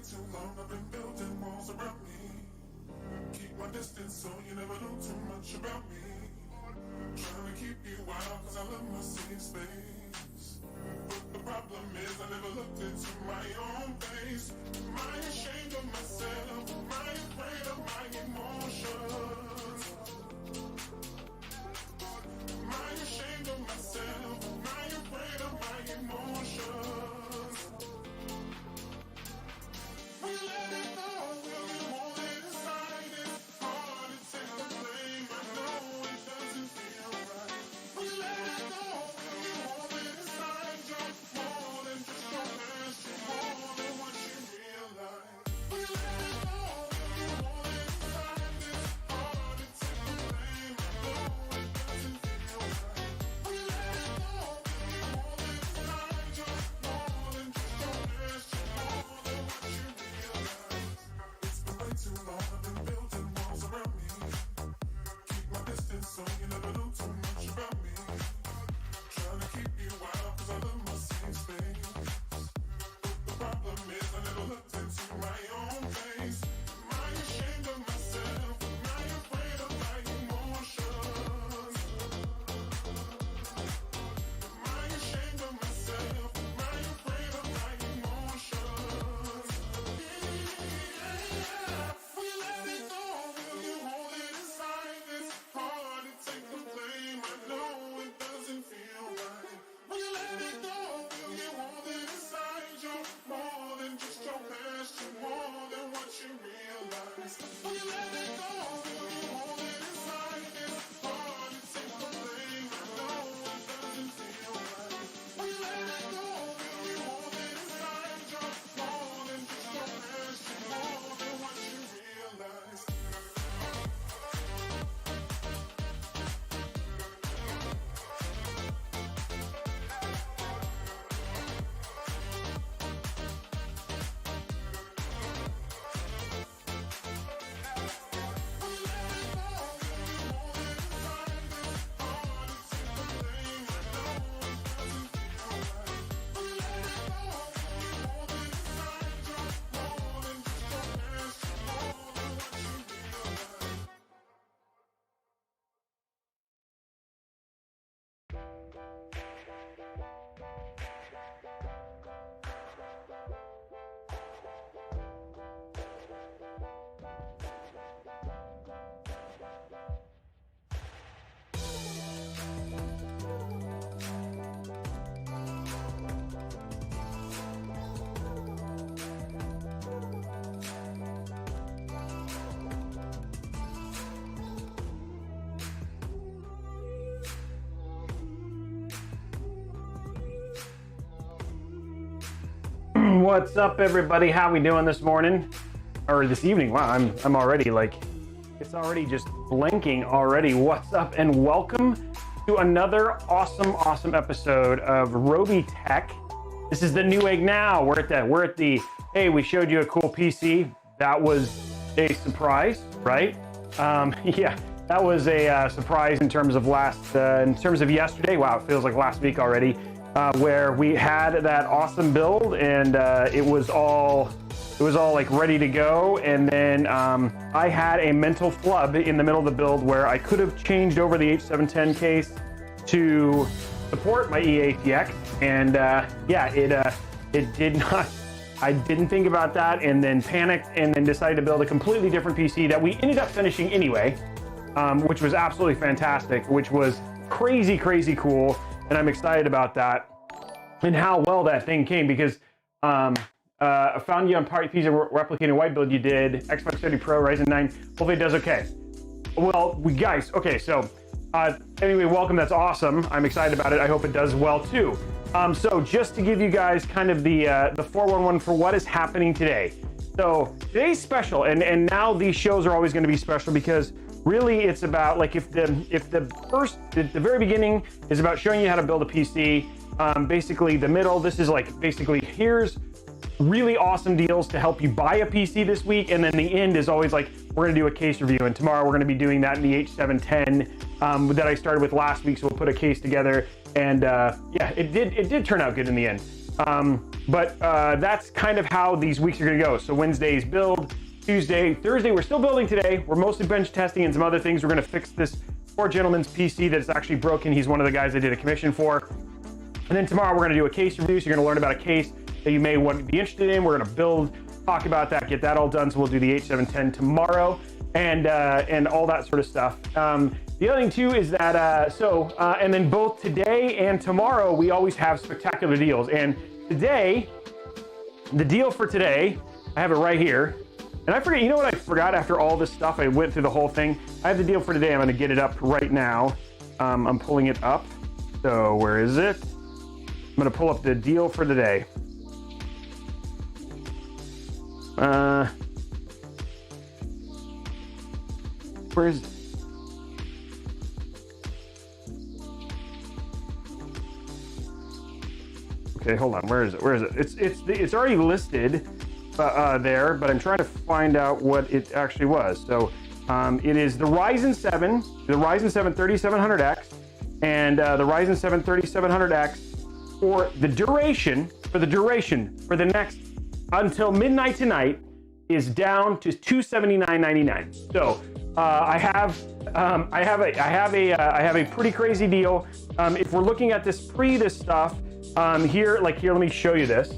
too long, I've been building walls around me. Keep my distance so you never know too much about me. Trying to keep you out cause I love my safe space. But the problem is I never looked into my own face. Am I ashamed of myself? Am I afraid of my emotions? Am I ashamed of myself? Am I afraid of my emotions? We let it go, will you hold it aside? It's hard to take the blame, I know it doesn't feel right. We let it go, will you hold it aside? You're more than just your past, you're more than what you realize. We let it go, will you hold it aside? It's hard to take the blame, I know it doesn't feel right. We let it go, will you hold it aside? You're more than just your past, you're more than what you realize. It's been way too long, I've been building walls around me. Keep my distance so you never know too much about me. Trying to keep you out cause I love my safe space. But the problem is I never looked into my own face. Am I ashamed of myself? Am I afraid of my emotions? Am I ashamed of myself? Am I afraid of my emotions? Yeah, we let it go, will you hold it aside? It's hard to take the blame, I know it doesn't feel right. We let it go, will you hold it aside? You're more than just your past, you're more than what you realize. We let it go, will you hold it aside? It's hard to take the blame, I know it doesn't feel right. We let it go, will you hold it aside? You're more than just your past, you're more than what you realize. What's up, everybody? How we doing this morning or this evening? Wow, I'm already like, it's already just blinking already. What's up, and welcome to another awesome episode of Robeytech. This is the Newegg Now. We're at the hey, we showed you a cool PC. That was a surprise, right? Yeah, that was a surprise in terms of yesterday. Wow, it feels like last week already. Where we had that awesome build, and it was all like ready to go, and then I had a mental flub in the middle of the build where I could have changed over the H710 case to support my eATX, and yeah, it did not. I didn't think about that, and then panicked, and then decided to build a completely different PC that we ended up finishing anyway, which was absolutely fantastic, which was crazy cool. And I'm excited about that and how well that thing came, because I found you on piece of replicating white build you did, Xbox 30 Pro, Ryzen 9. Hopefully it does okay. Well, guys, okay, so anyway, welcome. That's awesome. I'm excited about it. I hope it does well too. So just to give you guys kind of the 411 for what is happening today. So today's special, and now these shows are always going to be special because really it's about, like, if the very beginning is about showing you how to build a PC, basically the middle, this is like basically here's really awesome deals to help you buy a PC this week, and then the end is always like we're going to do a case review, and tomorrow we're going to be doing that in the H710 that I started with last week, so we'll put a case together, and yeah, it did turn out good in the end. But that's kind of how these weeks are going to go. So Wednesday's build, Tuesday, Thursday, we're still building today. We're mostly bench testing and some other things. We're going to fix this poor gentleman's PC that's actually broken. He's one of the guys I did a commission for. And then tomorrow we're going to do a case review. So you're going to learn about a case that you may want to be interested in. We're going to build, talk about that, get that all done. So we'll do the H710 tomorrow and all that sort of stuff. The other thing too is that, and then both today and tomorrow, we always have spectacular deals. And today, the deal for today, I have it right here. And I forget, you know what I forgot after all this stuff? I went through the whole thing. I have the deal for today. I'm gonna get it up right now. I'm pulling it up. So where is it? I'm gonna pull up the deal for today. Where is it? Okay, hold on. Where is it? Where is it? It's already listed there, but I'm trying to find out what it actually was. So it is the Ryzen 7 3700X, and the Ryzen 7 3700X for the duration for the next until midnight tonight is down to $279.99. So I have a pretty crazy deal. If we're looking at this this stuff. Here, let me show you this.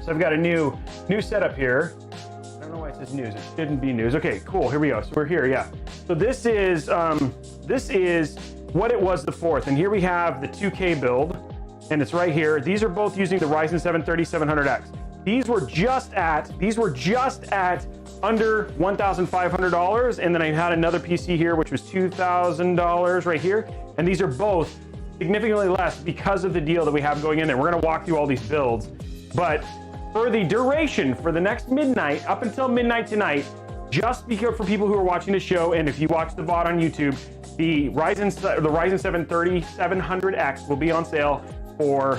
So I've got a new setup here. I don't know why it says news. It shouldn't be news. Okay, cool. Here we go. So we're here. Yeah. So this is what it was the 4th, and here we have the 2K build, and it's right here. These are both using the Ryzen 7 3700X. These were just at under $1,500, and then I had another PC here which was $2,000 right here, and these are both significantly less because of the deal that we have going in there. We're going to walk through all these builds, but for the duration, for the next midnight, up until midnight tonight, just because for people who are watching the show, and if you watch the VOD on YouTube, the Ryzen 7 3700X will be on sale for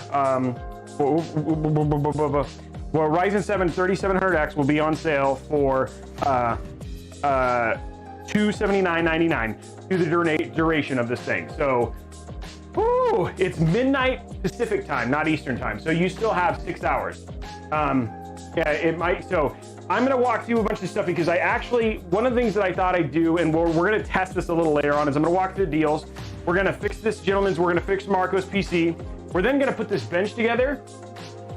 Ryzen 7 3700X will be on sale for $279.99 through the duration of this thing. So woo, it's midnight Pacific time, not Eastern time. So you still have 6 hours. Yeah, it might. So I'm going to walk through a bunch of stuff because one of the things that I thought I'd do, and we're going to test this a little later on, is I'm going to walk through the deals. We're going to fix this gentleman's, we're going to fix Marco's PC. We're then going to put this bench together.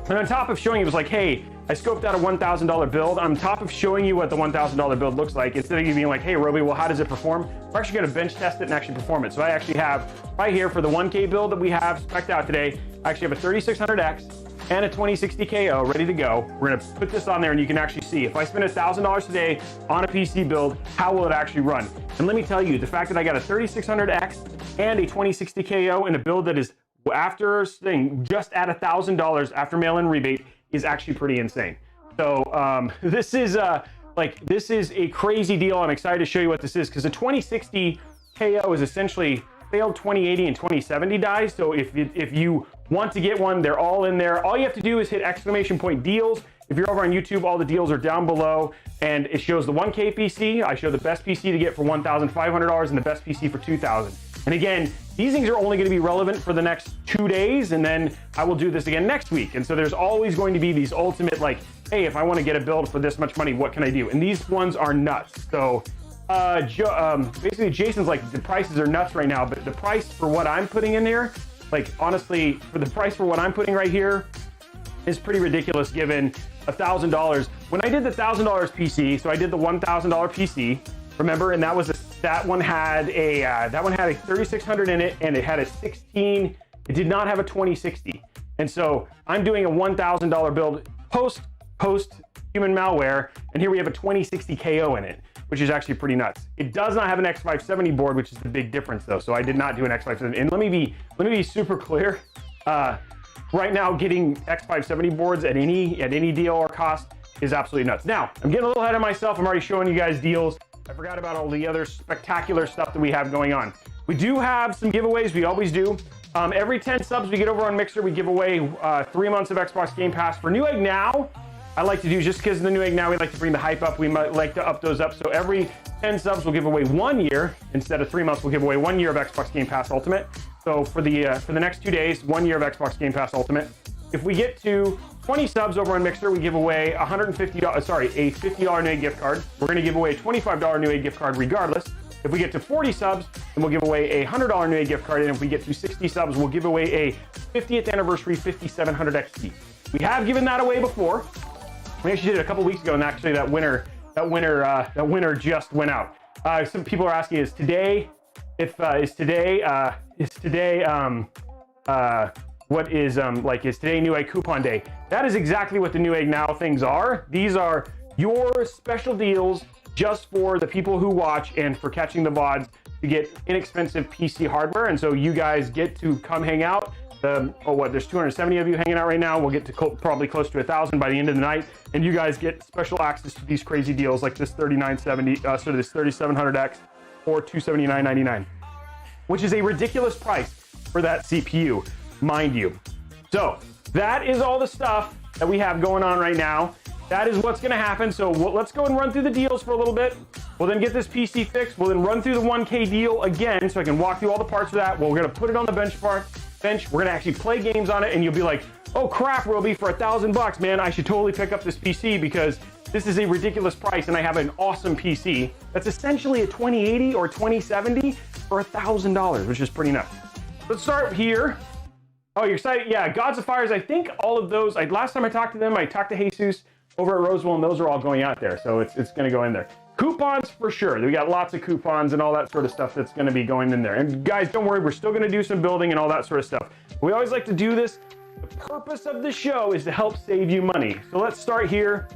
And on top of showing you, it was like, hey, I scoped out a $1,000 build. On top of showing you what the $1,000 build looks like, instead of you being like, hey, Roby, well, how does it perform? We're actually going to bench test it and actually perform it. So I actually have right here for the 1K build that we have spec'd out today, I actually have a 3600X and a 2060 KO ready to go. We're going to put this on there and you can actually see if I spend $1,000 today on a PC build, how will it actually run? And let me tell you, the fact that I got a 3600X and a 2060 KO in a build that is after just at $1,000 after mail-in rebate is actually pretty insane. So this is a crazy deal. I'm excited to show you what this is because the 2060 KO is essentially failed 2080 and 2070 dies. So if you want to get one, they're all in there. All you have to do is hit !deals. If you're over on YouTube, all the deals are down below, and it shows the 1K PC. I show the best PC to get for $1,500 and the best PC for $2,000. And again, these things are only going to be relevant for the next 2 days, and then I will do this again next week. And so there's always going to be these ultimate, like, hey, if I want to get a build for this much money, what can I do? And these ones are nuts. So basically, Jason's like, the prices are nuts right now, but the price for what I'm putting in there, like, honestly, for the price for what I'm putting right here is pretty ridiculous given $1,000. When I did the $1,000 PC, so I did the $1,000 PC, remember, and that one had a 3600 in it, and it had a 16. It did not have a 2060, and so I'm doing a $1,000 build post human malware, and here we have a 2060 KO in it, which is actually pretty nuts. It does not have an X570 board, which is the big difference though. So I did not do an X570, and let me be super clear. Right now, getting X570 boards at any deal or cost is absolutely nuts. Now, I'm getting a little ahead of myself. I'm already showing you guys deals. I forgot about all the other spectacular stuff that we have going on. We do have some giveaways. We always do. Every 10 subs we get over on Mixer, we give away 3 months of Xbox Game Pass. For Newegg Now, I like to do, just because of the Newegg Now, we like to bring the hype up. We might like to up those up. So every 10 subs, we'll give away 1 year. Instead of 3 months, we'll give away 1 year of Xbox Game Pass Ultimate. So for the next 2 days, 1 year of Xbox Game Pass Ultimate. if we get to 20 subs over on Mixer, we give away a $50 Newegg gift card. We're going to give away a $25 Newegg gift card regardless. If we get to 40 subs, then we'll give away a $100 Newegg gift card. And if we get to 60 subs, we'll give away a 50th anniversary 5700 XT. We have given that away before. We actually did it a couple weeks ago, and actually that winner just went out. Some people are asking, is today Newegg coupon day? That is exactly what the Newegg Now things are. These are your special deals just for the people who watch and for catching the VODs to get inexpensive PC hardware. And so you guys get to come hang out. There's 270 of you hanging out right now. We'll get to probably close to 1,000 by the end of the night. And you guys get special access to these crazy deals like this 3700X or $279.99, which is a ridiculous price for that CPU, mind you. So that is all the stuff that we have going on right now. That is what's gonna happen. So let's go and run through the deals for a little bit. We'll then get this PC fixed. We'll then run through the 1K deal again so I can walk through all the parts of that. We're gonna put it on the bench. We're gonna actually play games on it, and you'll be like, oh crap, Roby, for $1,000, man, I should totally pick up this PC because this is a ridiculous price and I have an awesome PC that's essentially a 2080 or 2070 for $1,000, which is pretty nuts. Let's start here. Oh, you're excited? Yeah, Gods of Fires. I think all of those, last time I talked to them, I talked to Jesus over at Roswell, and those are all going out there. So it's gonna go in there. Coupons for sure. We got lots of coupons and all that sort of stuff that's going to be going in there. And guys, don't worry, we're still going to do some building and all that sort of stuff. We always like to do this. The purpose of the show is to help save you money. So let's start here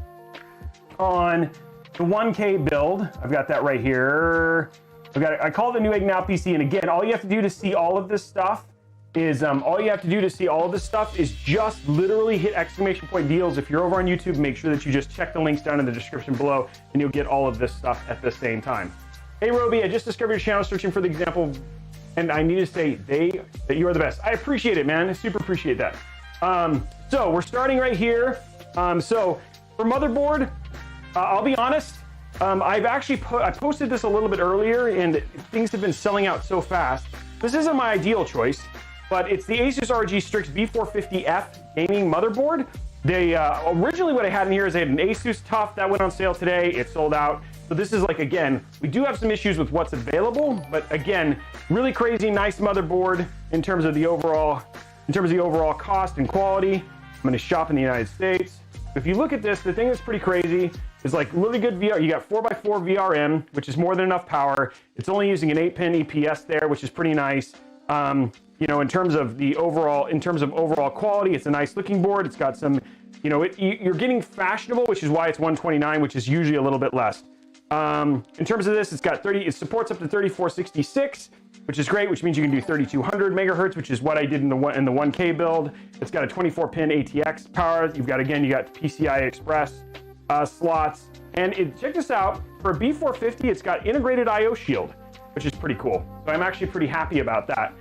on the 1K build. I've got that right here. I call it the Newegg Now PC. And again, all you have to do to see all of this stuff is just literally hit ! deals. If you're over on YouTube, make sure that you just check the links down in the description below and you'll get all of this stuff at the same time. Hey Roby, I just discovered your channel searching for the example, and I need to say that you are the best. I appreciate it, man. I super appreciate that. So we're starting right here. So for motherboard, I'll be honest, I posted this a little bit earlier and things have been selling out so fast. This isn't my ideal choice, but it's the Asus ROG Strix B450F gaming motherboard. They originally what I had in here is I had an Asus TUF that went on sale today. It sold out. So this is like, again, we do have some issues with what's available, but again, really crazy, nice motherboard in terms of the overall cost and quality. I'm going to shop in the United States. If you look at this, the thing that's pretty crazy is like really good VR. You got 4x4 VRM, which is more than enough power. It's only using an 8-pin EPS there, which is pretty nice. You know, in terms of overall quality, it's a nice looking board. It's got some, you know, you're getting fashionable, which is why it's $129, which is usually a little bit less. In terms of this, it supports up to 3466, which is great, which means you can do 3200 megahertz, which is what I did in the 1K build. It's got a 24-pin ATX power. You got PCI Express slots, and check this out. For a B450, it's got integrated IO shield, which is pretty cool. So I'm actually pretty happy about that.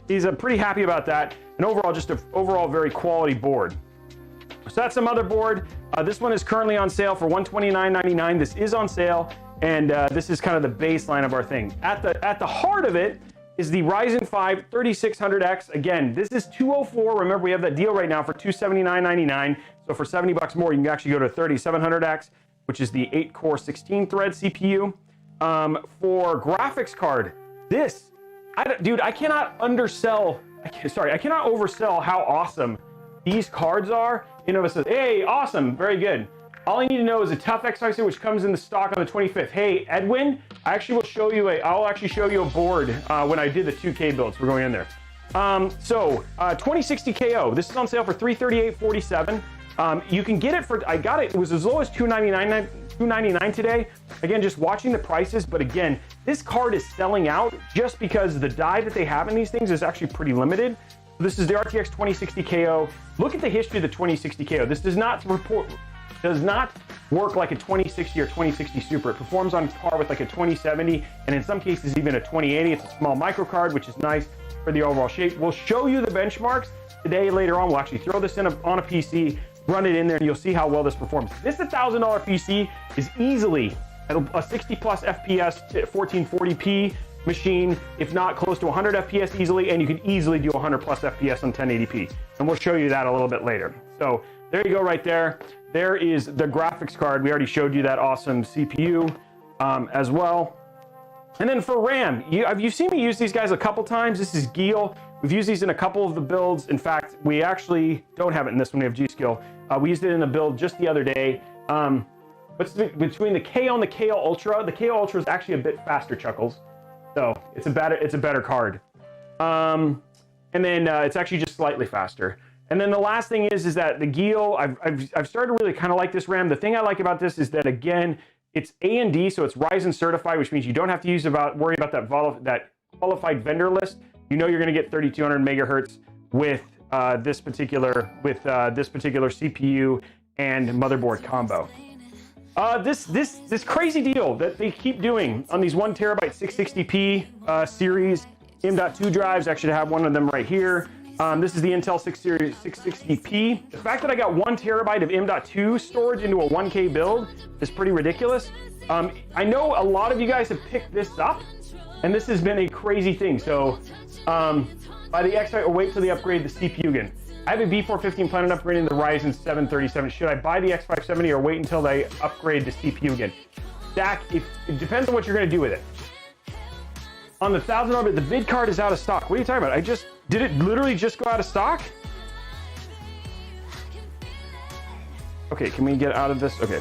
He's pretty happy about that, and overall, just an overall very quality board. So that's a motherboard. This one is currently on sale for $129.99. This is on sale, and this is kind of the baseline of our thing. At the heart of it is the Ryzen 5 3600X. Again, this is $204. Remember, we have that deal right now for $279.99. So for $70 more, you can actually go to 3700X, which is the 8-core 16-thread CPU. For graphics card, I cannot oversell how awesome these cards are. You know, it says, hey, awesome, very good. All I need to know is a TUF X56, which comes in the stock on the 25th. Hey, Edwin, I'll actually show you a board when I did the 2K builds. We're going in there. 2060 KO. This is on sale for $338.47. You can get it for, it was as low as $299 today. Again, just watching the prices, but again, this card is selling out just because the die that they have in these things is actually pretty limited. This is the RTX 2060 KO. Look at the history of the 2060 KO. This does not work like a 2060 or 2060 Super. It performs on par with like a 2070, and in some cases even a 2080. It's a small micro card, which is nice for the overall shape. We'll show you the benchmarks today. Later on, we'll actually throw this in on a PC, run it in there, and you'll see how well this performs. This $1,000 PC is easily at a 60 plus FPS 1440p machine, if not close to 100 FPS easily, and you can easily do 100 plus FPS on 1080p. And we'll show you that a little bit later. So there you go right there. There is the graphics card. We already showed you that awesome CPU as well. And then for RAM, you've seen me use these guys a couple times. This is Geel. We've used these in a couple of the builds. In fact, we actually don't have it in this one. We have G-Skill. We used it in a build just the other day. But between the KO and the KO Ultra, the KO Ultra is actually a bit faster, Chuckles. So it's a better card. And then it's actually just slightly faster. And then the last thing is that the Geel, I've started to really kind of like this RAM. The thing I like about this is that, again, it's A&D, so it's Ryzen certified, which means you don't have to worry about that qualified vendor list. You know you're going to get 3200 megahertz with this particular CPU and motherboard combo. This crazy deal that they keep doing on these 1 terabyte 660p series M.2 drives. Actually, I have one of them right here. This is the Intel 6 Series 660p. The fact that I got 1 terabyte of M.2 storage into a 1K build is pretty ridiculous. I know a lot of you guys have picked this up, and this has been a crazy thing. So by the X5, wait till they upgrade the CPU again. I have a B415 plan on upgrading the Ryzen 737. Should I buy the X570 or wait until they upgrade the CPU again? Dak, it depends on what you're going to do with it. On the $1,000, the vid card is out of stock. What are you talking about? Did it literally just go out of stock? Okay, can we get out of this? Okay.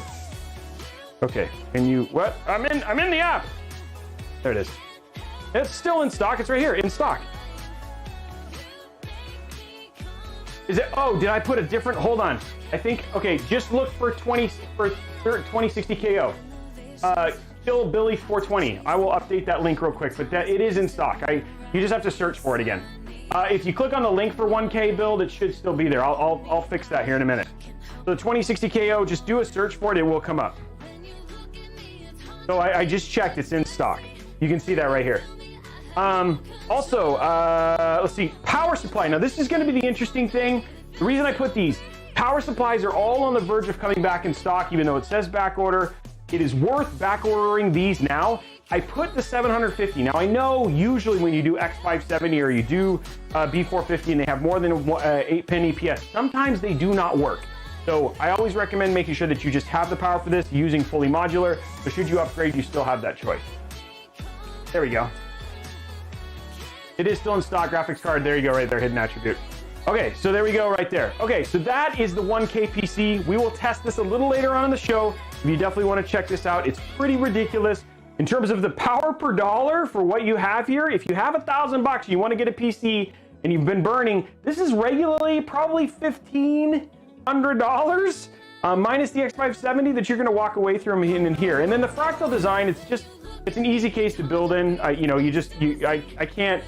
Okay, can you, what? I'm in the app. There it is. It's still in stock. It's right here, in stock. Is it, oh, did I put a different, hold on. I think, okay, just look for 2060 KO. Kill Billy 420. I will update that link real quick, but it is in stock. You just have to search for it again. If you click on the link for 1K build, it should still be there. I'll fix that here in a minute. So the 2060 KO, just do a search for it, it will come up. So I just checked, it's in stock. You can see that right here. Also, let's see, power supply. Now this is going to be the interesting thing. The reason I put these, power supplies are all on the verge of coming back in stock, even though it says back order. It is worth back ordering these now. I put the 750. Now I know usually when you do X570 or you do B450 and they have more than 8-pin EPS, sometimes they do not work. So I always recommend making sure that you just have the power for this using fully modular. So should you upgrade, you still have that choice. There we go. It is still in stock, graphics card. There you go, right there, hidden attribute. Okay, so there we go right there. Okay, so that is the 1K PC. We will test this a little later on in the show. If you definitely want to check this out, it's pretty ridiculous. In terms of the power per dollar for what you have here, if you have $1,000 and you want to get a PC and you've been burning, this is regularly probably $1,500 minus the X570 that you're going to walk away from in here. And then the fractal design, it's an easy case to build in. I can't.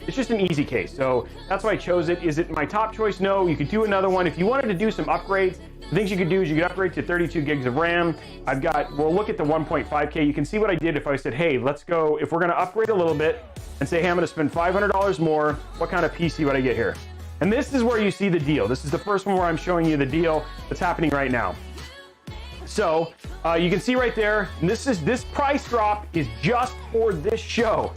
It's just an easy case, so that's why I chose it. Is it my top choice? No, you could do another one. If you wanted to do some upgrades, the things you could do is you could upgrade to 32 gigs of RAM. We'll look at the 1.5K. You can see what I did if I said, hey, let's go, if we're gonna upgrade a little bit and say, hey, I'm gonna spend $500 more, what kind of PC would I get here? And this is where you see the deal. This is the first one where I'm showing you the deal that's happening right now. So you can see right there, this price drop is just for this show.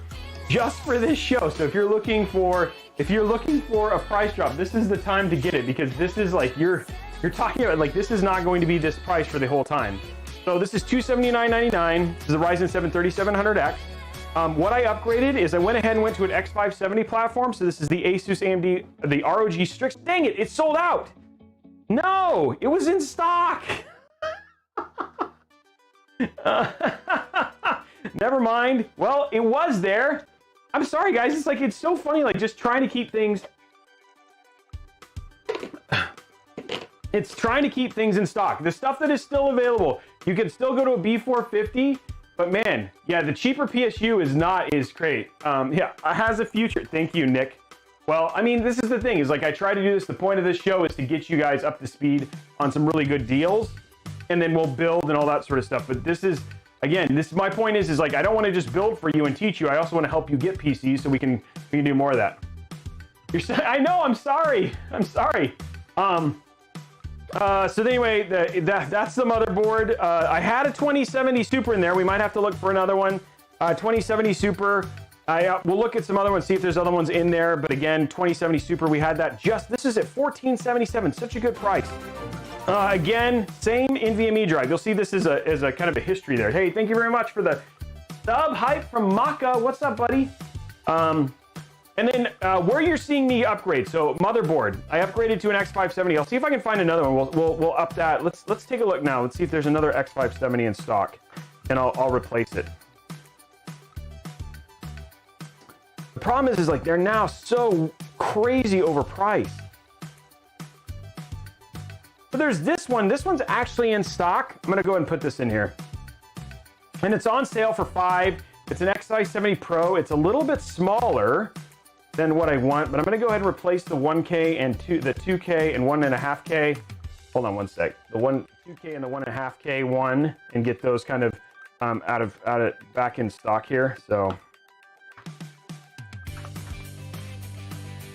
Just for this show. So if you're looking for a price drop, this is the time to get it, because this is like you're talking about, like, this is not going to be this price for the whole time. So this is $279.99. This is a Ryzen 7 3700X. What I upgraded is I went ahead and went to an X570 platform. So this is the Asus AMD, the ROG Strix. Dang it, it's sold out. No, it was in stock. Never mind. Well, it was there. I'm sorry, guys. It's so funny, like, just trying to keep things. It's trying to keep things in stock. The stuff that is still available, you can still go to a B450, but man, yeah, the cheaper PSU is great. Yeah, it has a future. Thank you, Nick. Well, I mean, this is the thing, is like, I try to do this. The point of this show is to get you guys up to speed on some really good deals, and then we'll build and all that sort of stuff. But this is, again, my point is like, I don't want to just build for you and teach you. I also want to help you get PCs so we can do more of that. I know, I'm sorry. So anyway, that's the motherboard. I had a 2070 Super in there. We might have to look for another one. 2070 Super. We'll look at some other ones, see if there's other ones in there. But again, 2070 Super, we had that this is at $1477, such a good price. Again, same NVMe drive. You'll see this is a kind of a history there. Hey, thank you very much for the sub hype from Maka. What's up, buddy? And then where you're seeing me upgrade, so motherboard, I upgraded to an X570. I'll see if I can find another one. We'll up that. Let's take a look now. Let's see if there's another X570 in stock, and I'll replace it. The problem is like they're now so crazy overpriced. But there's this one. This one's actually in stock. I'm gonna go ahead and put this in here. And it's on sale for $5. It's an X570 Pro. It's a little bit smaller than what I want, but I'm gonna go ahead and replace the 1K and the 2K and 1.5K. Hold on one sec. The 2K and the 1.5K one, and get those kind of back in stock here. So,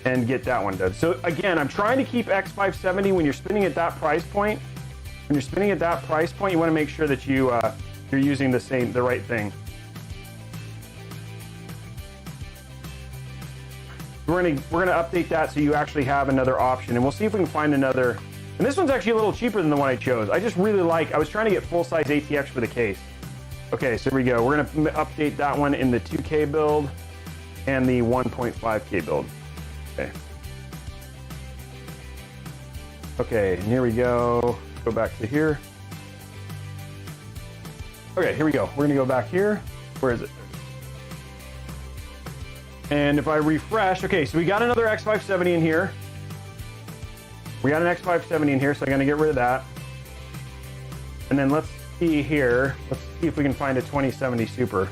and get that one done. So again, I'm trying to keep X570 when you're spending at that price point. When you're spending at that price point, you want to make sure that you're using the right thing. We're gonna update that so you actually have another option, and we'll see if we can find another. And this one's actually a little cheaper than the one I chose. I just really I was trying to get full-size ATX for the case. Okay, so here we go. We're gonna update that one in the 2K build and the 1.5K build. Okay. Okay, and here we go. Go back to here. Okay, here we go. We're gonna go back here. Where is it? And if I refresh, okay, so we got another X570 in here. We got an X570 in here, so I'm gonna get rid of that. And then let's see here. Let's see if we can find a 2070 Super.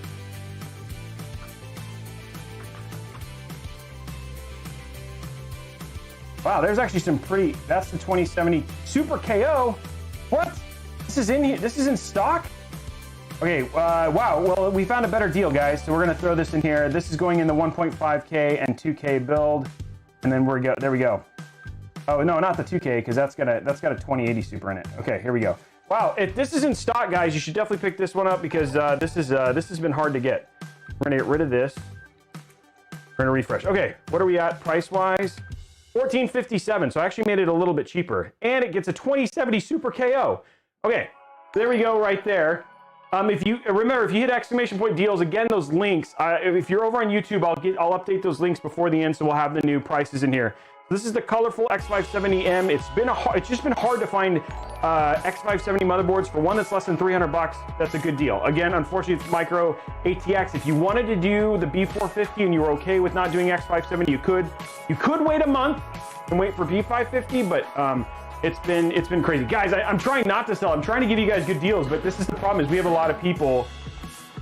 Wow, there's actually some that's the 2070 Super KO. What? This is in here, this is in stock? Okay, wow, well, we found a better deal, guys. So we're gonna throw this in here. This is going in the 1.5K and 2K build. And then there we go. Oh, no, not the 2K, because that's got a 2080 Super in it. Okay, here we go. Wow, if this is in stock, guys, you should definitely pick this one up, because this has been hard to get. We're gonna get rid of this. We're gonna refresh. Okay, what are we at price-wise? $14.57, so I actually made it a little bit cheaper. And it gets a 2070 Super KO. Okay, there we go right there. If you hit exclamation point deals, again, those links, if you're over on YouTube, I'll update those links before the end, so we'll have the new prices in here. This is the colorful X570M. It's just been hard to find X570 motherboards for one that's less than $300. That's a good deal. Again, unfortunately, it's micro ATX. If you wanted to do the B450 and you were okay with not doing X570, you could. You could wait a month and wait for B550, but it's been crazy, guys. I'm trying not to sell. I'm trying to give you guys good deals, but this is the problem: is we have a lot of people.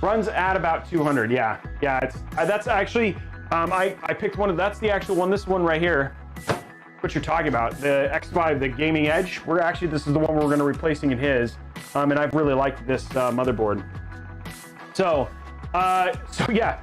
Runs at about 200. Yeah. That's actually I picked one of that's the actual one. This one right here. What you're talking about, the X5, the Gaming Edge. This is the one we're going to be replacing in his, and I've really liked this motherboard. So yeah,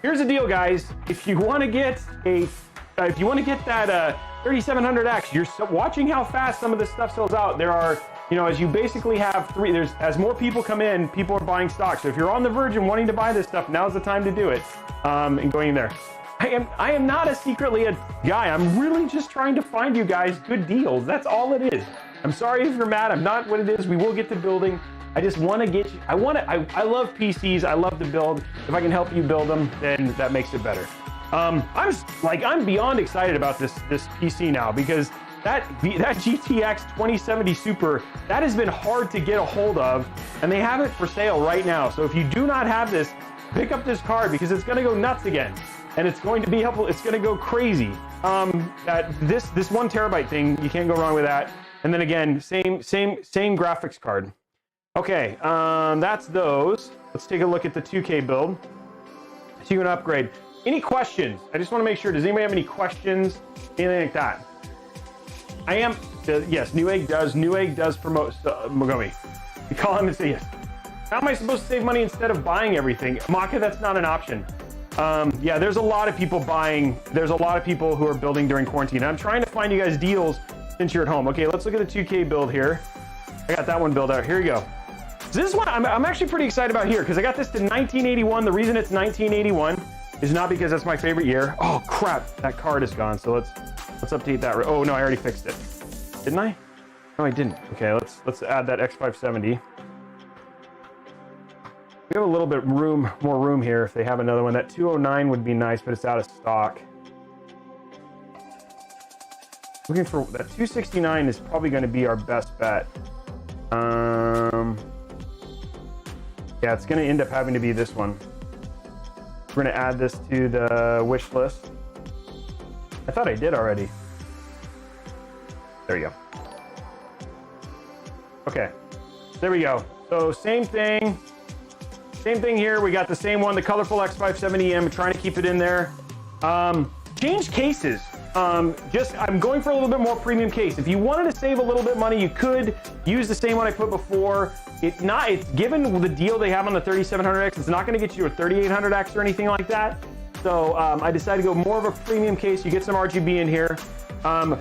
here's the deal, guys. If you want to get that 3700X, you're watching how fast some of this stuff sells out. There are, as you basically have as more people come in, people are buying stock. So if you're on the verge and wanting to buy this stuff, now's the time to do it, and going in there. I am not secretly a guy. I'm really just trying to find you guys good deals. That's all it is. I'm sorry if you're mad. I'm not what it is. We will get to building. I just want to get you. I love PCs. I love to build. If I can help you build them, then that makes it better. I'm beyond excited about this PC now, because that GTX 2070 Super, that has been hard to get a hold of, and they have it for sale right now. So if you do not have this, pick up this card, because it's going to go nuts again. And it's going to be helpful. It's going to go crazy. This 1 terabyte thing, you can't go wrong with that. And then again, same graphics card. Okay, that's those. Let's take a look at the 2K build. So you can upgrade. Any questions? I just want to make sure. Does anybody have any questions? Anything like that? Yes, Newegg does promote Mogami. You call him and say yes. How am I supposed to save money instead of buying everything? Maka, that's not an option. Yeah, there's a lot of people buying. There's a lot of people who are building during quarantine. I'm trying to find you guys deals since you're at home. Okay, let's look at the 2K build here. I got that one built out. Here you go. So this one I'm actually pretty excited about here, because I got this to 1981. The reason it's 1981 is not because that's my favorite year. Oh crap, that card is gone. So let's update that. Oh no, I already fixed it. Didn't I? No, I didn't. Okay, let's add that X570. We have a little bit more room here if they have another one. That 209 would be nice, but it's out of stock. Looking for that 269 is probably going to be our best bet. Yeah, it's going to end up having to be this one. We're going to add this to the wish list. I thought I did already. There you go. Okay, there we go. So same thing here. We got the same one, the colorful X570M. I'm trying to keep it in there. Change cases. I'm going for a little bit more premium case. If you wanted to save a little bit money, you could use the same one I put before. It's given the deal they have on the 3700X, it's not going to get you a 3800X or anything like that. So I decided to go more of a premium case. You get some RGB in here.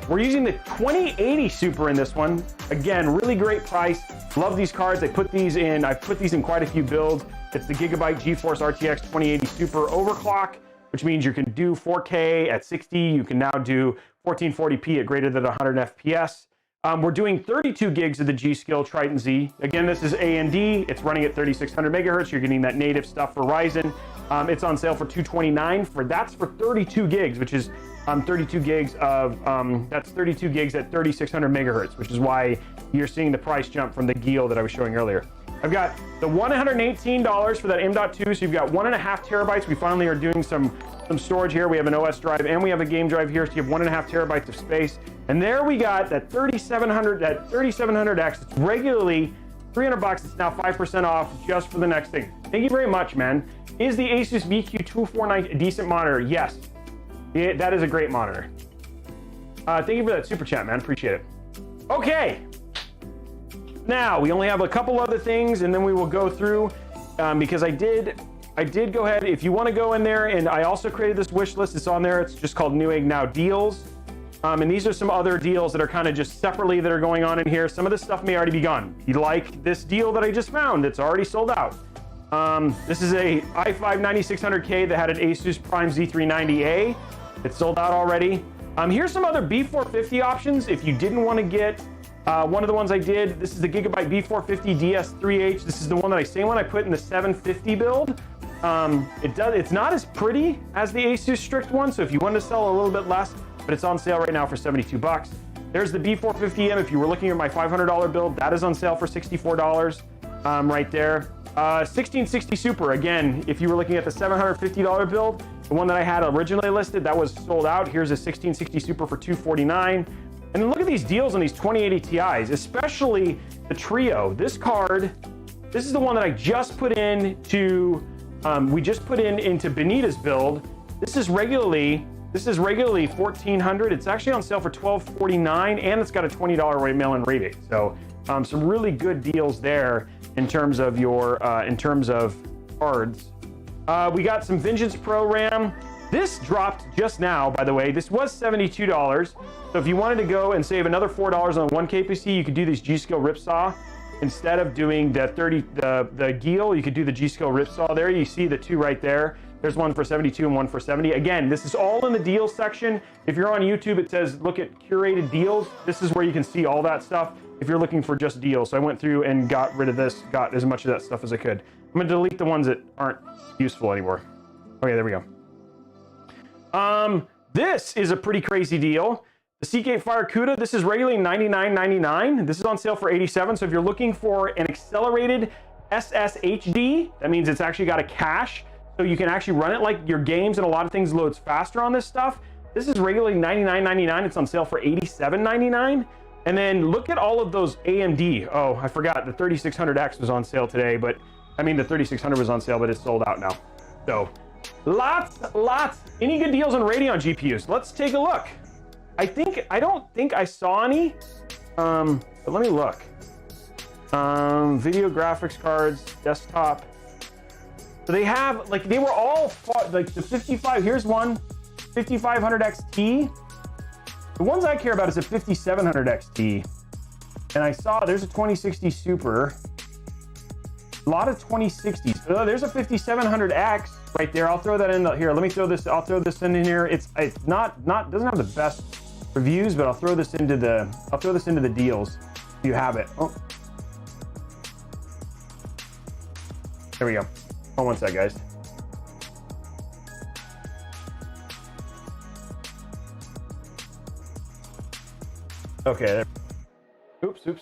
We're using the 2080 Super in this one. Again, really great price. Love these cards. I've put these in quite a few builds. It's the Gigabyte GeForce RTX 2080 Super overclock, which means you can do 4K at 60. You can now do 1440p at greater than 100 FPS. We're doing 32 gigs of the G.Skill Triton Z. Again, this is AMD. It's running at 3600 megahertz. You're getting that native stuff for Ryzen. It's on sale for $229. That's for 32 gigs, which is 32 gigs of that's 32 gigs at 3600 megahertz, which is why you're seeing the price jump from the Geel that I was showing earlier. I've got the $118 for that M.2, so you've got 1.5 terabytes. We finally are doing some storage here. We have an OS drive and we have a game drive here, so you have 1.5 terabytes of space. And there we got that 3700X. It's regularly $300. It's now 5% off just for the next thing. Thank you very much, man. Is the Asus VQ249 a decent monitor? Yes. That is a great monitor. Thank you for that super chat, man. Appreciate it. Okay. Now, we only have a couple other things, and then we will go through, because I did go ahead. If you want to go in there, and I also created this wish list. It's on there. It's just called Newegg Now Deals. And these are some other deals that are kind of just separately that are going on in here. Some of this stuff may already be gone. You like this deal that I just found? It's already sold out. This is a i5 9600K that had an Asus Prime Z390A. It's sold out already. Here's some other B450 options if you didn't want to get one of the ones I did. This is the Gigabyte B450 DS3H. This is the one that same one I put in the 750 build. It's not as pretty as the Asus Strix one, so if you wanted to sell a little bit less, but it's on sale right now for $72. There's the B450M. If you were looking at my $500 build, that is on sale for $64 right there. 1660 Super, again, if you were looking at the $750 build, the one that I had originally listed, that was sold out. Here's a 1660 Super for $249. And then look at these deals on these 2080 Ti's, especially the Trio. This card, this is the one that I just put into, into Benita's build. This is regularly $1,400. It's actually on sale for $1,249, and it's got a $20 mail-in rebate. So some really good deals there in terms of cards. We got some Vengeance Pro RAM. This dropped just now, by the way. This was $72. So if you wanted to go and save another $4 on the 1K PC, you could do this G.Skill Ripsaw. Instead of doing the Geel, you could do the G.Skill Ripsaw there. You see the two right there. There's one for 72 and one for 70. Again, this is all in the deals section. If you're on YouTube, it says look at curated deals. This is where you can see all that stuff if you're looking for just deals. So I went through and got rid of this, got as much of that stuff as I could. I'm gonna delete the ones that aren't useful anymore. Okay, there we go. This is a pretty crazy deal. The Seagate Fire CUDA, this is regularly $99.99. This is on sale for $87. So if you're looking for an accelerated SSHD, that means it's actually got a cache. So you can actually run it like your games and a lot of things loads faster on this stuff. This is regularly $99.99. It's on sale for $87.99. And then look at all of those AMD. Oh, I forgot the 3600X was on sale today, but I mean the 3600 was on sale, but it's sold out now. So lots. Any good deals on Radeon GPUs? Let's take a look. I don't think I saw any, but let me look. Video graphics cards, desktop. So they have, like, they were all, like the 55, here's one, 5500 XT. The ones I care about is a 5700 XT. And I saw there's a 2060 Super. A lot of 2060s. Oh, there's a 5700X right there. I'll throw that in here. Let me throw this. I'll throw this in here. It's not doesn't have the best reviews, but I'll throw this into the deals. You have it. Oh, there we go. Hold on one sec, guys. Okay. There. Oops. Not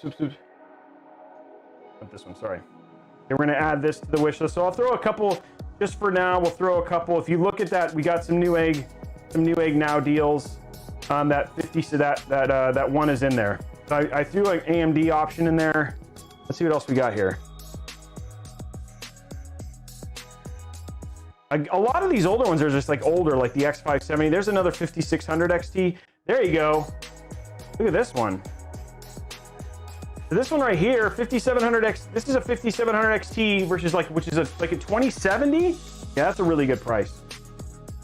this one. Sorry. Okay, we're gonna add this to the wish list. So I'll throw a couple. Just for now, we'll throw a couple. If you look at that, we got some Newegg Now deals. That 50, so that one is in there. So I threw an AMD option in there. Let's see what else we got here. A lot of these older ones are just like older, like the X570. There's another 5600 XT. There you go. Look at this one. This one right here, 5700X. This is a 5700 XT versus which is like a 2070. Yeah, that's a really good price.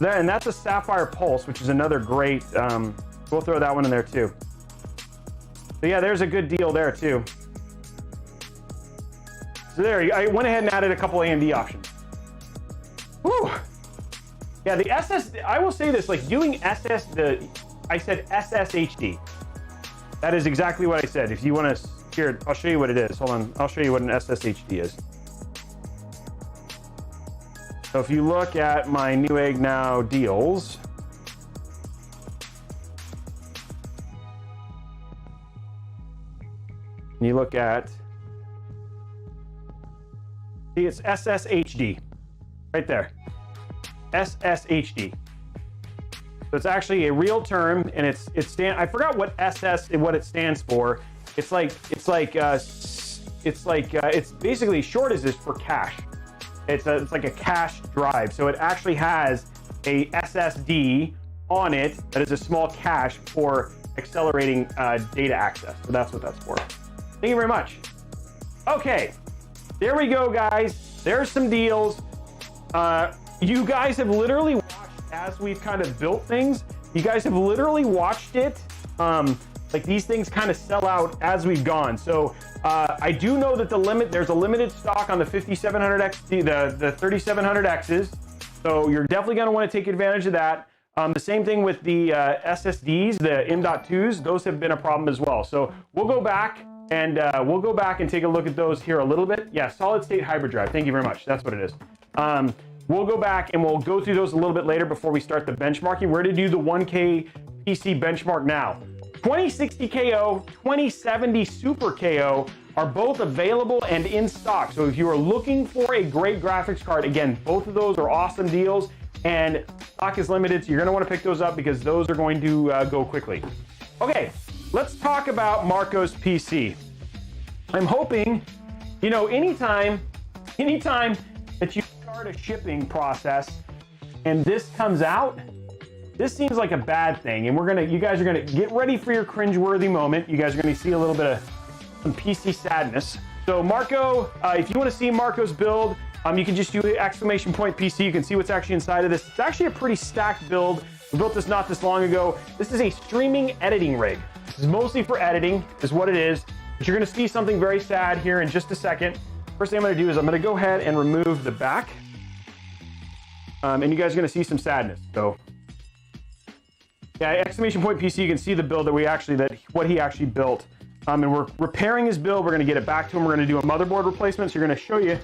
And that's a Sapphire Pulse, which is another great. We'll throw that one in there too. So yeah, there's a good deal there too. So there, I went ahead and added a couple AMD options. Whew. Yeah, the SS. I will say this: like doing SS. I said SSHD. That is exactly what I said. If you want to. Here, I'll show you what it is. Hold on. I'll show you what an SSHD is. So if you look at my Newegg Now deals, and you look at, see, it's SSHD right there. SSHD. So it's actually a real term, and it's I forgot what what it stands for. It's basically short as this for cache. It's like a cache drive. So it actually has a SSD on it that is a small cache for accelerating data access. So that's what that's for. Thank you very much. Okay, there we go, guys. There's some deals. You guys have literally watched as we've kind of built things. You guys have literally watched it. Like these things kind of sell out as we've gone. So I do know that there's a limited stock on the 5700 XT, the 3700Xs. So you're definitely going to want to take advantage of that. The same thing with the SSDs, the M.2s. Those have been a problem as well. So we'll go back and take a look at those here a little bit. Yeah, solid state hybrid drive. Thank you very much. That's what it is. We'll go back and we'll go through those a little bit later before we start the benchmarking. We're going to do the 1K PC benchmark now. 2060 KO, 2070 Super KO are both available and in stock. So if you are looking for a great graphics card, again, both of those are awesome deals and stock is limited. So you're going to want to pick those up because those are going to go quickly. Okay, let's talk about Marco's PC. I'm hoping, you know, anytime that you start a shipping process and this comes out, this seems like a bad thing, and you guys are gonna get ready for your cringeworthy moment. You guys are gonna see a little bit of some PC sadness. So Marco, if you want to see Marco's build, you can just do exclamation point PC. You can see what's actually inside of this. It's actually a pretty stacked build. We built this not this long ago. This is a streaming editing rig. This is mostly for editing, is what it is. But you're gonna see something very sad here in just a second. First thing I'm gonna do is I'm gonna go ahead and remove the back, and you guys are gonna see some sadness. So. Yeah, exclamation point PC, you can see the build what he actually built. And we're repairing his build. We're going to get it back to him. We're going to do a motherboard replacement. So you're going to show you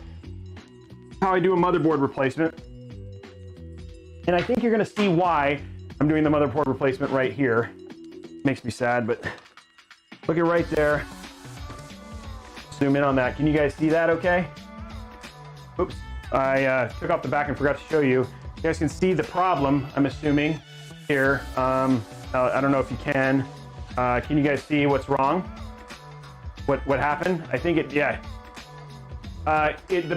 how I do a motherboard replacement. And I think you're going to see why I'm doing the motherboard replacement right here. Makes me sad, but look at right there. Zoom in on that. Can you guys see that okay? Oops, I took off the back and forgot to show you. You guys can see the problem, I'm assuming. Here, I don't know if you can. Can you guys see what's wrong? What happened? I think it, yeah. It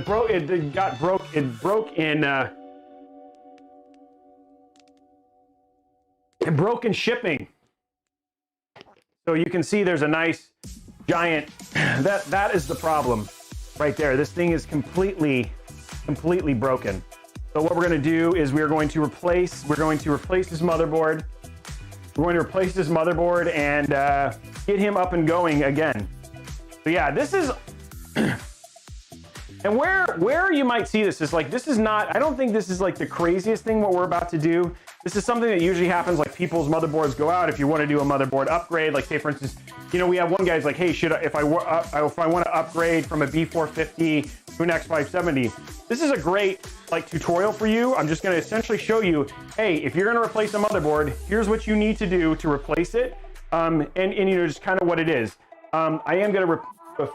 broke in shipping. So you can see there's a nice giant. That is the problem, right there. This thing is completely broken. So what we're going to do is we're going to replace this motherboard. We're going to replace this motherboard and get him up and going again. So yeah, this is, and And where you might see this is like, this is not, I don't think this is like the craziest thing what we're about to do. This is something that usually happens, like people's motherboards go out if you want to do a motherboard upgrade. Like say for instance, you know, we have one guy's like, hey, if I want to upgrade from a B450 to an X570, this is a great like tutorial for you. I'm just going to essentially show you, hey, if you're going to replace a motherboard, here's what you need to do to replace it. And you know, just kind of what it is. I am going to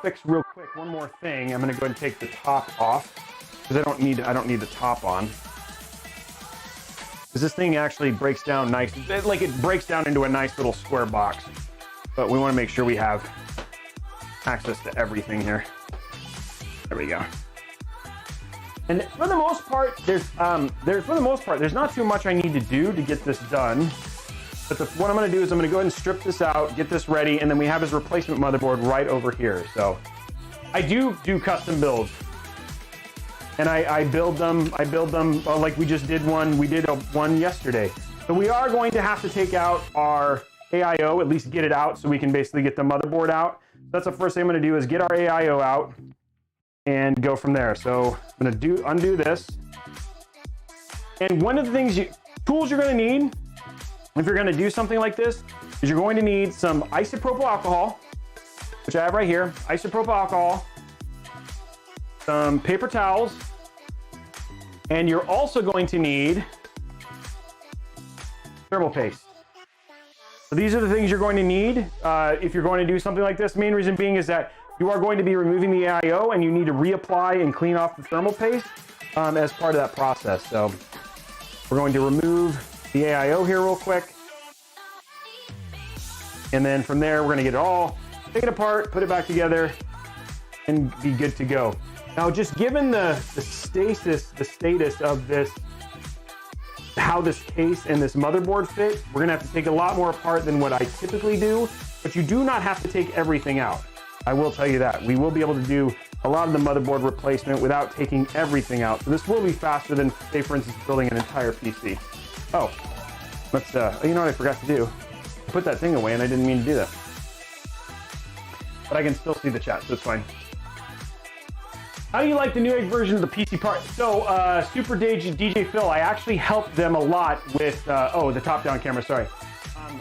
fix real quick one more thing. I'm going to go ahead and take the top off because I don't need the top on. Because this thing actually breaks down nice. It breaks down into a nice little square box. But we want to make sure we have access to everything here. There we go. And for the most part, there's not too much I need to do to get this done. But what I'm going to do is I'm going to go ahead and strip this out, get this ready, and then we have his replacement motherboard right over here. So I do custom builds. And I build them like we just did one. We did one yesterday. So we are going to have to take out our AIO, at least get it out so we can basically get the motherboard out. That's the first thing I'm going to do is get our AIO out and go from there. So I'm going to undo this. And one of the tools you're going to need if you're going to do something like this is you're going to need some isopropyl alcohol, which I have right here, isopropyl alcohol, some paper towels, and you're also going to need thermal paste. So these are the things you're going to need if you're going to do something like this. The main reason being is that you are going to be removing the AIO and you need to reapply and clean off the thermal paste as part of that process. So we're going to remove the AIO here real quick. And then from there, we're going to get it all, take it apart, put it back together, and be good to go. Now, just given the status of this, how this case and this motherboard fit, we're going to have to take a lot more apart than what I typically do, but you do not have to take everything out. I will tell you that. We will be able to do a lot of the motherboard replacement without taking everything out. So this will be faster than, say, for instance, building an entire PC. Oh, let's, you know what I forgot to do? I put that thing away and I didn't mean to do that. But I can still see the chat, so it's fine. How do you like the Newegg version of the PC part? So, Super DJ Phil, I actually helped them a lot with, the top-down camera, sorry.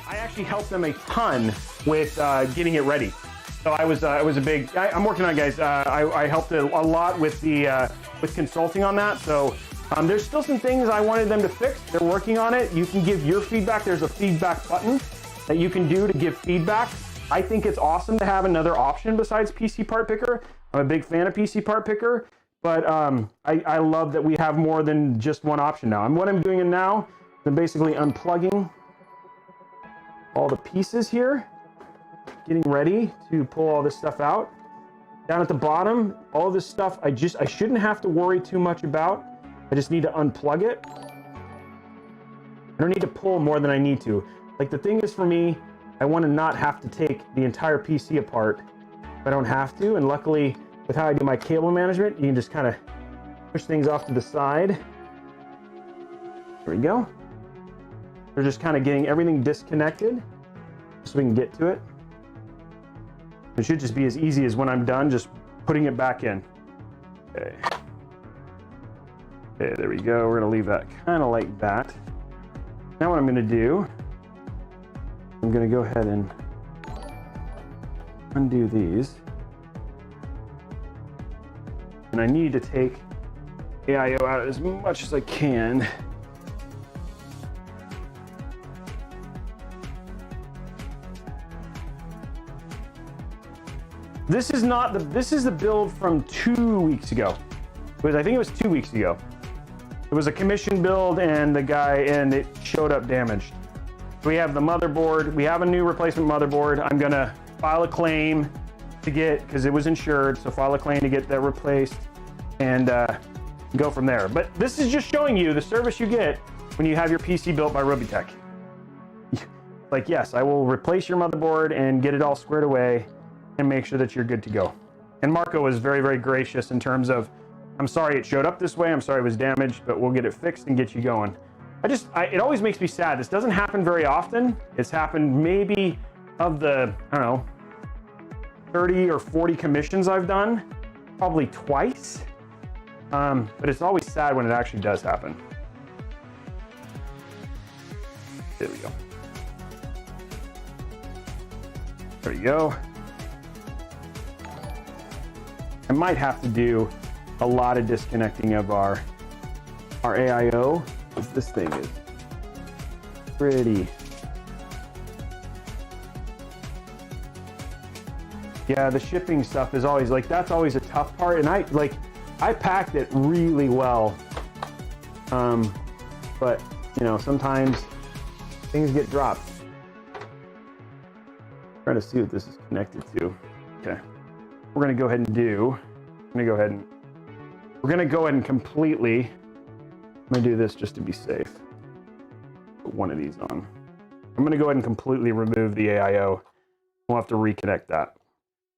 I actually helped them a ton with getting it ready. So I was a big, I'm working on it, guys. I helped a lot with the, with consulting on that. So there's still some things I wanted them to fix. They're working on it. You can give your feedback. There's a feedback button that you can do to give feedback. I think it's awesome to have another option besides PC Part Picker. I'm a big fan of PC Part Picker, but I love that we have more than just one option now. And what I'm doing now, I'm basically unplugging all the pieces here, getting ready to pull all this stuff out. Down at the bottom, all this stuff I shouldn't have to worry too much about. I just need to unplug it. I don't need to pull more than I need to. Like, the thing is, for me, I want to not have to take the entire PC apart if I don't have to. And luckily, with how I do my cable management, you can just kind of push things off to the side. There we go. We're just kind of getting everything disconnected so we can get to it. It should just be as easy as when I'm done, just putting it back in. Okay. Okay, there we go. We're going to leave that kind of like that. Now what I'm going to do, I'm going to go ahead and undo these. And I need to take AIO out as much as I can. This is the build from 2 weeks ago. I think it was 2 weeks ago. It was a commission build and it showed up damaged. We have the motherboard. We have a new replacement motherboard. I'm gonna file a claim to get, because it was insured, so file a claim to get that replaced and go from there. But this is just showing you the service you get when you have your PC built by Robeytech. Like, yes, I will replace your motherboard and get it all squared away and make sure that you're good to go. And Marco was very, very gracious in terms of, I'm sorry it showed up this way, I'm sorry it was damaged, but we'll get it fixed and get you going. It always makes me sad. This doesn't happen very often. It's happened maybe of the, I don't know, 30 or 40 commissions I've done, probably twice. But it's always sad when it actually does happen. There we go. There we go. I might have to do a lot of disconnecting of our AIO, because this thing is pretty. Yeah, the shipping stuff is always like, that's always a tough part, and I packed it really well. But you know, sometimes things get dropped. Trying to see what this is connected to. Okay. We're gonna go ahead and we're gonna go ahead and completely, I'm gonna do this just to be safe. Put one of these on. I'm gonna go ahead and completely remove the AIO. We'll have to reconnect that.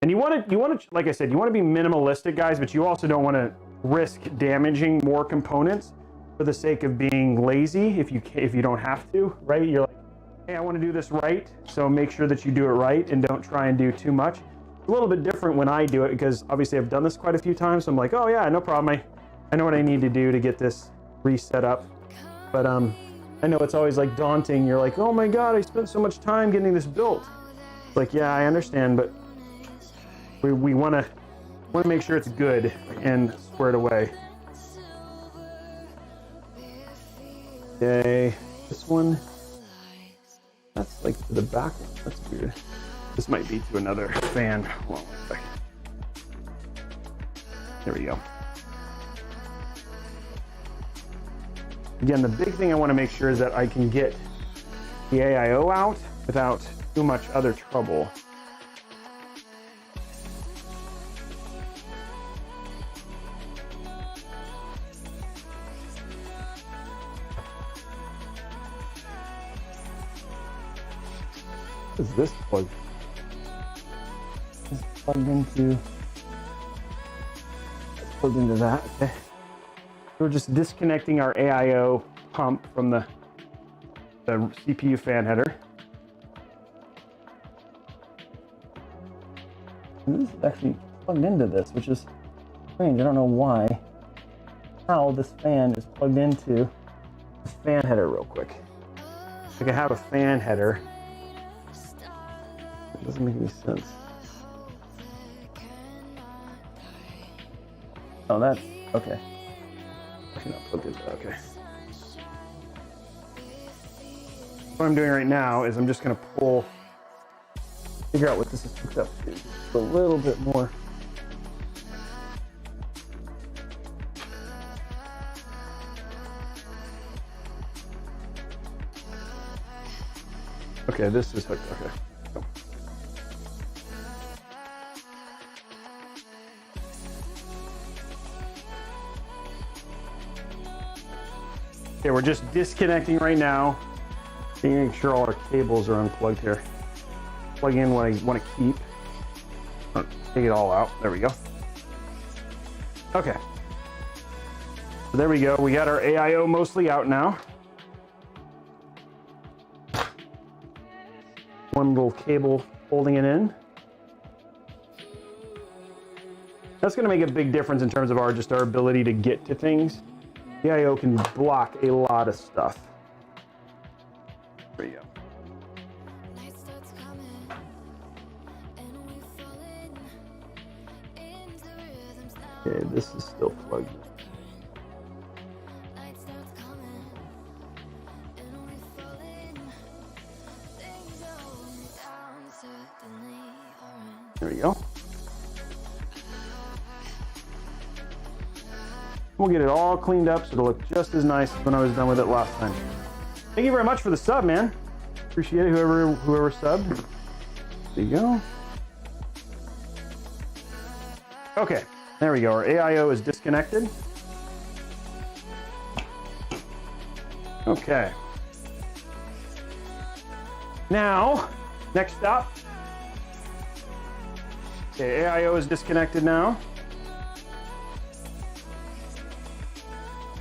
And you want to, like I said, you want to be minimalistic, guys, but you also don't want to risk damaging more components for the sake of being lazy if you don't have to, right? You're like, hey, I want to do this right, so make sure that you do it right and don't try and do too much. It's a little bit different when I do it, because obviously I've done this quite a few times, so I'm like, oh yeah, no problem. I know what I need to do to get this reset up. But I know it's always like daunting. You're like, oh my God, I spent so much time getting this built. It's like, yeah, I understand, but we want to make sure it's good and squared away. Okay, this one, that's like to the back one. That's weird. This might be to another fan. Hold on one second. There we go. Again, the big thing I want to make sure is that I can get the AIO out without too much other trouble. What is this plug? It's plugged into that. Okay. We're just disconnecting our AIO pump from the CPU fan header. And this is actually plugged into this, which is strange. I don't know why. How this fan is plugged into the fan header real quick. I can have a fan header. It doesn't make any sense. Oh, that's okay. Actually, not plugged into that. Okay. What I'm doing right now is I'm just going to figure out what this is hooked up to. Just a little bit more. Okay, this is hooked. Okay. Okay, we're just disconnecting right now. Making sure all our cables are unplugged here. Plug in what I want to keep. Take it all out. There we go. Okay. So there we go. We got our AIO mostly out now. One little cable holding it in. That's going to make a big difference in terms of our ability to get to things. The AIO can block a lot of stuff. There you go. Okay, this is still plugged in. There we go. We'll get it all cleaned up so it'll look just as nice as when I was done with it last time. Thank you very much for the sub, man. Appreciate it, whoever subbed. There you go. Okay, there we go. Our AIO is disconnected. Okay. Now, next up. Okay, AIO is disconnected now.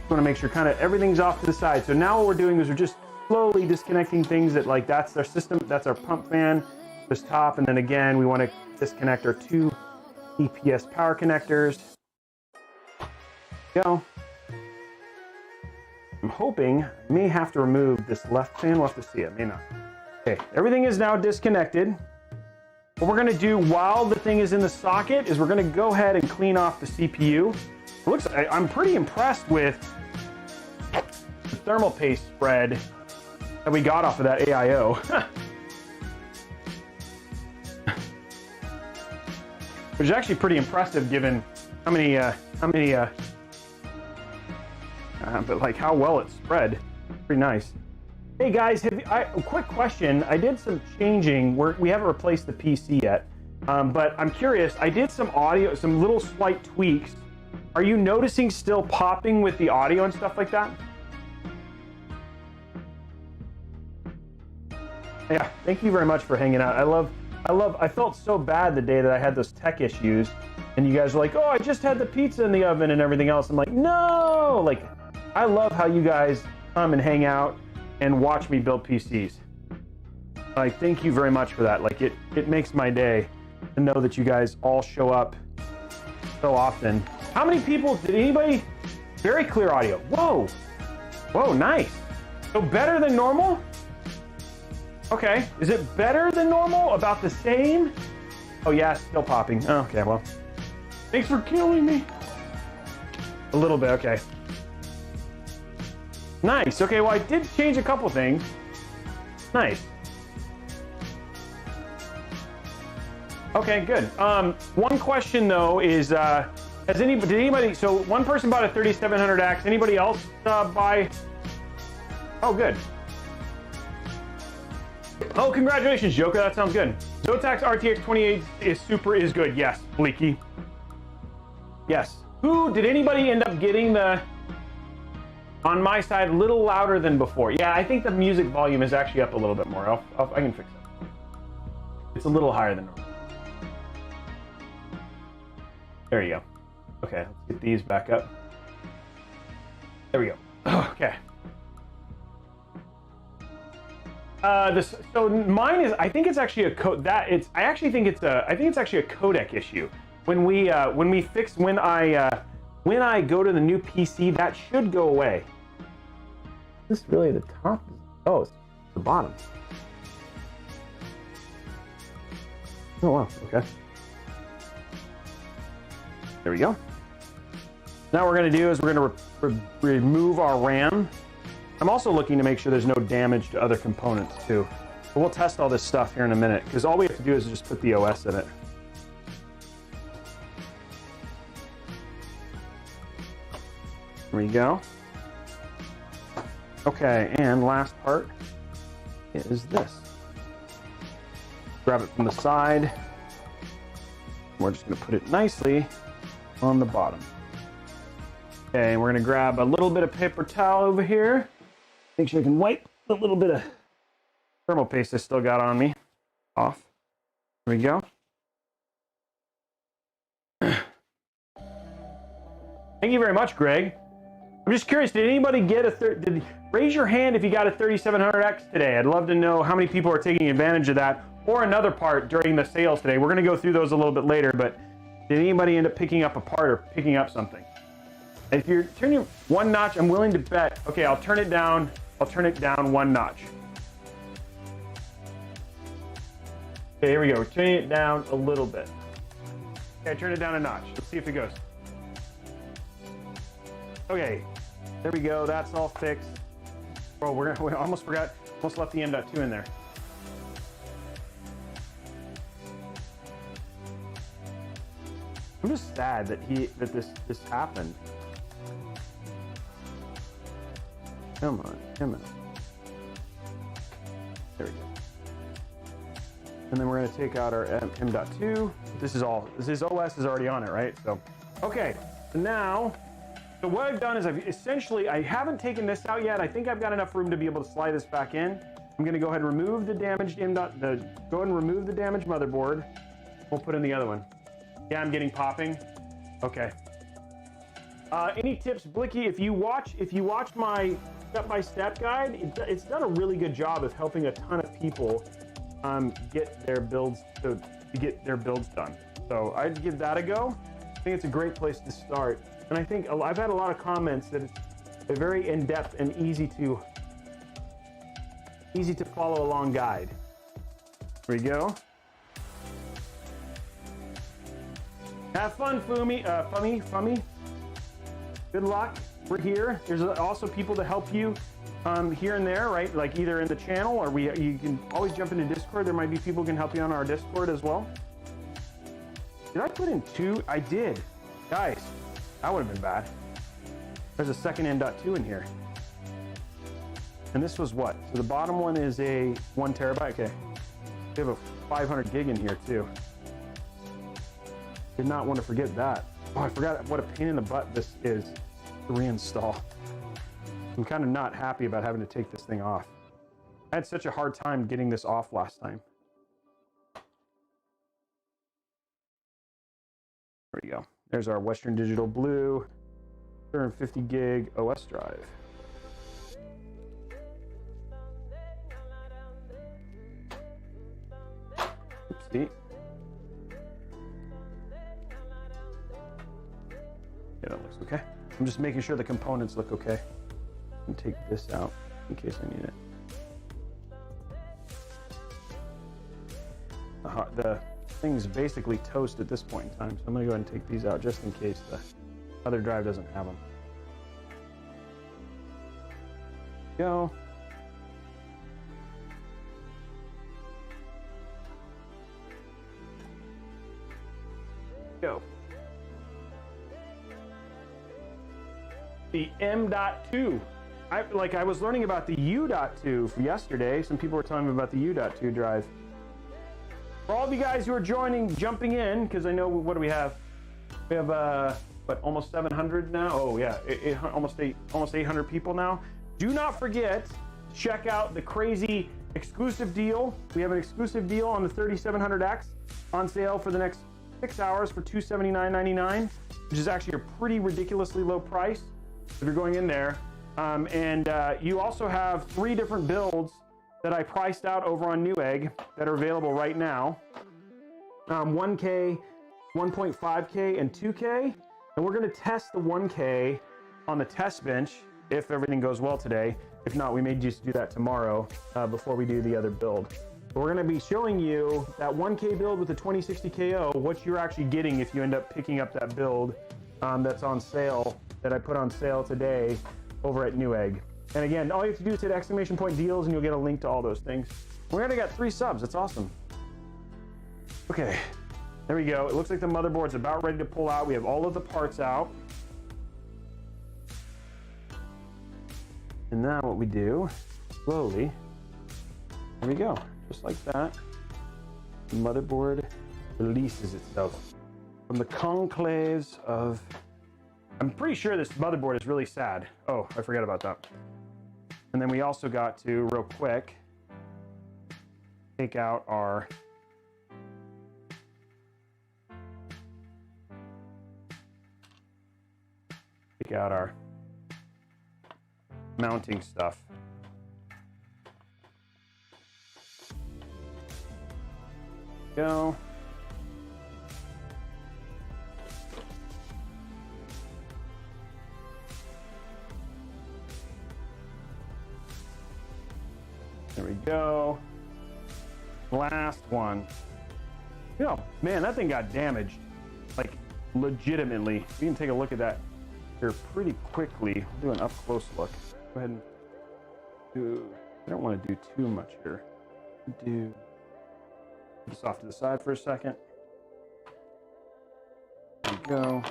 Want to make sure kind of everything's off to the side. So now what we're doing is we're just slowly disconnecting things that, like, that's our system, that's our pump fan, this top, and then again we want to disconnect our two EPS power connectors. Go. I'm hoping I may have to remove this left fan. We'll have to see it. May not. Okay, everything is now disconnected. What we're gonna do while the thing is in the socket is we're gonna go ahead and clean off the CPU. It looks, I'm pretty impressed with the thermal paste spread that we got off of that AIO. Which is actually pretty impressive given how many, but like how well it spread. Pretty nice. Hey guys, a quick question. I did some changing. We haven't replaced the PC yet, but I'm curious. I did some audio, some little slight tweaks. Are you noticing still popping with the audio and stuff like that? Yeah, thank you very much for hanging out. I felt so bad the day that I had those tech issues, and you guys were like, "Oh, I just had the pizza in the oven and everything else." I'm like, "No!" Like, I love how you guys come and hang out and watch me build PCs. Like, thank you very much for that. Like, it makes my day to know that you guys all show up so often. How many people, did anybody, very clear audio. Whoa, whoa, nice. So better than normal? Okay, is it better than normal? About the same? Oh yeah, still popping. Oh, okay, well, thanks for killing me. A little bit, okay. Nice. Okay, well, I did change a couple things. Nice. Okay, good. One question though is, did anybody? So one person bought a 3700X. Anybody else buy? Oh, good. Oh, congratulations, Joka. That sounds good. Zotac RTX 28 is good. Yes, Bleaky. Yes. Did anybody end up getting the? On my side, a little louder than before. Yeah, I think the music volume is actually up a little bit more. I can fix it. It's a little higher than normal. There you go. Okay, let's get these back up. There we go. Okay. So mine is. I think it's actually a code that it's. I actually think it's a. I think it's actually a codec issue. When I go to the new PC, that should go away. Is this really the top? Oh, it's the bottom. Oh wow. Okay. There we go. Now what we're going to do is we're going to remove our RAM. I'm also looking to make sure there's no damage to other components too. But we'll test all this stuff here in a minute because all we have to do is just put the OS in it. There we go. Okay, and last part is this. Grab it from the side. We're just going to put it nicely on the bottom. Okay, and we're going to grab a little bit of paper towel over here. Make sure I can wipe the little bit of thermal paste I still got on me off. There we go. Thank you very much, Greg. I'm just curious, did anybody get raise your hand if you got a 3700X today? I'd love to know how many people are taking advantage of that or another part during the sales today. We're going to go through those a little bit later, but did anybody end up picking up a part or picking up something? If you're turning one notch, I'm willing to bet. Okay, I'll turn it down. I'll turn it down one notch. Okay, here we go. We're turning it down a little bit. Okay, turn it down a notch. Let's see if it goes. Okay, there we go. That's all fixed. Oh, we almost forgot. Almost left the M.2 in there. I'm just sad that this happened. Come on. There we go. And then we're going to take out our M.2. This OS is already on it, right? So, okay. So now, what I've done is I haven't taken this out yet. I think I've got enough room to be able to slide this back in. I'm going to go ahead and remove the damaged remove the damaged motherboard. We'll put in the other one. Yeah, I'm getting popping. Okay. Any tips, Blicky? If you watch my step-by-step guide, it's done a really good job of helping a ton of people get their builds done. So I'd give that a go. I think it's a great place to start. And I think I've had a lot of comments that it's a very in-depth and easy to follow along guide. Here we go. Have fun, Fummy. Good luck. We're here. There's also people to help you here and there, right? Like either in the channel or you can always jump into Discord. There might be people who can help you on our Discord as well. Did I put in 2? I did. Guys, that would have been bad. There's a second N.2 in here. And this was what? So the bottom one is a 1 terabyte. Okay. We have a 500 gig in here too. Did not want to forget that. Oh, I forgot what a pain in the butt this is to reinstall. I'm kind of not happy about having to take this thing off. I had such a hard time getting this off last time. There we go. There's our Western Digital Blue 250 gig OS drive. Oopsie. Yeah, that looks okay. I'm just making sure the components look okay. And take this out in case I need it. The thing's basically toast at this point in time, so I'm gonna go ahead and take these out just in case the other drive doesn't have them. Go. Go. The M.2. I was learning about the U.2 from yesterday. Some people were telling me about the U.2 drive. For all of you guys who are jumping in, because I know, what do we have? We have, what, almost 700 now? Oh yeah, almost 800 people now. Do not forget, check out the crazy exclusive deal. We have an exclusive deal on the 3700X on sale for the next 6 hours for $279.99, which is actually a pretty ridiculously low price if you're going in there. You also have 3 different builds that I priced out over on Newegg that are available right now. 1K, 1.5K, and 2K. And we're gonna test the 1K on the test bench if everything goes well today. If not, we may just do that tomorrow before we do the other build. But we're gonna be showing you that 1K build with the 2060 KO, what you're actually getting if you end up picking up that build that's on sale, that I put on sale today over at Newegg. And again, all you have to do is hit ! deals and you'll get a link to all those things. We already got 3 subs, that's awesome. Okay, there we go. It looks like the motherboard's about ready to pull out. We have all of the parts out. And now what we do, slowly, there we go. Just like that, the motherboard releases itself from the conclaves of... I'm pretty sure this motherboard is really sad. Oh, I forgot about that. And then we also got to, real quick, take out our mounting stuff. Go. There we go. Last one. You know, man, that thing got damaged. Like, legitimately. We can take a look at that here pretty quickly. We'll do an up-close look. Go ahead and do... I don't want to do too much here. Do this off to the side for a second. There we go.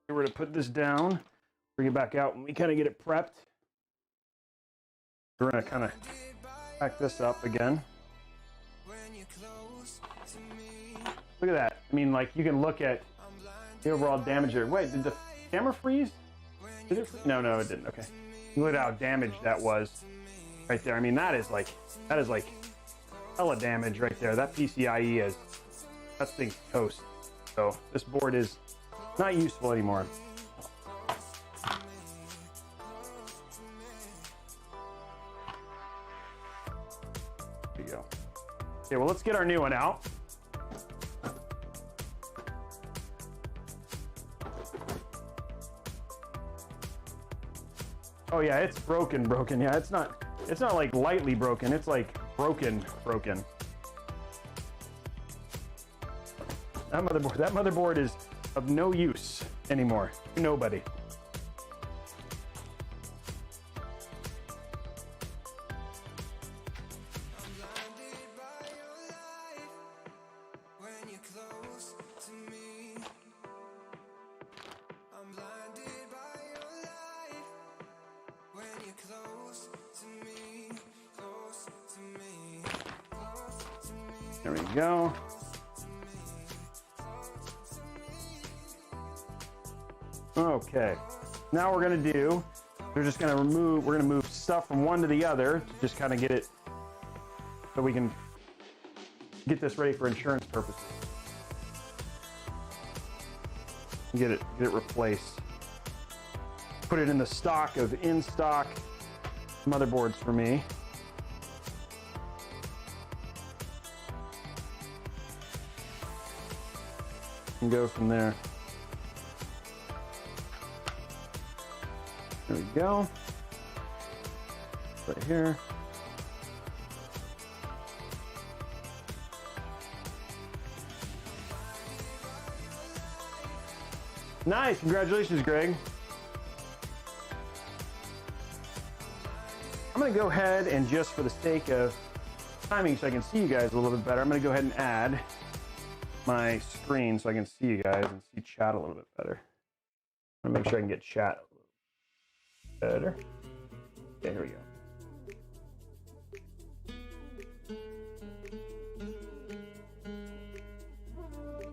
We're going to put this down. Bring it back out when we kind of get it prepped. We're going to kind of pack this up again. Look at that. I mean, like, you can look at the overall damage there. Wait, did the camera freeze? Did it freeze? No, it didn't. Okay. Look at how damaged that was right there. I mean, that is like hella damage right there. That PCIe is, that thing's toast. So this board is not useful anymore. There you go. Okay, well, let's get our new one out. Oh yeah, it's broken. Yeah, it's not like lightly broken. It's like broken. That motherboard is of no use anymore. Nobody. There we go. Okay, now we're gonna do, we're gonna move stuff from one to the other to just kind of get it so we can get this ready for insurance purposes. Get it replaced. Put it in the stock of in-stock motherboards for me. And go from there. There we go. Right here. Nice, congratulations, Greg. I'm gonna go ahead and just for the sake of timing so I can see you guys a little bit better, I'm gonna go ahead and add my screen so I can see you guys and see chat a little bit better. I'm gonna make sure I can get chat a little better. Okay, here we go.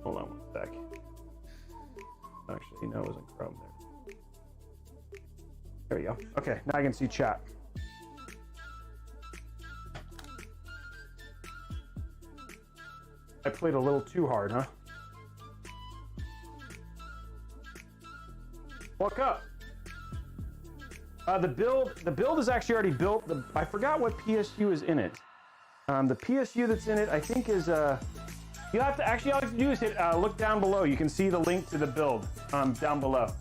Hold on one sec. Actually, no, it wasn't Chrome there. There we go. Okay, now I can see chat. I played a little too hard, huh? Look up. The build is actually already built. I forgot what PSU is in it. The PSU that's in it, I think, is you have to actually all you have to do is hit look down below. You can see the link to the build down below.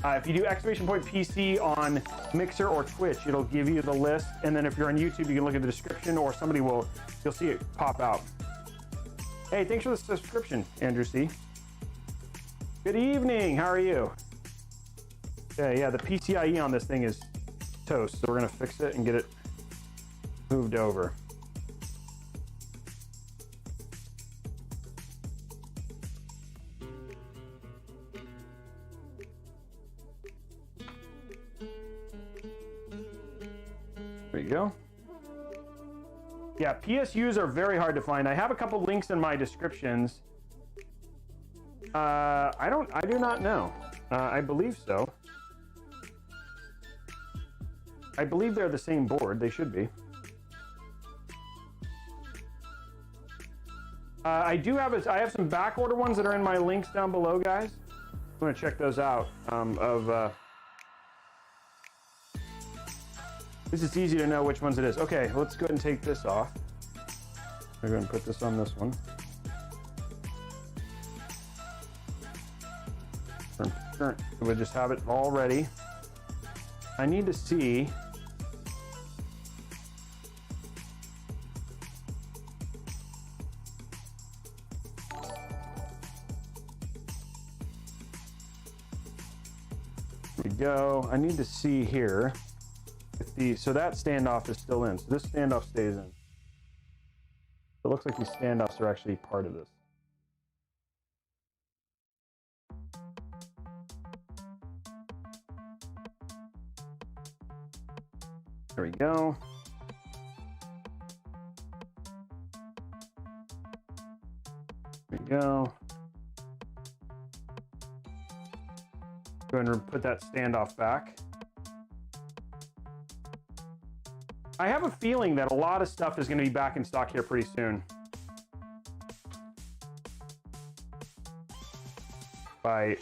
If you do exclamation point PC on Mixer or Twitch, it'll give you the list. And then if you're on YouTube, you can look at the description, or you'll see it pop out. Hey, thanks for the subscription, Andrew C. Good evening. How are you? Yeah, the PCIe on this thing is toast, so we're gonna fix it and get it moved over. There you go. Yeah, PSUs are very hard to find. I have a couple links in my descriptions. I do not know. I believe so. I believe they're the same board. They should be. I have some back order ones that are in my links down below, guys. I'm gonna check those out. This is easy to know which ones it is. Okay, let's go ahead and take this off. We're going to put this on this one. We'll just have it all ready. I need to see. There we go. I need to see here. So that standoff is still in. So this standoff stays in. It looks like these standoffs are actually part of this. There we go. There we go. Go ahead and put that standoff back. I have a feeling that a lot of stuff is going to be back in stock here pretty soon. I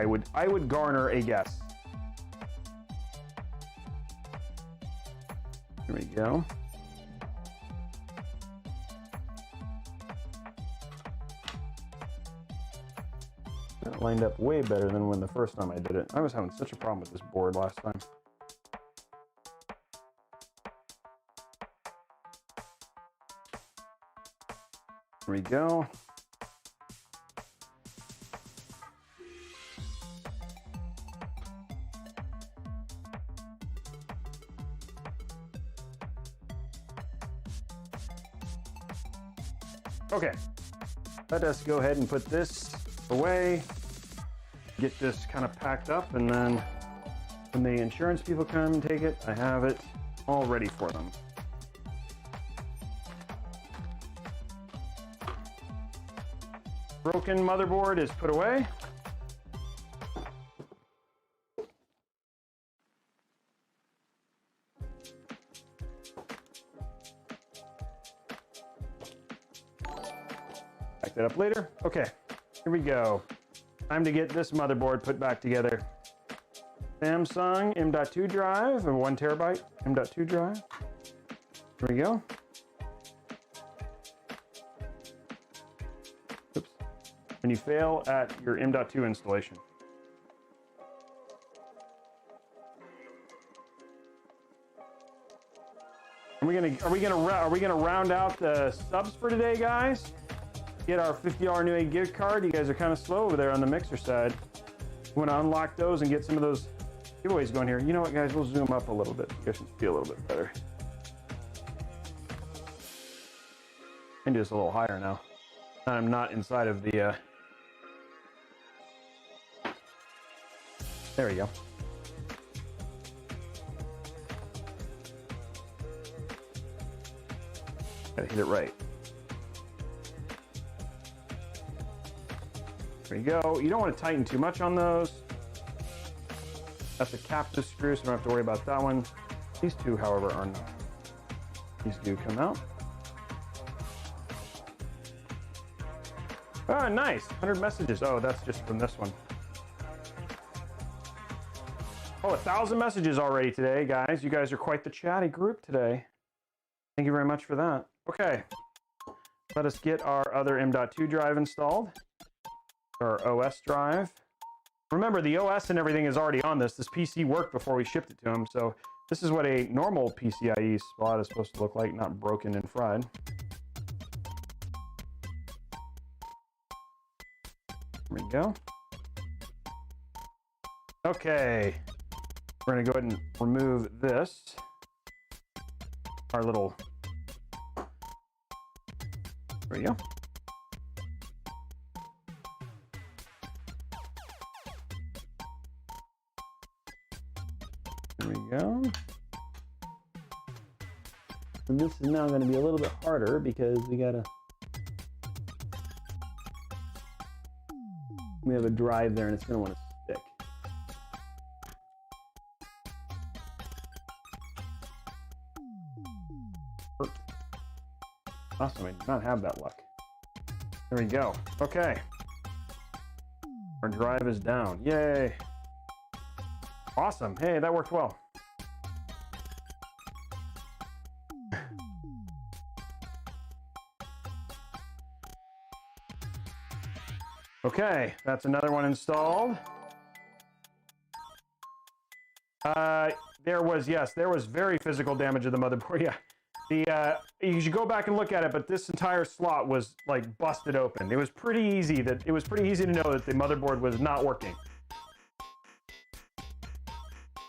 would garner a guess. Here we go. That lined up way better than when the first time I did it. I was having such a problem with this board last time. There we go. Okay, let us go ahead and put this away, get this kind of packed up, and then when the insurance people come and take it, I have it all ready for them. Broken motherboard is put away. Back that up later. Okay, here we go. Time to get this motherboard put back together. Samsung M.2 drive, a 1 terabyte M.2 drive. Here we go. Oops. When you fail at your M.2 installation. Are we gonna round out the subs for today, guys? Get our $50 Newegg gift card. You guys are kind of slow over there on the mixer side. We want to unlock those and get some of those giveaways going here. You know what, guys? We'll zoom up a little bit. You guys should feel a little bit better. And do this a little higher now. I'm not inside of the. There we go. Gotta hit it right. There you go. You don't want to tighten too much on those. That's a captive screw, so you don't have to worry about that one. These two, however, are not. These do come out. Oh, nice. 100 messages. Oh, that's just from this one. Oh, 1,000 messages already today, guys. You guys are quite the chatty group today. Thank you very much for that. Okay. Let us get our other M.2 drive installed. Our OS drive. Remember, the OS and everything is already on this. This PC worked before we shipped it to them, so this is what a normal PCIe slot is supposed to look like, not broken and fried. There we go. Okay, we're gonna go ahead and remove this. Our little, there we go. There we go. And this is now going to be a little bit harder because we have a drive there and it's going to want to stick. Awesome, I did not have that luck. There we go. Okay. Our drive is down. Yay. Awesome. Hey, that worked well. Okay, that's another one installed. There was very physical damage of the motherboard. Yeah, you should go back and look at it, but this entire slot was like busted open. It was pretty easy to know that the motherboard was not working.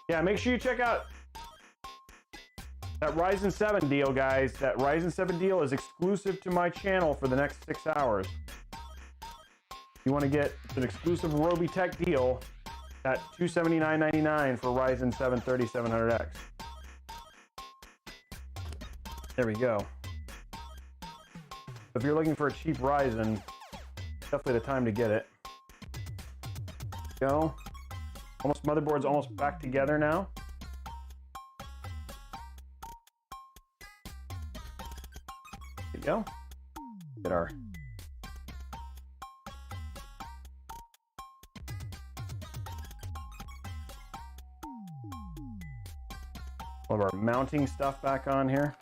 Yeah, make sure you check out that Ryzen 7 deal, guys. That Ryzen 7 deal is exclusive to my channel for the next 6 hours. You want to get an exclusive Robeytech deal at $279.99 for Ryzen 7 3700X. There we go. If you're looking for a cheap Ryzen, definitely the time to get it. Go. Motherboard's almost back together now. There you go. Get our all of our mounting stuff back on here.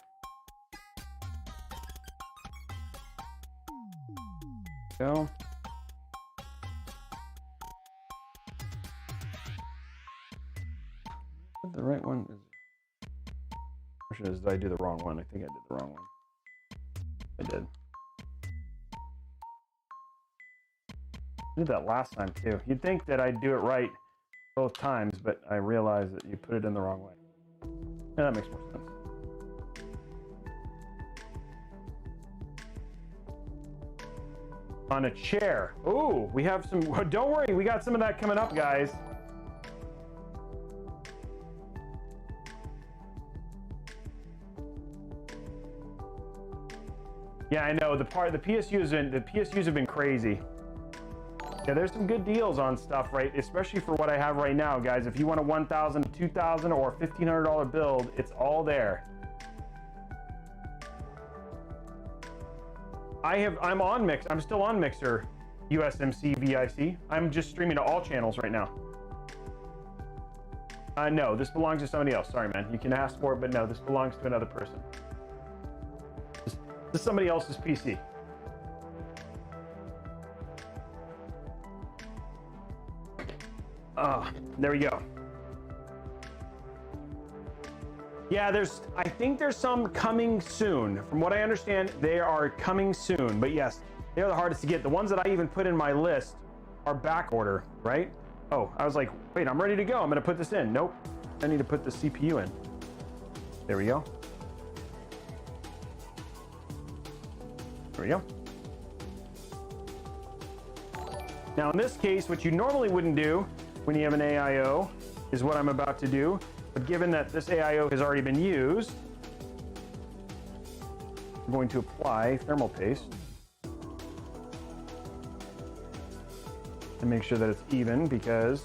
Go. The right one is. Question is, did I do the wrong one? I think I did the wrong one. I did. I did that last time too. You'd think that I'd do it right both times, but I realized that you put it in the wrong way. Yeah, that makes more sense. On a chair. Ooh, we have some, don't worry, we got some of that coming up, guys. Yeah, I know, the PSUs have been crazy. Yeah, there's some good deals on stuff, right? Especially for what I have right now, guys. If you want a $1,000, $2,000, or $1,500 build, it's all there. I'm on Mix. I'm still on Mixer, USMC VIC. I'm just streaming to all channels right now. No, this belongs to somebody else. Sorry, man. You can ask for it, but no, this belongs to another person. This is somebody else's PC. There we go. Yeah, I think there's some coming soon. From what I understand, they are coming soon. But yes, they're the hardest to get. The ones that I even put in my list are back order, right? Oh, I was like, wait, I'm ready to go. I'm gonna put this in. Nope, I need to put the CPU in. There we go. There we go. Now in this case, what you normally wouldn't do when you have an AIO is what I'm about to do. But given that this AIO has already been used, I'm going to apply thermal paste and make sure that it's even, because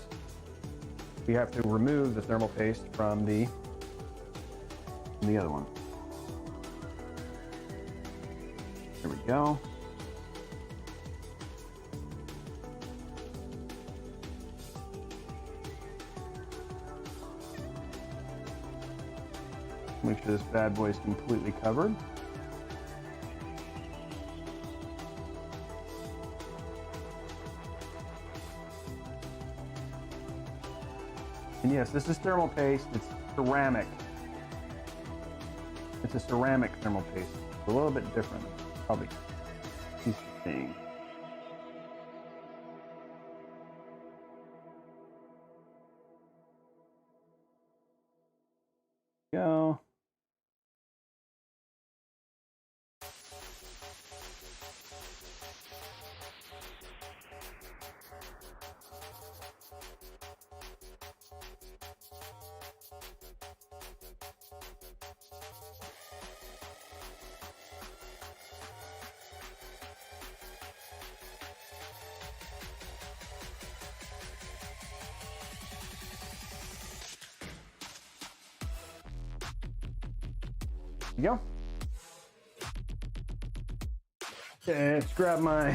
we have to remove the thermal paste from the other one. There we go. Make sure this bad boy is completely covered. And yes, this is thermal paste. It's ceramic. It's a ceramic thermal paste. It's a little bit different, probably. Interesting. Go. You go. Okay, let's grab my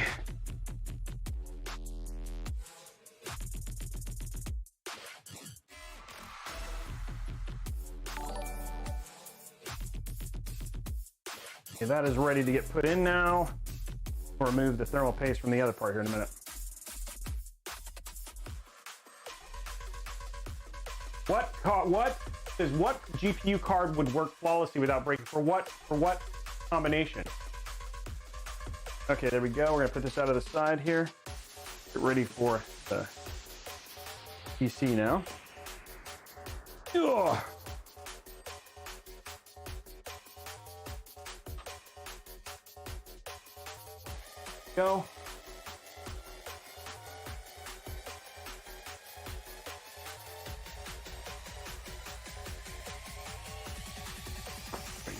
okay, that is ready to get put in now. We'll remove the thermal paste from the other part here in a minute. What GPU card would work flawlessly without breaking? For what combination? Okay, there we go. We're gonna put this out of the side here. Get ready for the PC now. Ugh. Go.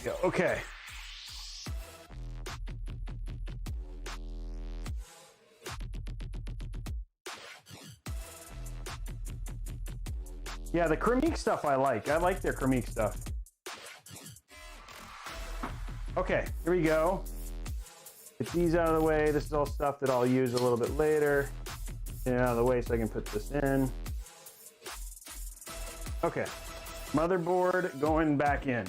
Go. Okay. Yeah, the Chromique stuff I like. I like their Chromique stuff. Okay, here we go. Get these out of the way. This is all stuff that I'll use a little bit later. Get it out of the way so I can put this in. Okay, motherboard going back in.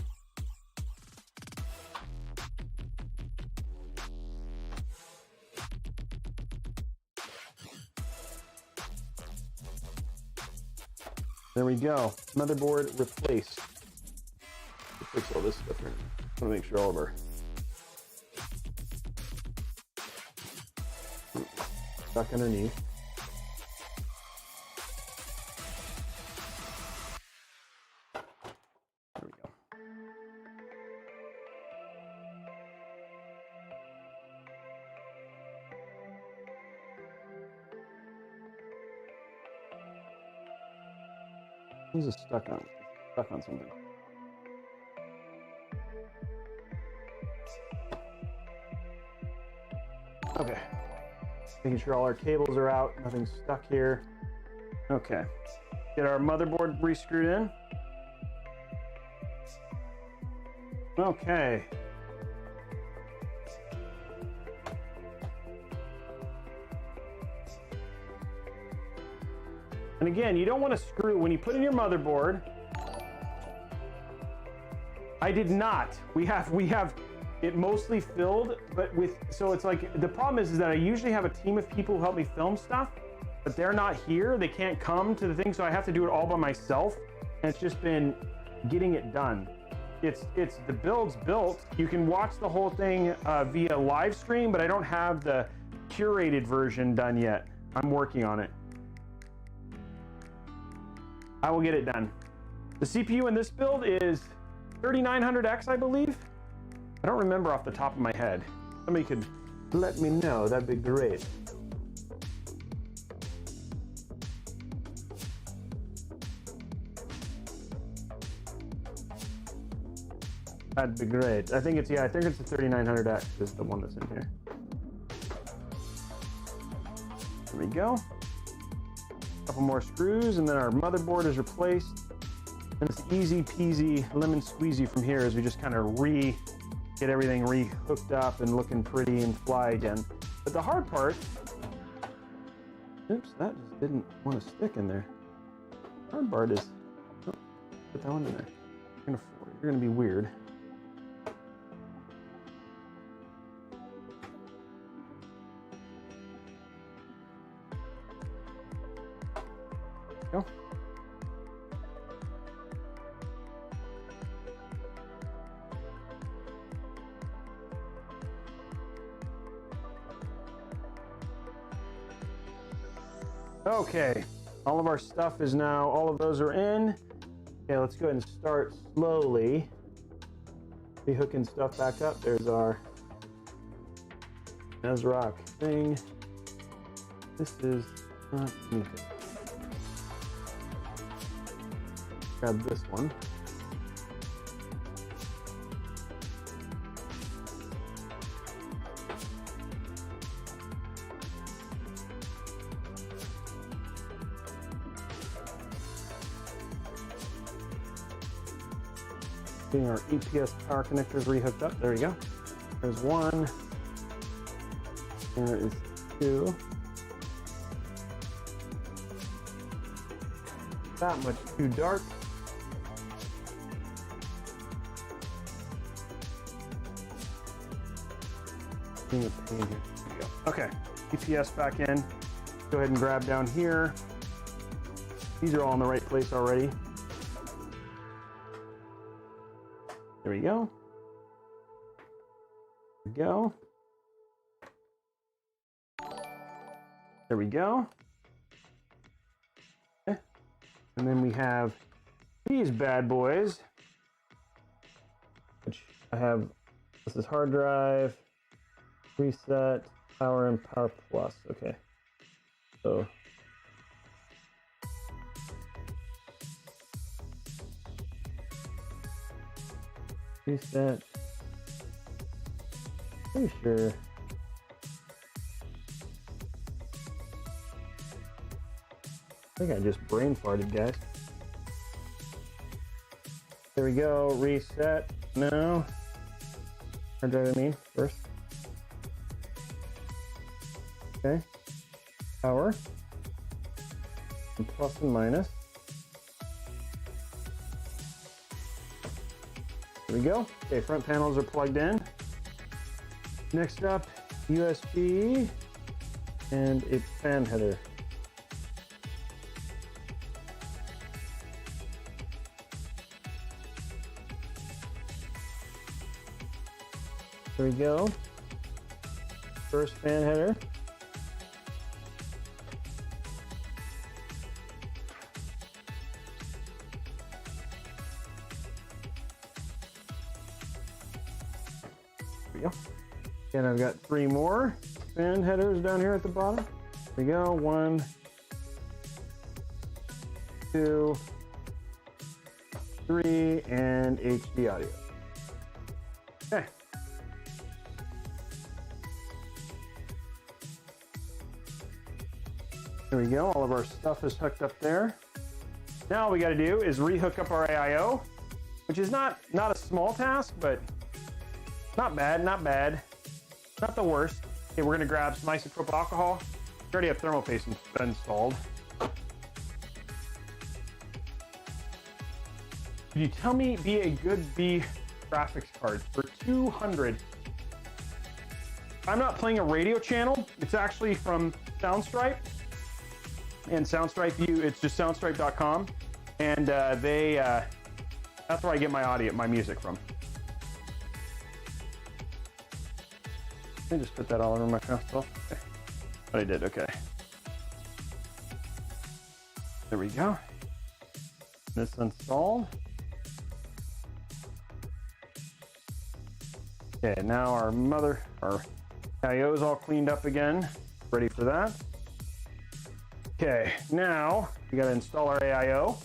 There we go. Motherboard replaced. Fix all this stuff here. I want to make sure all of our stuck underneath. This is stuck on something. Okay. Making sure all our cables are out, nothing's stuck here. Okay. Get our motherboard re-screwed in. Okay. And again, you don't want to screw, when you put in your motherboard, I did not. We have it mostly filled, but so it's like, the problem is that I usually have a team of people who help me film stuff, but they're not here. They can't come to the thing, so I have to do it all by myself. And it's just been getting it done. It's the build's built. You can watch the whole thing via live stream, but I don't have the curated version done yet. I'm working on it. I will get it done. The CPU in this build is 3900X, I believe. I don't remember off the top of my head. Somebody could let me know, that'd be great. That'd be great. I think it's the 3900X is the one that's in here. There we go. Couple more screws and then our motherboard is replaced. And it's easy peasy lemon squeezy from here as we just kind of get everything re-hooked up and looking pretty and fly again. But the hard part, oops, that just didn't want to stick in there. Hard part is, oh, put that one in there. You're gonna be weird. Go. Okay, all of our stuff is now, all of those are in. Okay, let's go ahead and start slowly rehooking stuff back up. There's our Nesrock thing. This is not anything. Grab this one. Getting our EPS power connectors rehooked up. There we go. There's one. There is two. That much too dark. Being a pain here. There we go. Okay, EPS back in. Go ahead and grab down here. These are all in the right place already. There we go. There we go. There we go. Okay. And then we have these bad boys, which I have. This is hard drive, reset, power, and power plus. Okay. So reset. Pretty sure. I think I just brain farted, guys. There we go. Reset. No. Hard drive, I mean, first. Okay. Power. And plus and minus. There we go. Okay, front panels are plugged in. Next up, USB and a fan header. There we go. First fan header. There we go. And I've got 3 more fan headers down here at the bottom. There we go. 1, 2, MP3 and HD audio. Okay. There we go. All of our stuff is hooked up there. Now all we got to do is rehook up our AIO, which is not a small task, but not bad, not bad. Not the worst. Okay, we're going to grab some isopropyl alcohol. We already have thermal paste installed. Could you tell me be a good B graphics card for 200? I'm not playing a radio channel. It's actually from Soundstripe. And Soundstripe, it's just soundstripe.com. And that's where I get my audio, my music from. Let me just put that all over my console. Okay. But I did, okay. There we go. This installed. Okay, now our IO is all cleaned up again. Ready for that. Okay, now we gotta install our AIO.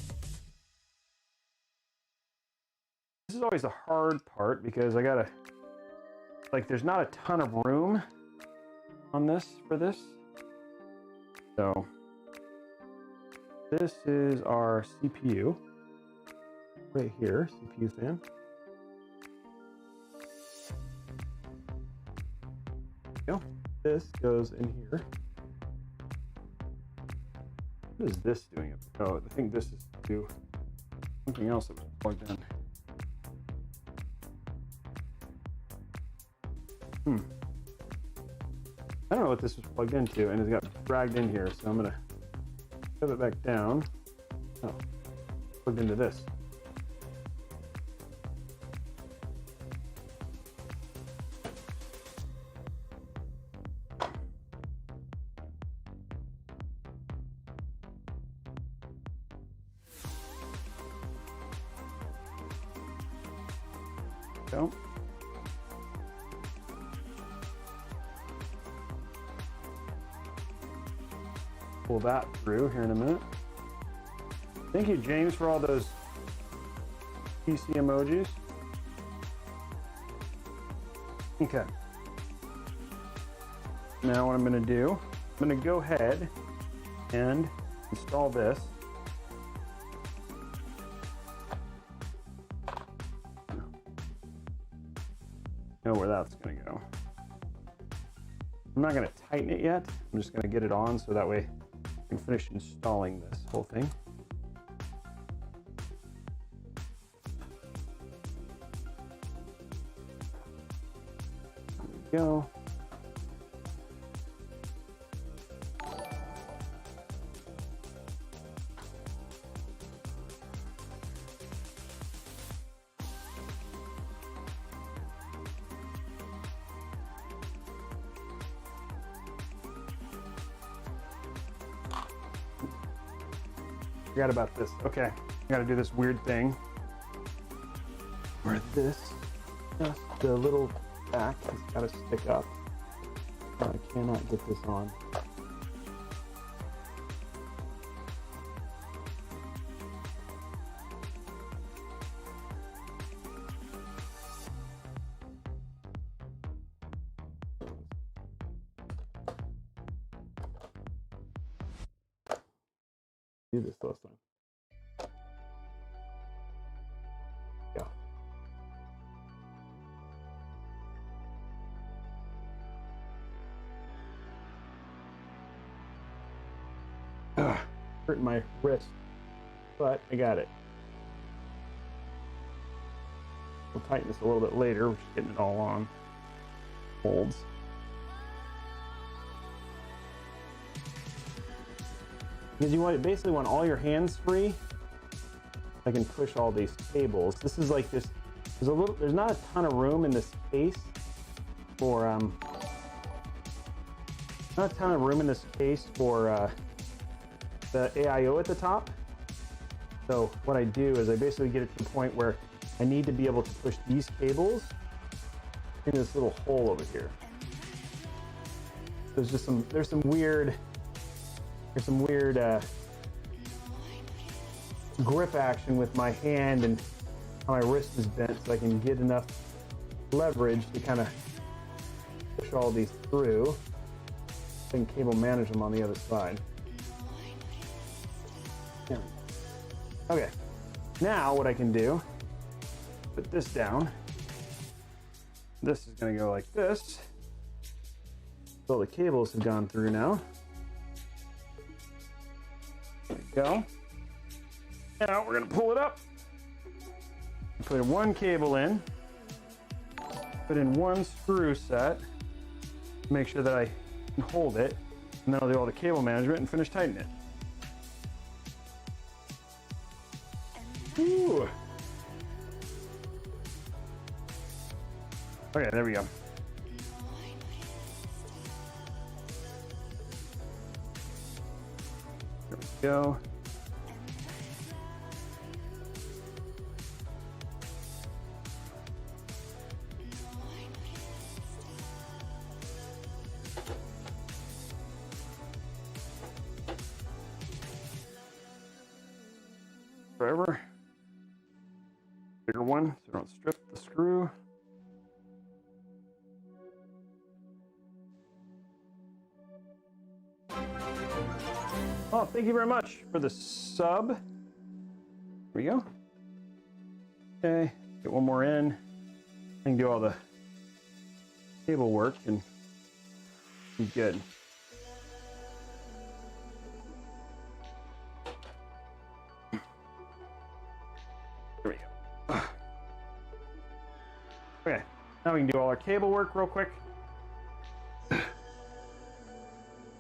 This is always the hard part because I gotta, there's not a ton of room on this for this. So this is our CPU right here, CPU fan. Go. This goes in here. What is this doing? Oh, I think this is to do something else that was plugged in. I don't know what this was plugged into, and it got dragged in here, so I'm gonna shove it back down. Oh, plugged into this. Go. Pull that through here in a minute. Thank you, James, for all those PC emojis. Okay. Now what I'm going to do, I'm going to go ahead and install this. Know where that's going to go. I'm not going to tighten it yet. I'm just going to get it on so that way I can finish installing this whole thing. There we go. Forgot about this. Okay, I gotta do this weird thing where just the little back has gotta stick up. I cannot get this on. Do this last time. Yeah. Hurting my wrist, but I got it. We'll tighten this a little bit later. We're just getting it all on. Holds. Because you basically want all your hands free. I can push all these cables. This is like this. There's not a ton of room in this case for not a ton of room in this case for the AIO at the top. So what I do is I basically get it to the point where I need to be able to push these cables in this little hole over here. There's some weird grip action with my hand and how my wrist is bent, so I can get enough leverage to kind of push all these through and cable manage them on the other side. Okay, now what I can do, put this down. This is going to go like this. So the cables have gone through now. There we go. Now we're going to pull it up. Put one cable in. Put in one screw set. Make sure that I can hold it. And then I'll do all the cable management and finish tightening it. Ooh. Okay, there we go. There we go. Forever. Bigger one, so don't strip the screw. Oh, thank you very much for the sub. There we go. Okay, get one more in. I can do all the cable work and be good. There we go. Okay, now we can do all our cable work real quick.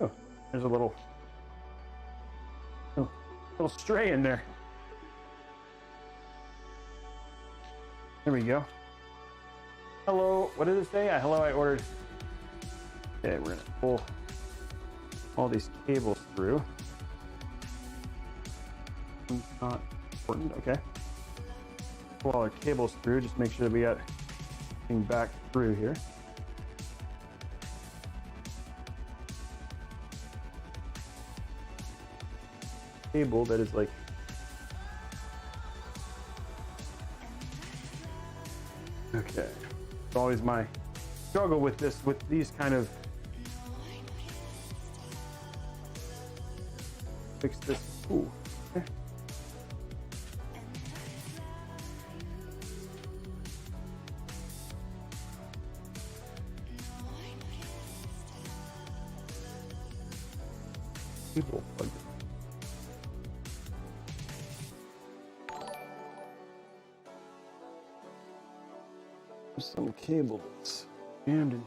Oh, there's a little stray in there. There we go. Hello, what did it say? Hello, I ordered. Okay, we're gonna pull all these cables through. Not important, okay. Pull all our cables through, just make sure that we got everything back through here. Cable that is like okay. It's always my struggle with this, with these kind of fix this. Ooh. Okay. Cable plug. There's some cable that's jammed in.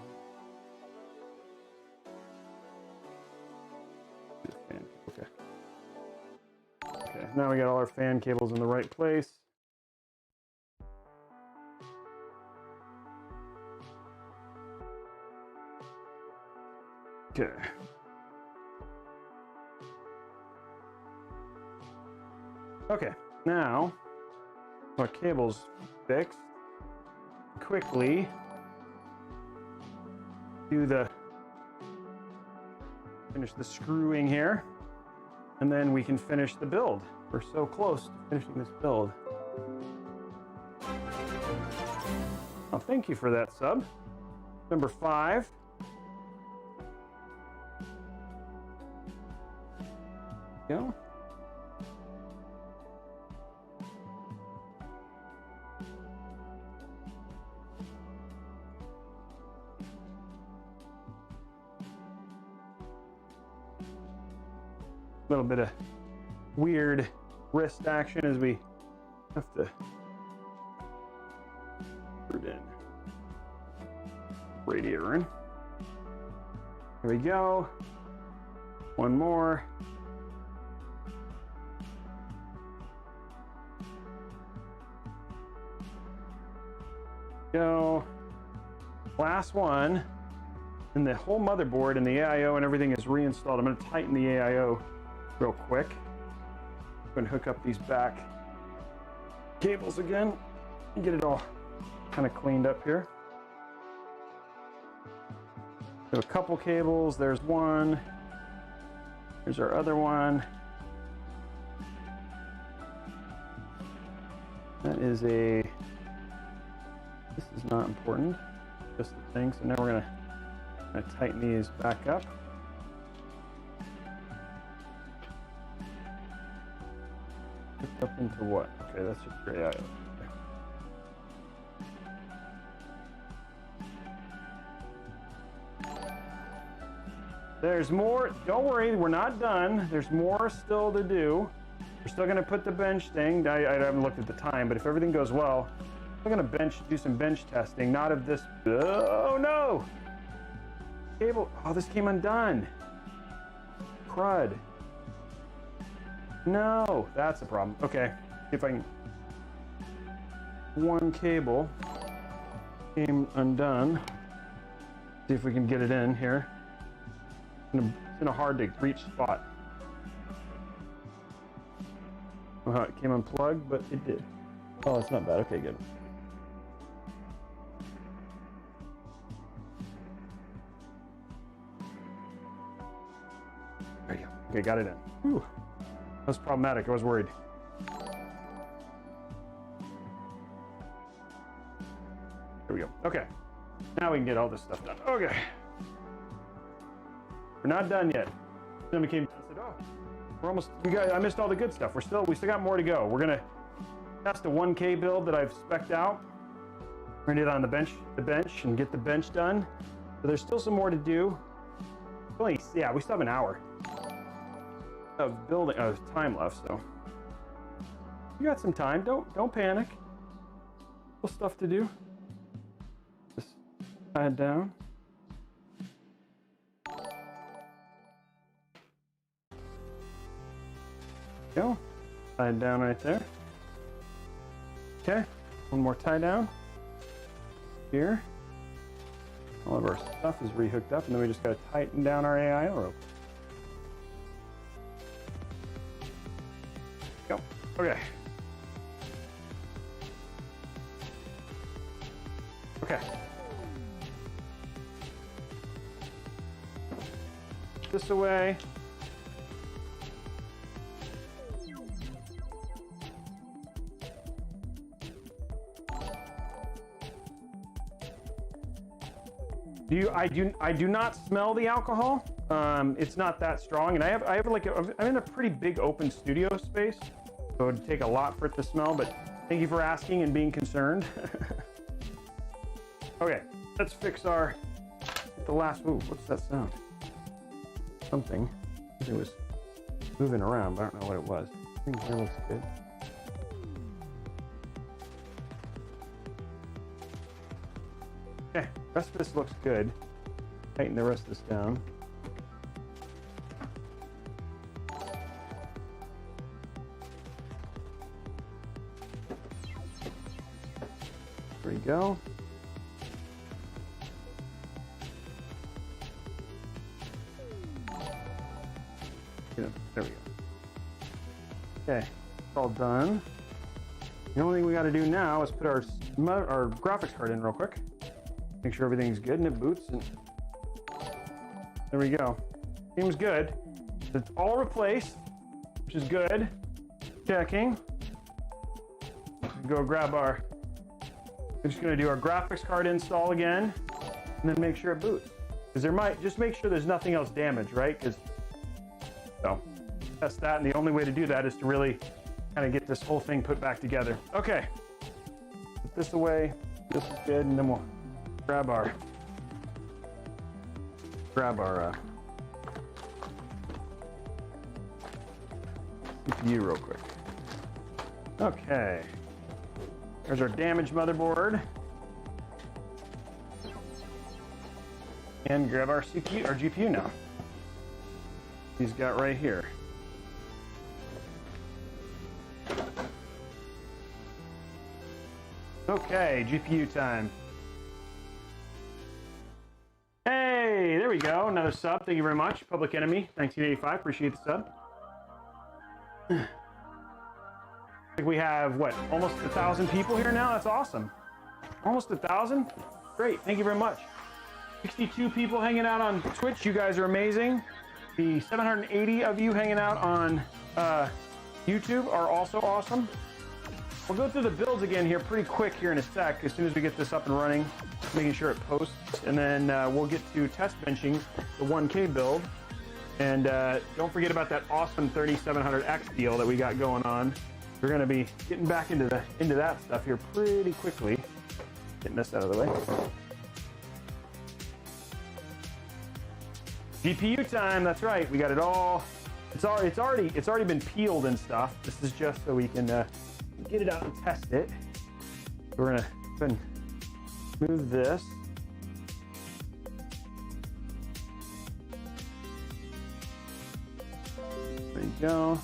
Okay. Okay, now we got all our fan cables in the right place. Okay. Okay, now our cable's fixed. Quickly do finish the screwing here, and then we can finish the build. We're so close to finishing this build. Oh, thank you for that sub. Number 5. Go. Little bit of weird wrist action as we have to put it in. Radiator in. Here we go. One more. Go. Last one. And the whole motherboard and the AIO and everything is reinstalled. I'm going to tighten the AIO real quick. I'm going to hook up these back cables again and get it all kind of cleaned up here. So a couple cables, there's one. Here's our other one. That is a, this is not important, just the thing. So now we're gonna tighten these back up. Hooked up into what? Okay, that's just gray out. There's more, don't worry, we're not done. There's more still to do. We're still gonna put the bench thing. I haven't looked at the time, but if everything goes well, we're gonna do some bench testing, not of this, oh no! Cable, oh, this came undone. Crud. No, that's a problem. Okay, if I can, one cable came undone. See if we can get it in here. It's in a hard to reach spot. I don't know how it came unplugged, but it did. Oh, it's not bad. Okay, good. There you go. Okay, got it in. Whew. That was problematic. I was worried. There we go. Okay. Now we can get all this stuff done. Okay. We're not done yet. Then we came down and said, oh, we're almost, I missed all the good stuff. We still got more to go. We're gonna test a 1K build that I've spec'd out. We're gonna get on the bench and get the bench done. So there's still some more to do. Yeah, we still have an hour of building, time left, so. You got some time, don't panic. Still stuff to do. Just add down. Go. Tie down right there. Okay. One more tie down. Here. All of our stuff is rehooked up, and then we just gotta tighten down our AIO rope. Go. Okay. Okay. This away. I do not smell the alcohol. It's not that strong, and I'm in a pretty big open studio space, so it'd take a lot for it to smell. But thank you for asking and being concerned. Okay, let's fix the last. Ooh, what's that sound? Something. It was moving around, but I don't know what it was. I think here looks good. Okay, the rest of this looks good. Tighten the rest of this down. There we go. Yeah, there we go. Okay, it's all done. The only thing we got to do now is put our graphics card in real quick. Make sure everything's good and it boots, and there we go. Seems good. It's all replaced, which is good. Checking. Go grab we're just gonna do our graphics card install again, and then make sure it boots. Because just make sure there's nothing else damaged, right? So, test that, and the only way to do that is to really kind of get this whole thing put back together. Okay. Put this away. This is good, and then we'll grab our CPU real quick. Okay, there's our damaged motherboard, and grab our GPU now. He's got right here. Okay, GPU time. Hey, there we go. Another sub. Thank you very much. Public Enemy 1985. Appreciate the sub. I think we have, what, almost 1,000 people here now? That's awesome. Almost 1,000? Great. Thank you very much. 62 people hanging out on Twitch. You guys are amazing. The 780 of you hanging out on YouTube are also awesome. We'll go through the builds again here pretty quick here in a sec, as soon as we get this up and running, making sure it posts, and then we'll get to test benching the 1K build. And don't forget about that awesome 3700X deal that we got going on. We're going to be getting back into that stuff here pretty quickly. Getting this out of the way. GPU time, that's right. We got it all. It's already been peeled and stuff. This is just so we can get it out and test it. We're gonna go ahead and move this. There you go.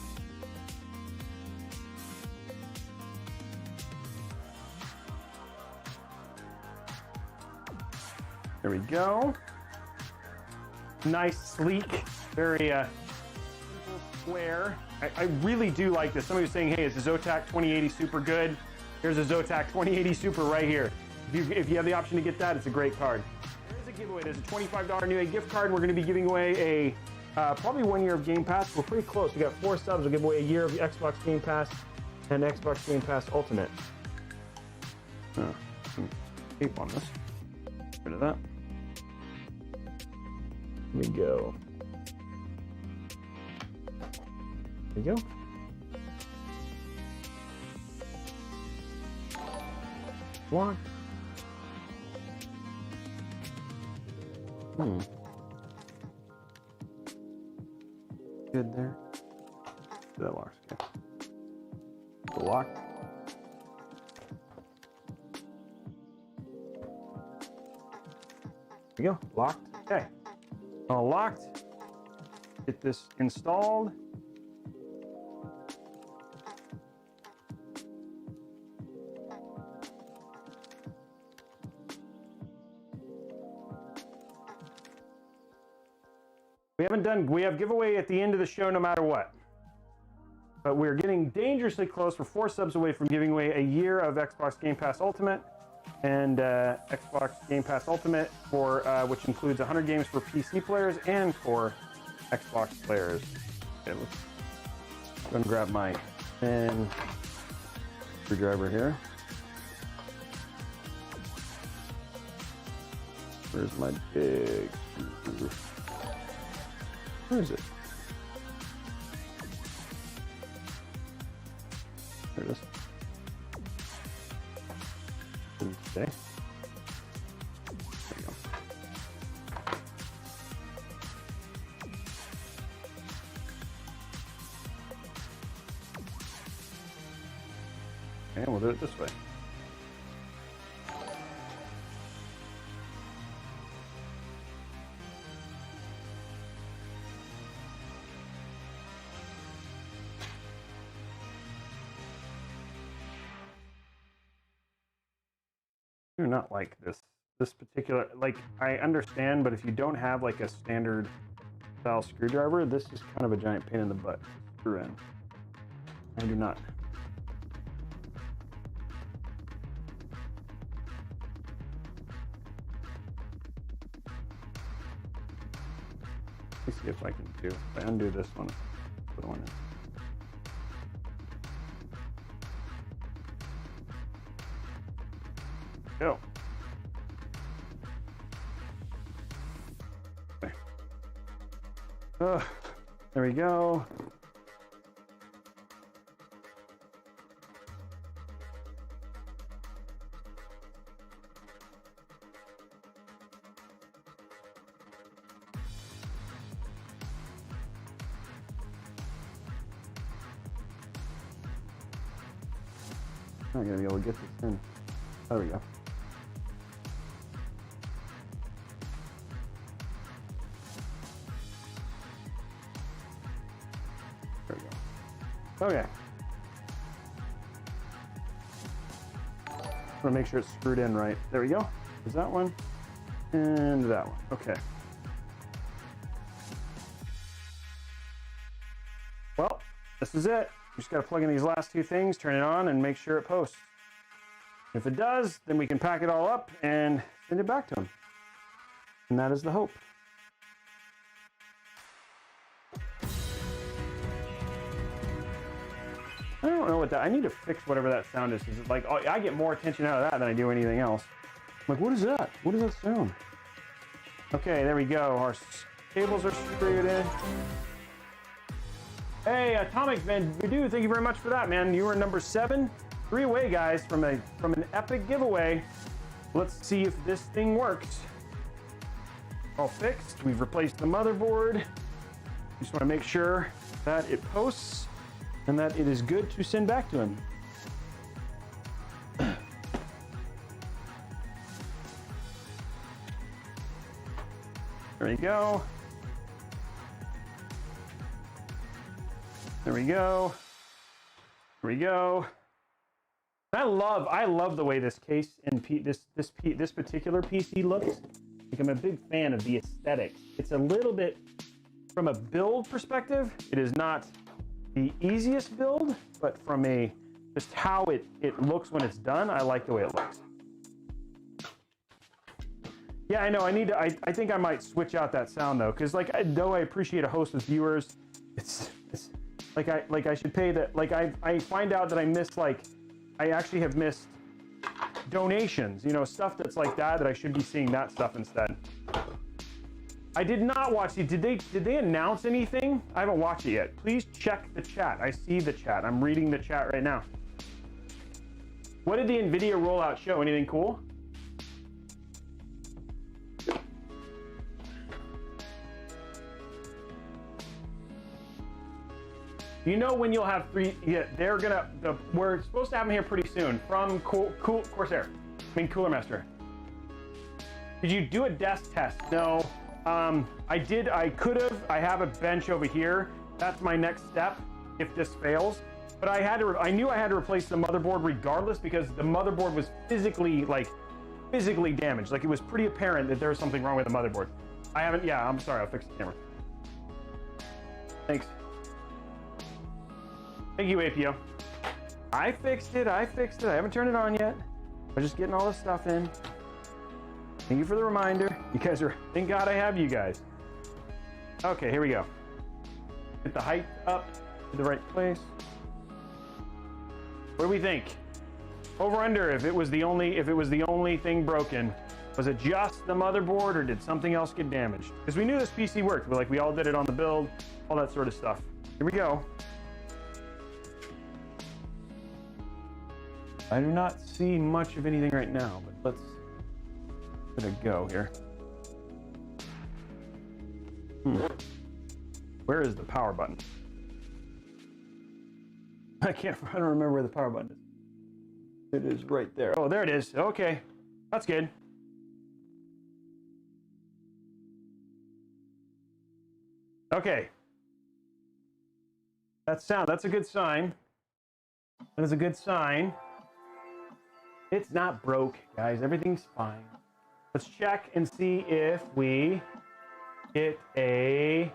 There we go. Nice, sleek, very square. I really do like this. Somebody was saying, hey, is the Zotac 2080 Super good? Here's a Zotac 2080 Super right here. If you have the option to get that, it's a great card. There is a giveaway. There's a $25 Newegg gift card, and we're going to be giving away a probably 1 year of Game Pass. We're pretty close. We got 4 subs. We'll give away a year of Xbox Game Pass and Xbox Game Pass Ultimate. Some tape on this. Get rid of that. Here we go. There you go. Lock. Good there. That locks. Okay. The lock. There we go. Locked. Okay. All locked. Get this installed. We have giveaway at the end of the show no matter what. But we're getting dangerously close. We're 4 subs away from giving away a year of Xbox Game Pass Ultimate and Xbox Game Pass Ultimate, for which includes 100 games for PC players and for Xbox players. Okay, let's go and grab my thin screwdriver here. Where's my big screw? Where is it? There it is. Didn't stay. There you go. Okay, we'll do it this way. I do not like this particular, like, I understand, but if you don't have like a standard style screwdriver, this is kind of a giant pain in the butt to screw in. I do not. Let me see if I can do, if I undo this one, put one in. Go. Okay. There we go. I'm not gonna be able to get this in. There we go. There we go. Okay. I want to make sure it's screwed in right. There we go. There's that one. And that one. Okay. Well, this is it. You just got to plug in these last 2 things, turn it on, and make sure it posts. If it does, then we can pack it all up and send it back to them. And that is the hope. I don't know what that, I need to fix whatever that sound is. Because it's like, oh, I get more attention out of that than I do anything else. I'm like, what is that? What does that sound? Okay, there we go. Our cables are screwed in. Hey, Atomic Van Voodoo, thank you very much for that, man. You were number 7. 3 away, guys, from an epic giveaway. Let's see if this thing works. All fixed. We've replaced the motherboard. Just want to make sure that it posts and that it is good to send back to him. There we go. There we go. There we go. I love the way this case and this particular PC looks. Like, I'm a big fan of the aesthetics. It's a little bit, from a build perspective, it is not the easiest build, but from a just how it looks when it's done, I like the way it looks. Yeah, I know. I think I might switch out that sound though, because like though I appreciate a host with viewers, it's like I should pay that. Like I find out that I miss, like I actually have missed donations, you know, stuff that's like that I should be seeing that stuff instead. I did not watch it. Did they announce anything? I haven't watched it yet. Please check the chat. I see the chat. I'm reading the chat right now. What did the NVIDIA rollout show? Anything cool? You know when you'll have 3? Yeah, they're gonna. We're supposed to have them here pretty soon from Corsair. I mean Cooler Master. Did you do a desk test? No. I did. I could have. I have a bench over here. That's my next step if this fails. But I had to. I knew I had to replace the motherboard regardless because the motherboard was physically damaged. Like it was pretty apparent that there was something wrong with the motherboard. I haven't. Yeah, I'm sorry. I'll fix the camera. Thanks. Thank you, APO. I fixed it. I haven't turned it on yet. I'm just getting all this stuff in. Thank you for the reminder. You guys are, thank God I have you guys. Okay, here we go. Get the height up to the right place. What do we think? Over under, if it was the only thing broken, was it just the motherboard or did something else get damaged? Because we knew this PC worked, but like we all did it on the build, all that sort of stuff. Here we go. I do not see much of anything right now, but let's give it a go here. Where is the power button? I don't remember where the power button is. It is right there. Oh, there it is. Okay, that's good. Okay. That's a good sign. That is a good sign. It's not broke, guys. Everything's fine. Let's check and see if we get a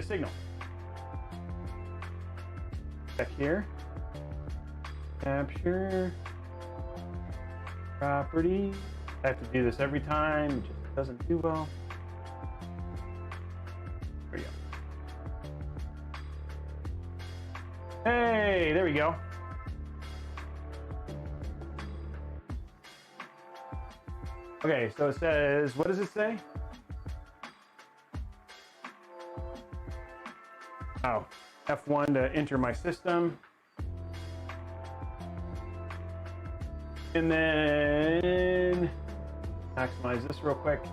signal. Check here. Capture. Property. I have to do this every time. It just doesn't do well. There we go. Hey, there we go. Okay, so it says, what does it say? Oh, F1 to enter my system. And then maximize this real quick.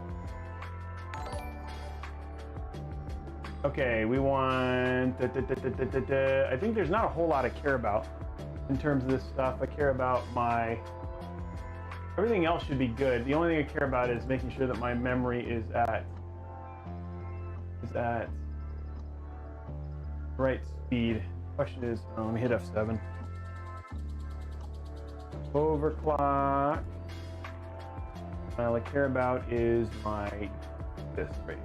Okay, we want, I think there's not a whole lot I care about in terms of this stuff. I care about everything else should be good. The only thing I care about is making sure that my memory is at right speed. Question is, let me hit F7. Overclock. All I care about is this right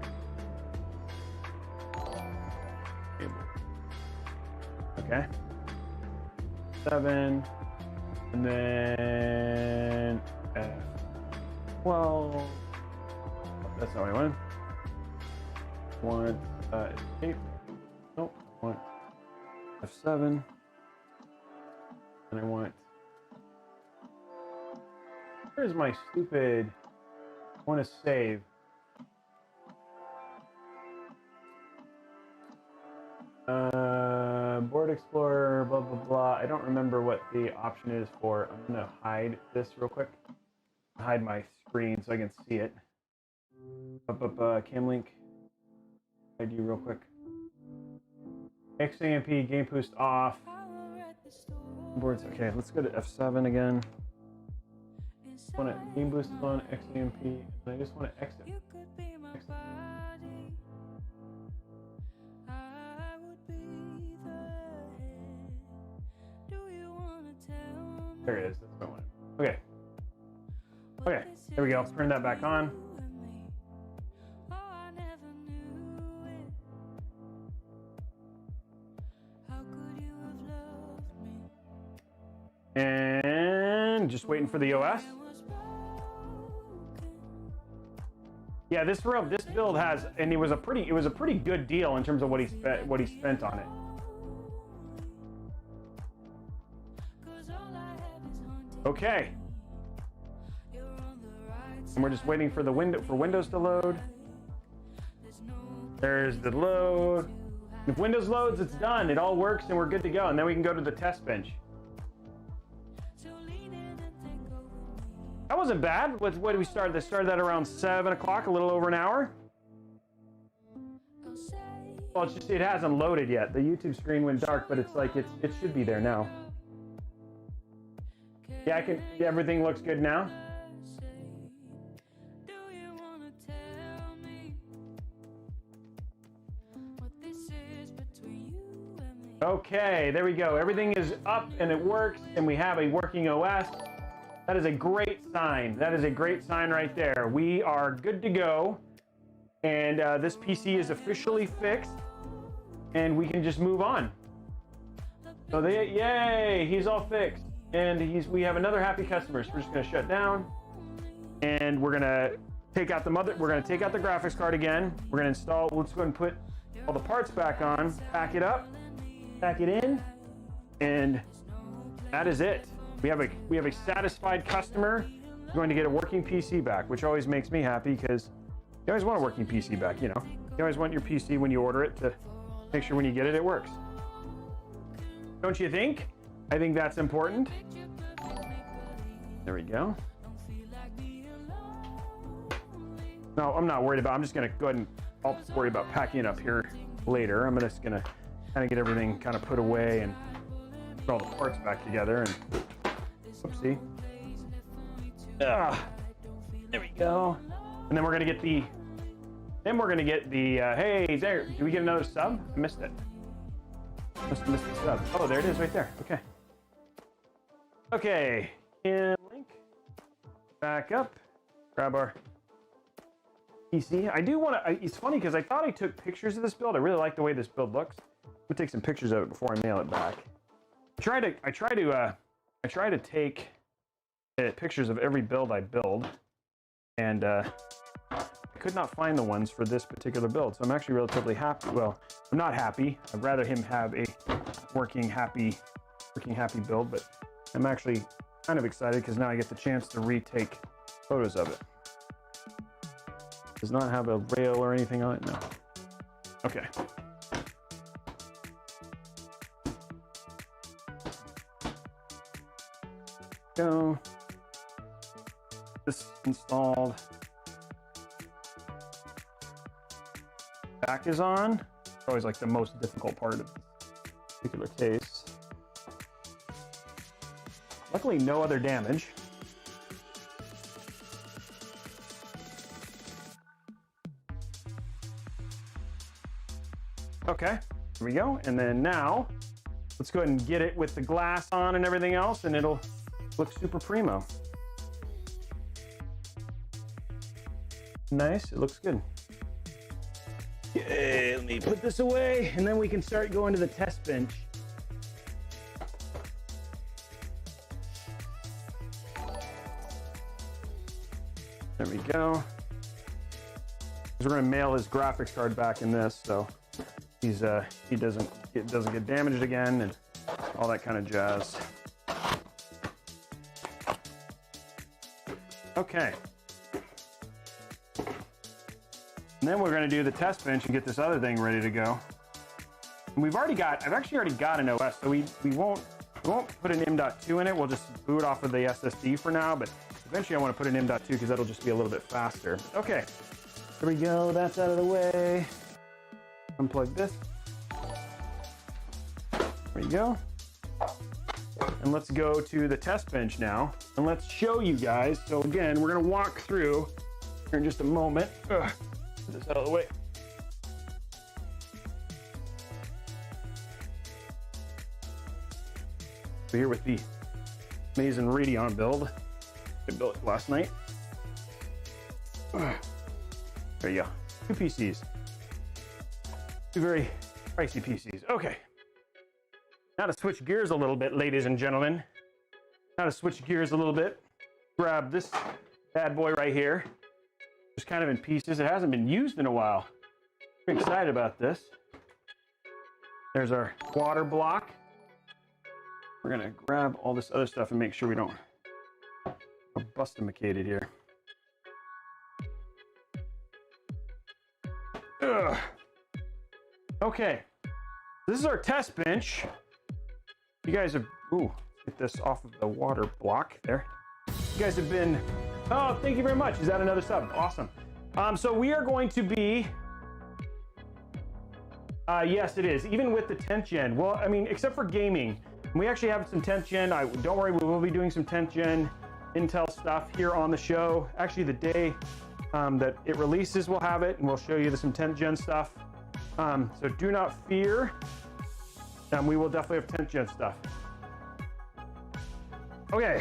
here. Okay. 7, and then F12. Oh, that's not what I wanted. Want escape. Nope. Want F7. And I want... Where's my stupid... I want to save. Board Explorer, blah, blah, blah. I don't remember what the option is for... I'm going to hide this real quick. Hide my screen so I can see it. Cam link. ID real quick. XAMP game boost off. Boards. Okay, let's go to F7 again. I want to game boost on XAMP, and I just want to exit. There it is. That's what I wanted. Okay. Okay. There we go. Turn that back on. And just waiting for the OS. Yeah, this build has, and it was a pretty good deal in terms of what he spent on it. Okay. And we're just waiting for the Windows to load. There's the load. If Windows loads, it's done. It all works and we're good to go. And then we can go to the test bench. That wasn't bad. What did we start? This started at around 7 o'clock, a little over an hour. Well, it's just, it hasn't loaded yet. The YouTube screen went dark, but it's like, it should be there now. Yeah, everything looks good now. Okay, there we go. Everything is up and it works, and we have a working OS. That is a great sign. That is a great sign right there. We are good to go, and this PC is officially fixed, and we can just move on. So yay, he's all fixed, and we have another happy customer. So we're just gonna shut down, and we're gonna take out the graphics card again. We're gonna install. Let's go ahead and put all the parts back on, pack it up, pack it in, and that is it. We have a satisfied customer who's going to get a working PC back, which always makes me happy because you always want a working PC back, you know. You always want your PC when you order it to make sure when you get it, it works. Don't you think? I think that's important. There we go. No, I'm not worried about, I'm just gonna go ahead and I'll worry about packing it up here later. I'm just gonna kind of get everything kind of put away and put all the parts back together and whoopsie. There we go. And then we're gonna get the hey, there, do we get another sub? I missed it. Must have missed the sub. Oh, there it is right there. Okay. Okay, and link. Back up. Grab our PC. I do want to, it's funny because I thought I took pictures of this build. I really like the way this build looks. We'll take some pictures of it before I mail it back. I try to take pictures of every build I build, and I could not find the ones for this particular build, so I'm actually relatively happy. Well, I'm not happy. I'd rather him have a working happy build, but I'm actually kind of excited because now I get the chance to retake photos of it. Does not have a rail or anything on it? No. Okay. Go. This installed. Back is on. It's always like the most difficult part of this particular case. Luckily, no other damage. Okay, here we go. And then now, let's go ahead and get it with the glass on and everything else, and it'll look super primo. Nice, it looks good. Okay, let me put this away, and then we can start going to the test bench. There we go. We're gonna mail his graphics card back in this, so he doesn't get damaged again and all that kind of jazz. Okay. And then we're going to do the test bench and get this other thing ready to go. And I've actually already got an OS, so we won't put an M.2 in it. We'll just boot off of the SSD for now, but eventually I want to put an M.2 because that'll just be a little bit faster. Okay, there we go. That's out of the way. Unplug this. There you go. And let's go to the test bench now, and let's show you guys. So again, we're going to walk through here in just a moment. Ugh. Get this out of the way. We're here with the amazing Radeon build. I built it last night. Ugh. There you go. 2 PCs. 2 very pricey PCs. Okay. Now to switch gears a little bit, ladies and gentlemen. Now to switch gears a little bit. Grab this bad boy right here. Just kind of in pieces. It hasn't been used in a while. Pretty excited about this. There's our water block. We're gonna grab all this other stuff and make sure we don't bustimicate here. Ugh. Okay, this is our test bench. You guys have, get this off of the water block there. You guys have been, oh, thank you very much. Is that another sub? Awesome. So we are going to be, yes, it is, even with the 10th gen. Well, I mean, except for gaming, we actually have some 10th gen. Don't worry, we will be doing some 10th gen Intel stuff here on the show. Actually, the day that it releases, we'll have it, and we'll show you some 10th gen stuff. So do not fear. We will definitely have 10th gen stuff. Okay.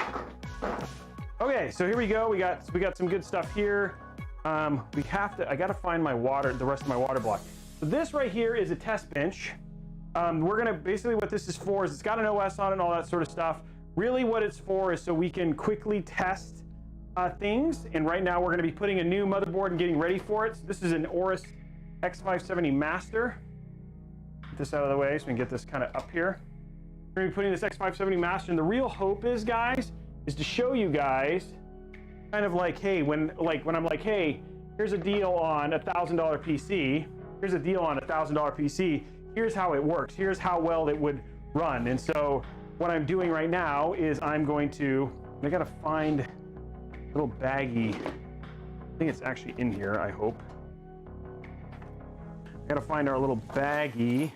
Okay, so here we go. We got some good stuff here. I gotta find the rest of my water block. So this right here is a test bench. We're gonna, basically what this is for is it's got an OS on it and all that sort of stuff. Really what it's for is so we can quickly test things. And right now we're gonna be putting a new motherboard and getting ready for it. So this is an Aorus X570 Master. Get this out of the way so we can get this kind of up here. We're gonna be putting this X570 Master, and the real hope is, guys, is to show you guys kind of like, hey, when I'm like, hey, here's a deal on a $1,000 PC. Here's a deal on a $1,000 PC. Here's how it works. Here's how well it would run. And so what I'm doing right now is I gotta find a little baggie. I think it's actually in here, I hope. I gotta find our little baggie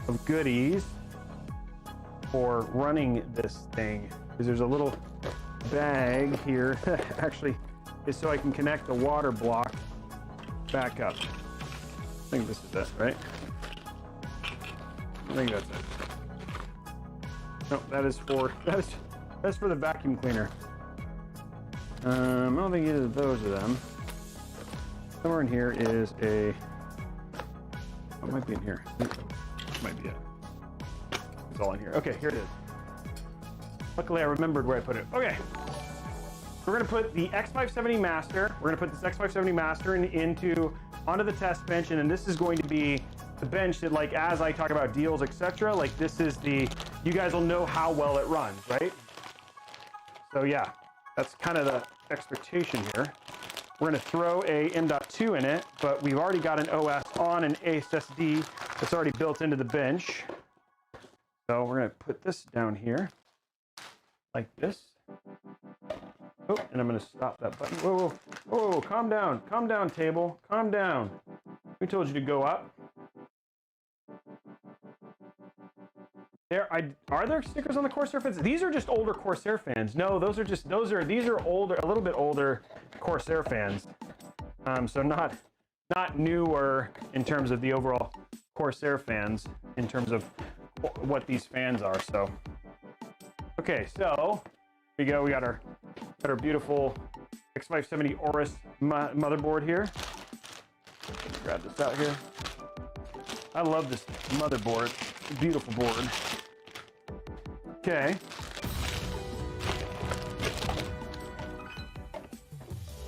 of goodies for running this thing. Because there's a little bag here, actually, is so I can connect the water block back up. I think this is it, right? I think that's it. No, that's for the vacuum cleaner. I don't think either of those are them. Somewhere in here is it might be in here. This might be it. It's all in here. Okay, here it is. Luckily I remembered where I put it. Okay. We're gonna put the X570 Master. We're gonna put this X570 Master onto the test bench, and then this is going to be the bench that, like, as I talk about deals, etc., like this is you guys will know how well it runs, right? So yeah, that's kind of the expectation here. We're gonna throw a M.2 in it, but we've already got an OS on an SSD that's already built into the bench. So we're gonna put this down here, like this. Oh, and I'm gonna stop that button. Whoa, whoa, whoa, calm down, table, calm down. We told you to go up. Are there stickers on the Corsair fans? These are just older Corsair fans. No, these are older, a little bit older Corsair fans. So not newer in terms of the overall Corsair fans, in terms of what these fans are. So, okay, so here we go. We got our beautiful X570 Aorus motherboard here. Let's grab this out here. I love this motherboard. It's a beautiful board. Okay.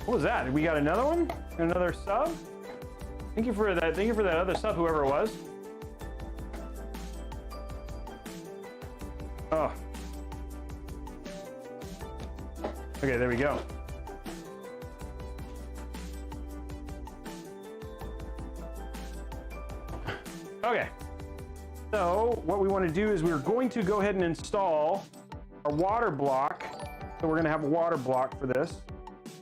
What was that? We got another one? Another sub? Thank you for that. Thank you for that other sub, whoever it was. Oh. Okay, there we go. Okay, so what we want to do is we're going to go ahead and install our water block. So we're going to have a water block for this.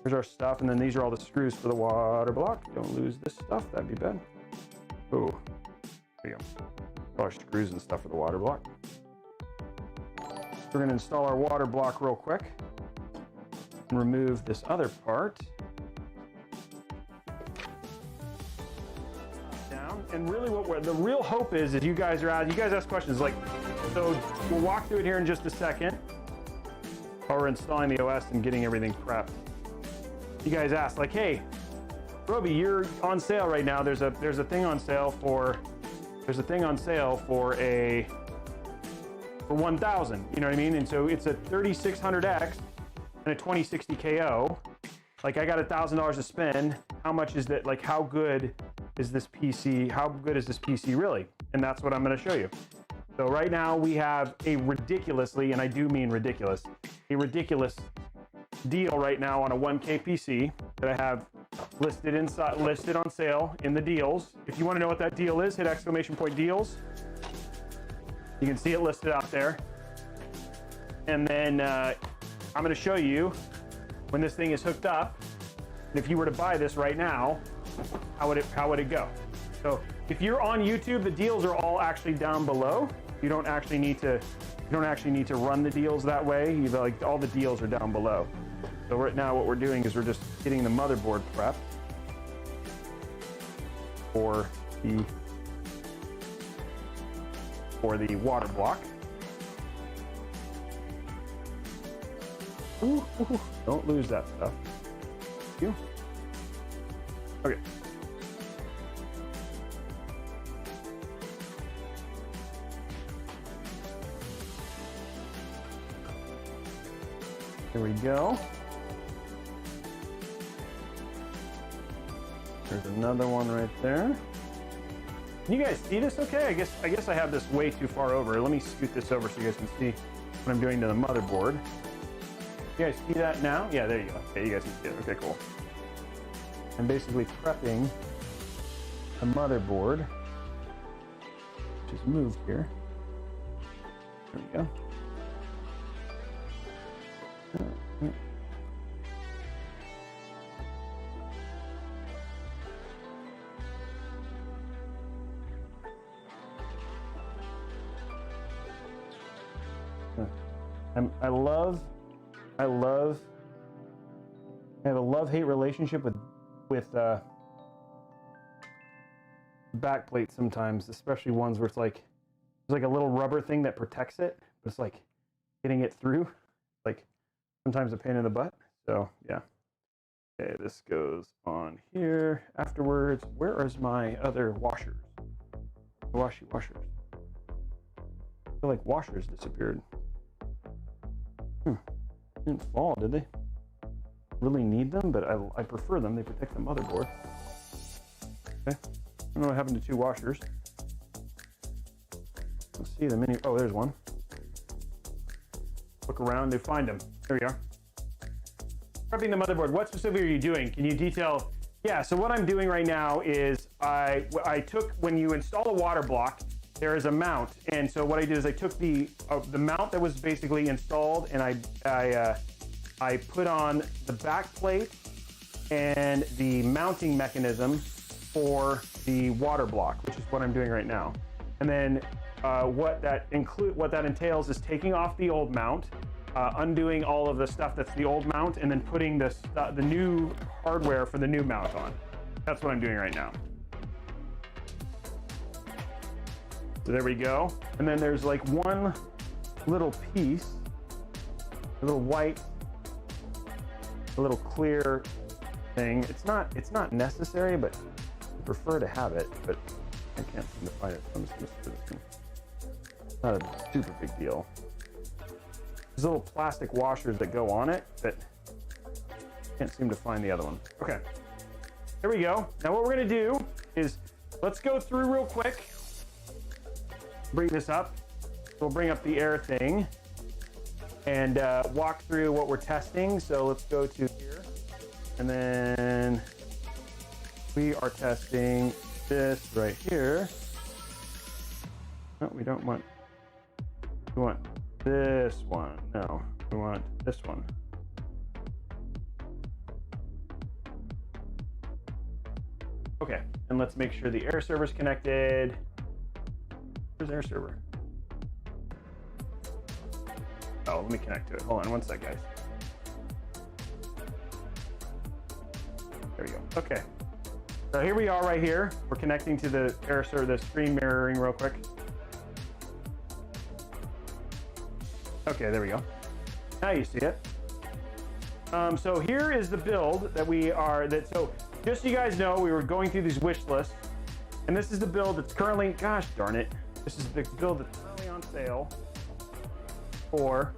Here's our stuff, and then these are all the screws for the water block. Don't lose this stuff, that'd be bad. Oh, there you go. All our screws and stuff for the water block. We're going to install our water block real quick and remove this other part. Down. And really the real hope is you guys ask questions like, so we'll walk through it here in just a second while we're installing the OS and getting everything prepped. You guys ask like, hey, Roby, you're on sale right now. There's a thing on sale for 1,000. You know what I mean? And so it's a 3600X and a 2060 KO. Like I got $1,000 to spend. How much is that? Like how good is this PC? How good is this PC really? And that's what I'm going to show you. So right now we have a ridiculously, and I do mean ridiculous, a ridiculous deal right now on a 1K PC that I have listed on sale in the deals. If you want to know what that deal is, hit !deals. You can see it listed out there. And then I'm going to show you when this thing is hooked up. And if you were to buy this right now, how would it go? So if you're on YouTube, the deals are all actually down below. You don't actually need to run the deals that way. Like all the deals are down below. So right now what we're doing is we're just getting the motherboard prepped for the water block. Ooh, don't lose that stuff. Thank you. Okay. There we go. There's another one right there. Can you guys see this okay? I guess I have this way too far over. Let me scoot this over so you guys can see what I'm doing to the motherboard. You guys see that now? Yeah, there you go. Okay, you guys can see it. Okay, cool. I'm basically prepping the motherboard, which is moved here. There we go. I have a love-hate relationship with backplates sometimes, especially ones where it's like there's like a little rubber thing that protects it, but it's like getting it through, like sometimes a pain in the butt. So yeah. Okay, this goes on here. Afterwards, where is my other washers? Washers. I feel like washers disappeared. Didn't fall, did they? Really need them, but I prefer them. They protect the motherboard. Okay. I don't know what happened to two washers. Let's see the menu. Oh, there's one. Look around, they find them. There we are. Prepping the motherboard. What specifically are you doing? Can you detail? Yeah, so what I'm doing right now is I took, when you install a water block, there is a mount. And so what I did is I took the mount that was basically installed and I put on the back plate and the mounting mechanism for the water block, which is what I'm doing right now. And then what that entails is taking off the old mount, undoing all of the stuff that's the old mount, and then putting the new hardware for the new mount on. That's what I'm doing right now. So there we go. And then there's like one little piece, a little white, a little clear thing. It's not necessary, but I prefer to have it, but I can't seem to find it. So I'm just gonna put this in. Not a super big deal. There's little plastic washers that go on it, but I can't seem to find the other one. Okay, there we go. Now what we're gonna do is let's go through real quick. Bring this up. We'll bring up the air thing and walk through what we're testing. So let's go to here, and then we are testing this right here. No, we don't want. We want this one. No, we want this one. Okay, and let's make sure the air server's connected. Where's air server? Oh, let me connect to it. Hold on one sec, guys. There we go. Okay. So here we are right here. We're connecting to the air server, the screen mirroring real quick. Okay, there we go. Now you see it. So here is the build that so just so you guys know, we were going through these wish lists, and this is the build that's currently, gosh darn it, this is the build that's currently on sale for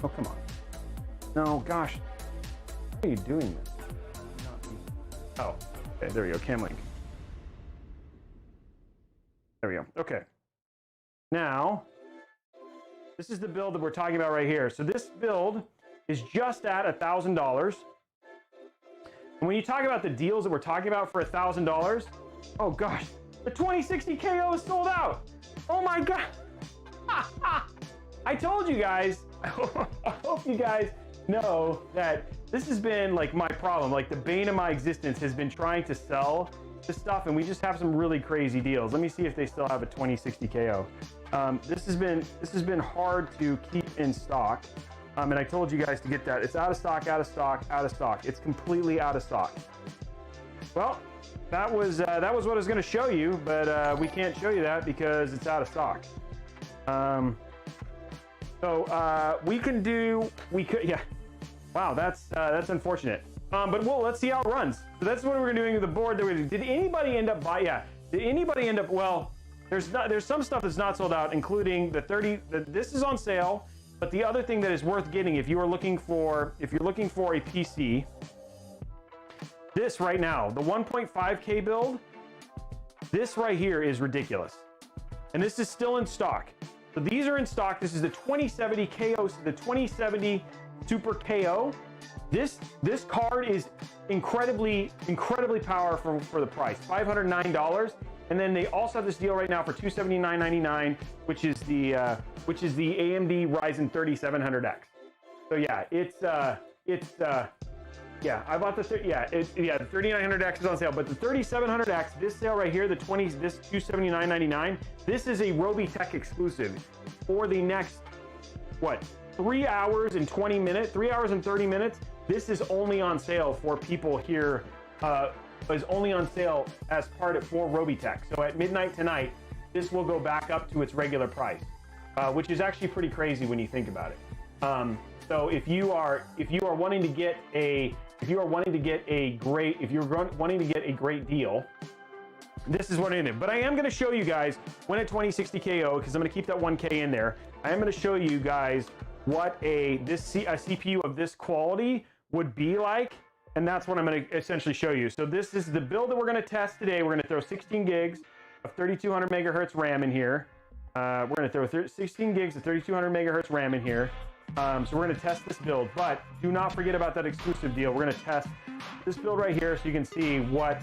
oh, come on. No, gosh. Why are you doing this? Oh, okay, there we go, cam link. There we go, okay. Now, this is the build that we're talking about right here. So this build is just at $1,000. And when you talk about the deals that we're talking about for $1,000, oh gosh, the 2060 KO is sold out. Oh my God. I told you guys, I hope you guys know that this has been like my problem. Like the bane of my existence has been trying to sell this stuff, and we just have some really crazy deals. Let me see if they still have a 2060 KO. This has been hard to keep in stock, and I told you guys to get that. It's out of stock, out of stock, out of stock. It's completely out of stock. Well, that was what I was going to show you, but we can't show you that because it's out of stock. Yeah. Wow, that's unfortunate. But let's see how it runs. So that's what we're doing with the board. Did anybody end up buying? Yeah. Did anybody end up? Well, there's some stuff that's not sold out, including this is on sale. But the other thing that is worth getting, if you're looking for a PC, this right now, the 1.5K build, this right here is ridiculous, and this is still in stock. So these are in stock. This is the 2070 KO, the 2070 Super KO. This card is incredibly powerful for the price, $509. And then they also have this deal right now for $279.99, which is the AMD Ryzen 3700X. So yeah, yeah, I bought the 3900X is on sale, but the 3700X, this sale right here, this $279.99, this is a Robeytech exclusive for the next 3 hours and 20 minutes, 3 hours and 30 minutes. This is only on sale for people here. Is only on sale as part of for Robeytech. So at midnight tonight, this will go back up to its regular price, which is actually pretty crazy when you think about it. So if you are wanting to get a great deal, this is what I do. But I am going to show you guys when at 2060 KO, because I'm going to keep that 1K in there. I am going to show you guys what a CPU of this quality would be like, and that's what I'm going to essentially show you. So this is the build that we're going to test today. We're going to throw 16 gigs of 3200 megahertz RAM in here. We're going to throw 16 gigs of 3200 megahertz RAM in here. So we're going to test this build, but do not forget about that exclusive deal. We're going to test this build right here so you can see what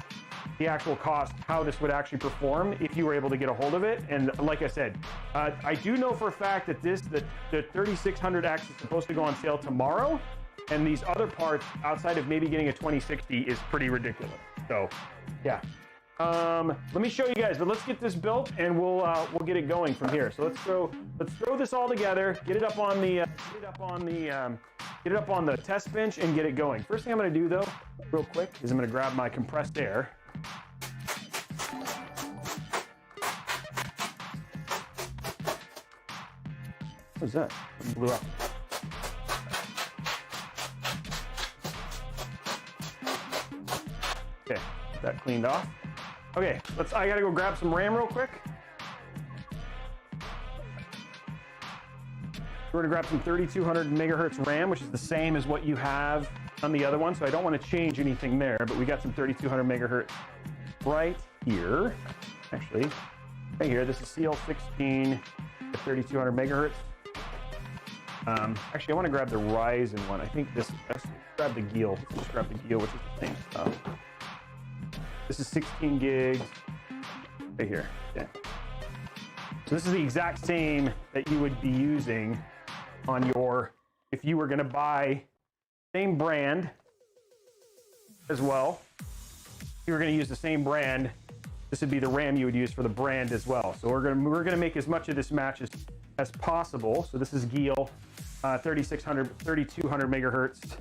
the actual cost, how this would actually perform if you were able to get a hold of it. And like I said, I do know for a fact that the 3600X is supposed to go on sale tomorrow, and these other parts outside of maybe getting a 2060 is pretty ridiculous. So yeah, let me show you guys, but let's get this built and we'll get it going from here. So let's throw this all together, get it up on the test bench and get it going. First thing I'm going to do though, real quick, is I'm going to grab my compressed air. What's that? It blew up. Okay, that cleaned off. Okay, I gotta go grab some RAM real quick. We're gonna grab some 3200 megahertz RAM, which is the same as what you have on the other one, so I don't want to change anything there, but we got some 3200 megahertz right here. Actually, right here, this is CL16 at 3200 megahertz. Actually, I want to grab the Ryzen one. I think this. Let's grab the Geel. Let's grab the Geel, which is the same stuff. This is 16 gigs. Right here. Okay. So this is the exact same that you would be using on your, if you were going to buy same brand as well. If you were going to use the same brand, this would be the RAM you would use for the brand as well. So we're going to make as much of this match as possible. So this is Geel, 3200 megahertz.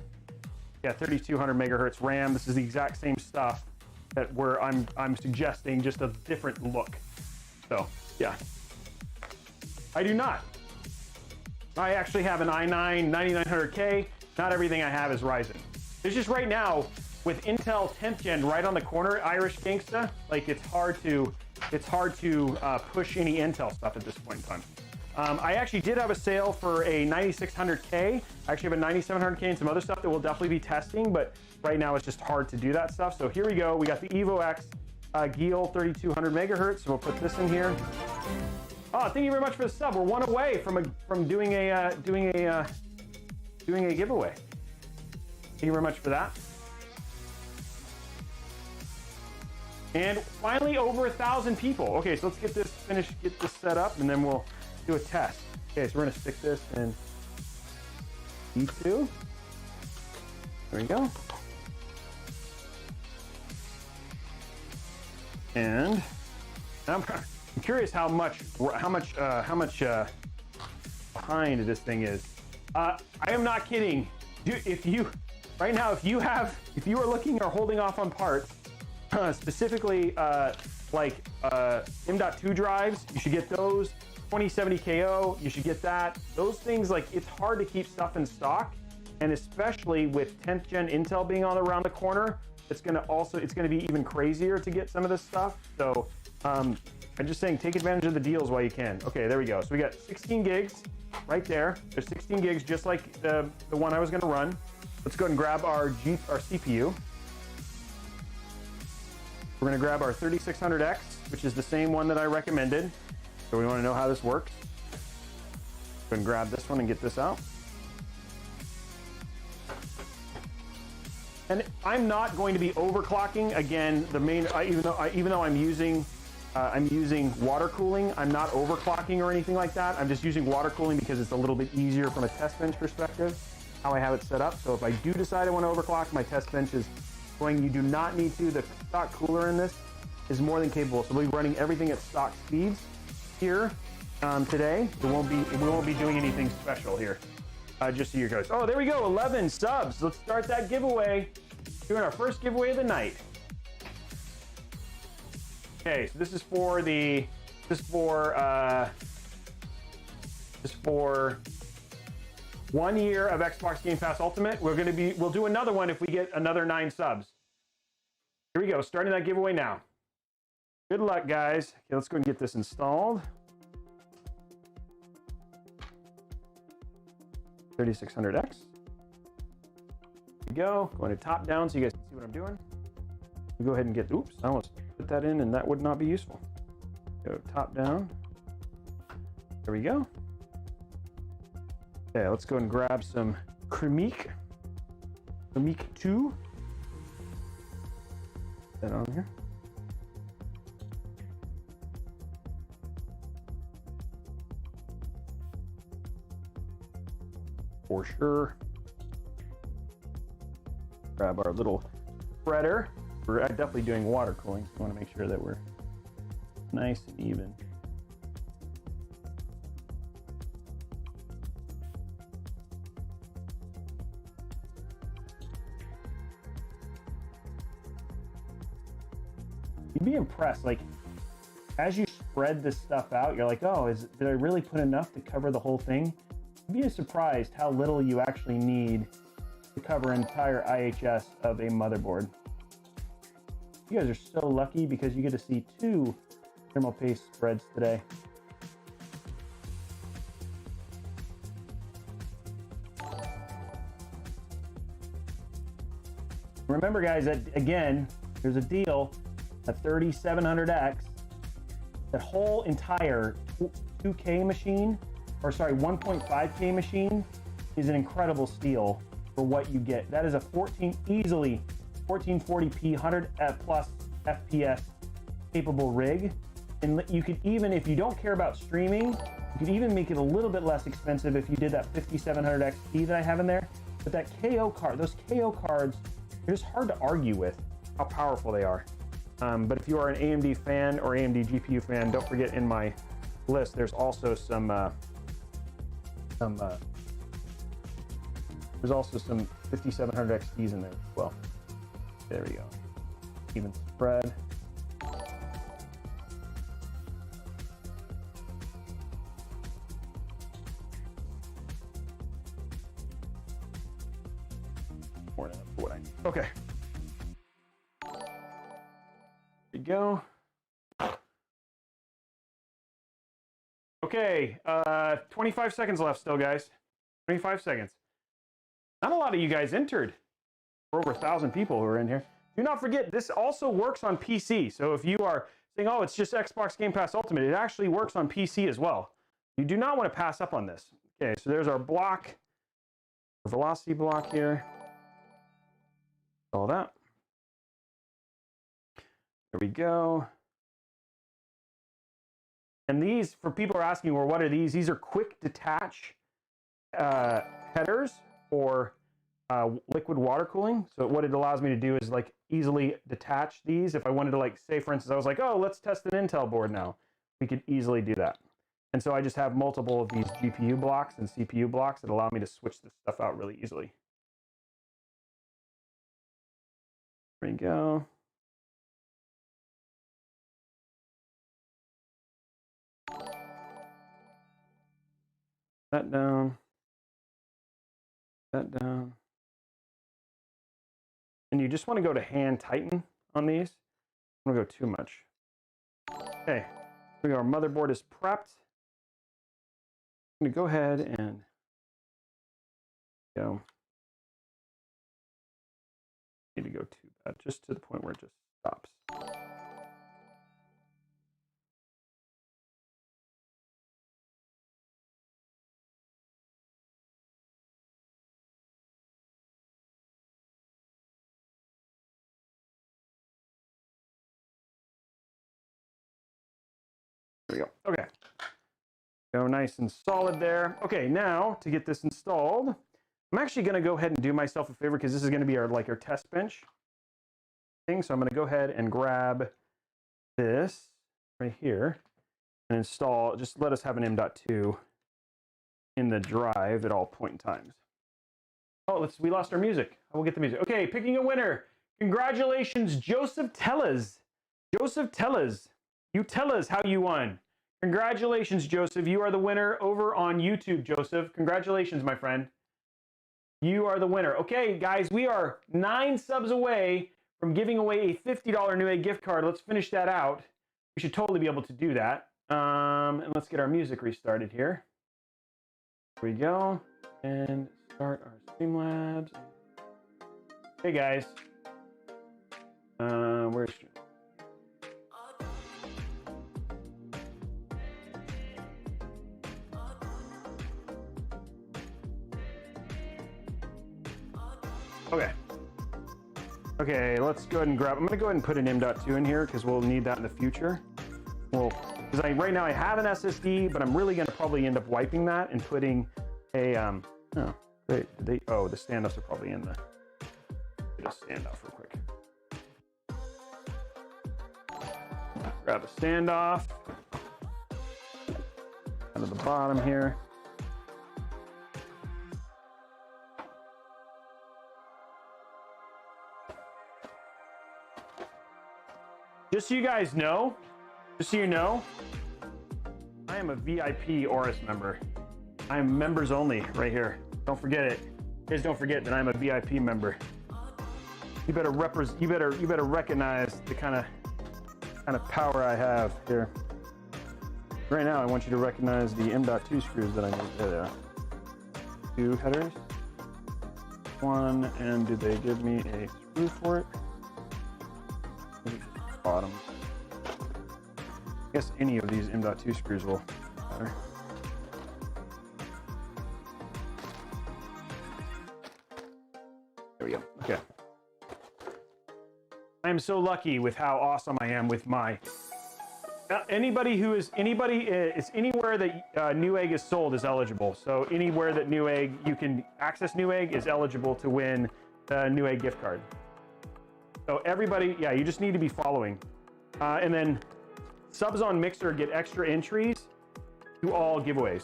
Yeah, 3200 megahertz RAM. This is the exact same stuff that I'm suggesting, just a different look. So yeah, I do not. I actually have an i9 9900K. Not everything I have is Ryzen. It's just right now with Intel 10th gen right on the corner, Irish Gangsta. Like it's hard to push any Intel stuff at this point in time. I actually did have a sale for a 9600K. I actually have a 9700K and some other stuff that we'll definitely be testing, but right now it's just hard to do that stuff. So here we go. We got the Evo X Geel 3200 megahertz. So we'll put this in here. Oh, thank you very much for the sub. We're one away from doing a giveaway. Thank you very much for that. And finally, over 1,000 people. Okay, so let's get this finished, get this set up, and then we'll do a test. Okay, so we're gonna stick this in E2. There we go. And I'm curious how much behind this thing is. I am not kidding. If you are looking or holding off on parts, specifically like M.2 drives, you should get those. 2070 KO, you should get that. Those things, like, it's hard to keep stuff in stock, and especially with 10th gen Intel being all around the corner, it's gonna be even crazier to get some of this stuff. So I'm just saying, take advantage of the deals while you can. Okay, there we go. So we got 16 gigs right there. There's 16 gigs just like the one I was gonna run. Let's go ahead and grab our CPU. We're gonna grab our 3600X, which is the same one that I recommended. So we want to know how this works. Go and grab this one and get this out. And I'm not going to be overclocking. Again, the main even though I'm using water cooling, I'm not overclocking or anything like that. I'm just using water cooling because it's a little bit easier from a test bench perspective, how I have it set up. So if I do decide I want to overclock, my test bench is going. You do not need to. The stock cooler in this is more than capable. So we'll be running everything at stock speeds here today. We won't be doing anything special here. Just so you guys. Oh, there we go. 11 subs. Let's start that giveaway. Doing our first giveaway of the night. Okay, so this is for 1 year of Xbox Game Pass Ultimate. We'll do another one if we get another 9 subs. Here we go. Starting that giveaway now. Good luck, guys. Okay, let's go and get this installed. 3600X. Here we go. Going to top down so you guys can see what I'm doing. We'll go ahead and get, oops, I almost put that in and that would not be useful. Go top down. There we go. Okay, let's go and grab some Cremique 2. Put that on here. For sure. Grab our little spreader. We're definitely doing water cooling, so we want to make sure that we're nice and even. You'd be impressed, like, as you spread this stuff out, you're like, oh, did I really put enough to cover the whole thing? You'd be surprised how little you actually need to cover an entire IHS of a motherboard. You guys are so lucky because you get to see 2 thermal paste spreads today. Remember, guys, that again, there's a deal. A 3700X, that whole entire 2K machine, or sorry, 1.5K machine is an incredible steal for what you get. That is a easily 1440p, 100 plus FPS capable rig. And you could even, if you don't care about streaming, you could even make it a little bit less expensive if you did that 5700 XT that I have in there. But that KO card, those KO cards, they're just hard to argue with how powerful they are. But if you are an AMD fan or AMD GPU fan, don't forget in my list, there's also some there's also some 5700 XTs in there as well. There we go. Even spread. More than enough for what I need. Okay. There we go. Okay, 25 seconds left still, guys. 25 seconds. Not a lot of you guys entered. For over 1,000 people who are in here. Do not forget, this also works on PC. So if you are saying, oh, it's just Xbox Game Pass Ultimate, it actually works on PC as well. You do not want to pass up on this. Okay, so there's our block, our velocity block here. All that. There we go. And these, for people who are asking, well, what are these? These are quick detach headers for liquid water cooling. So what it allows me to do is like easily detach these. If I wanted to, like, say for instance, I was like, oh, let's test an Intel board now. We could easily do that. And so I just have multiple of these GPU blocks and CPU blocks that allow me to switch this stuff out really easily. There we go. That down. That down. And you just want to go to hand tighten on these. I don't want to go too much. Okay, here we go. Our motherboard is prepped. I'm going to go ahead and go. Need to go too bad, just to the point where it just stops. There we go. Okay. Go nice and solid there. Okay, now to get this installed, I'm actually going to go ahead and do myself a favor because this is going to be our test bench thing. So I'm going to go ahead and grab this right here and install. Just let us have an M.2 in the drive at all point in times. Oh, we lost our music. We'll get the music. Okay, picking a winner. Congratulations, Joseph Tellez. Joseph Tellez. You tell us how you won. Congratulations, Joseph. You are the winner over on YouTube, Joseph. Congratulations, my friend. You are the winner. Okay, guys, we are 9 subs away from giving away a $50 Newegg gift card. Let's finish that out. We should totally be able to do that. And let's get our music restarted here. Here we go. And start our Streamlabs. Hey, guys. Where's Stream? Okay. Okay, let's go ahead and grab. I'm going to go ahead and put an M.2 in here because we'll need that in the future. Well, because right now I have an SSD, but I'm really going to probably end up wiping that and putting a oh, great. The standoffs are probably in the. Get a standoff real quick. Grab a standoff out of the bottom here. Just so you guys know, just so you know, I am a VIP Aorus member. I am members only right here. Don't forget it. Guys, don't forget that I'm a VIP member. You better recognize the kind of power I have here. Right now, I want you to recognize the M.2 screws that I made. There they are. 2 headers. 1, and did they give me a screw for it? Bottom. I guess any of these M.2 screws will matter. I am so lucky with how awesome I am with my. Anybody is anywhere that Newegg is sold is eligible. So anywhere that Newegg, you can access Newegg, is eligible to win the Newegg gift card. So everybody, yeah, you just need to be following. And then subs on Mixer get extra entries to all giveaways.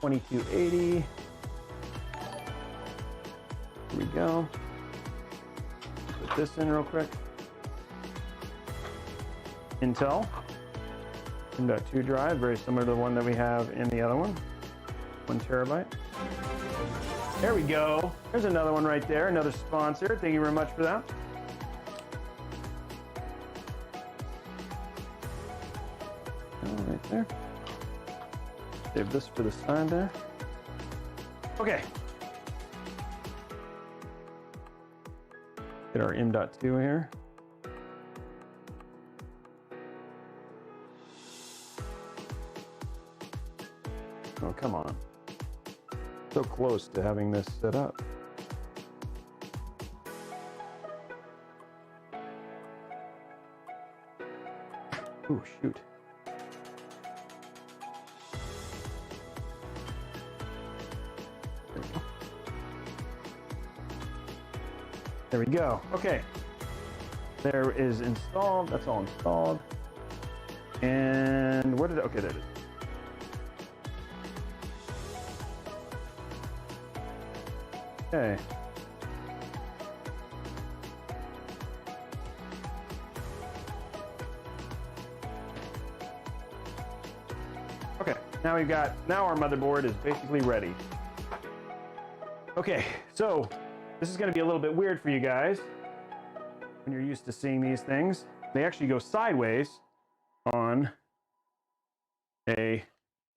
$22.80. Here we go. Put this in real quick. Intel M.2 drive, very similar to the one that we have in the other one. 1 terabyte. There we go. There's another one right there, another sponsor. Thank you very much for that. Right there. Save this for the side there. Okay. Get our M.2 here. Oh, come on. So close to having this set up. Ooh, shoot. There we go. Okay. There is installed. That's all installed. And where did it? Okay, there it is. Okay. Okay, now our motherboard is basically ready. Okay, so this is going to be a little bit weird for you guys when you're used to seeing these things. They actually go sideways on a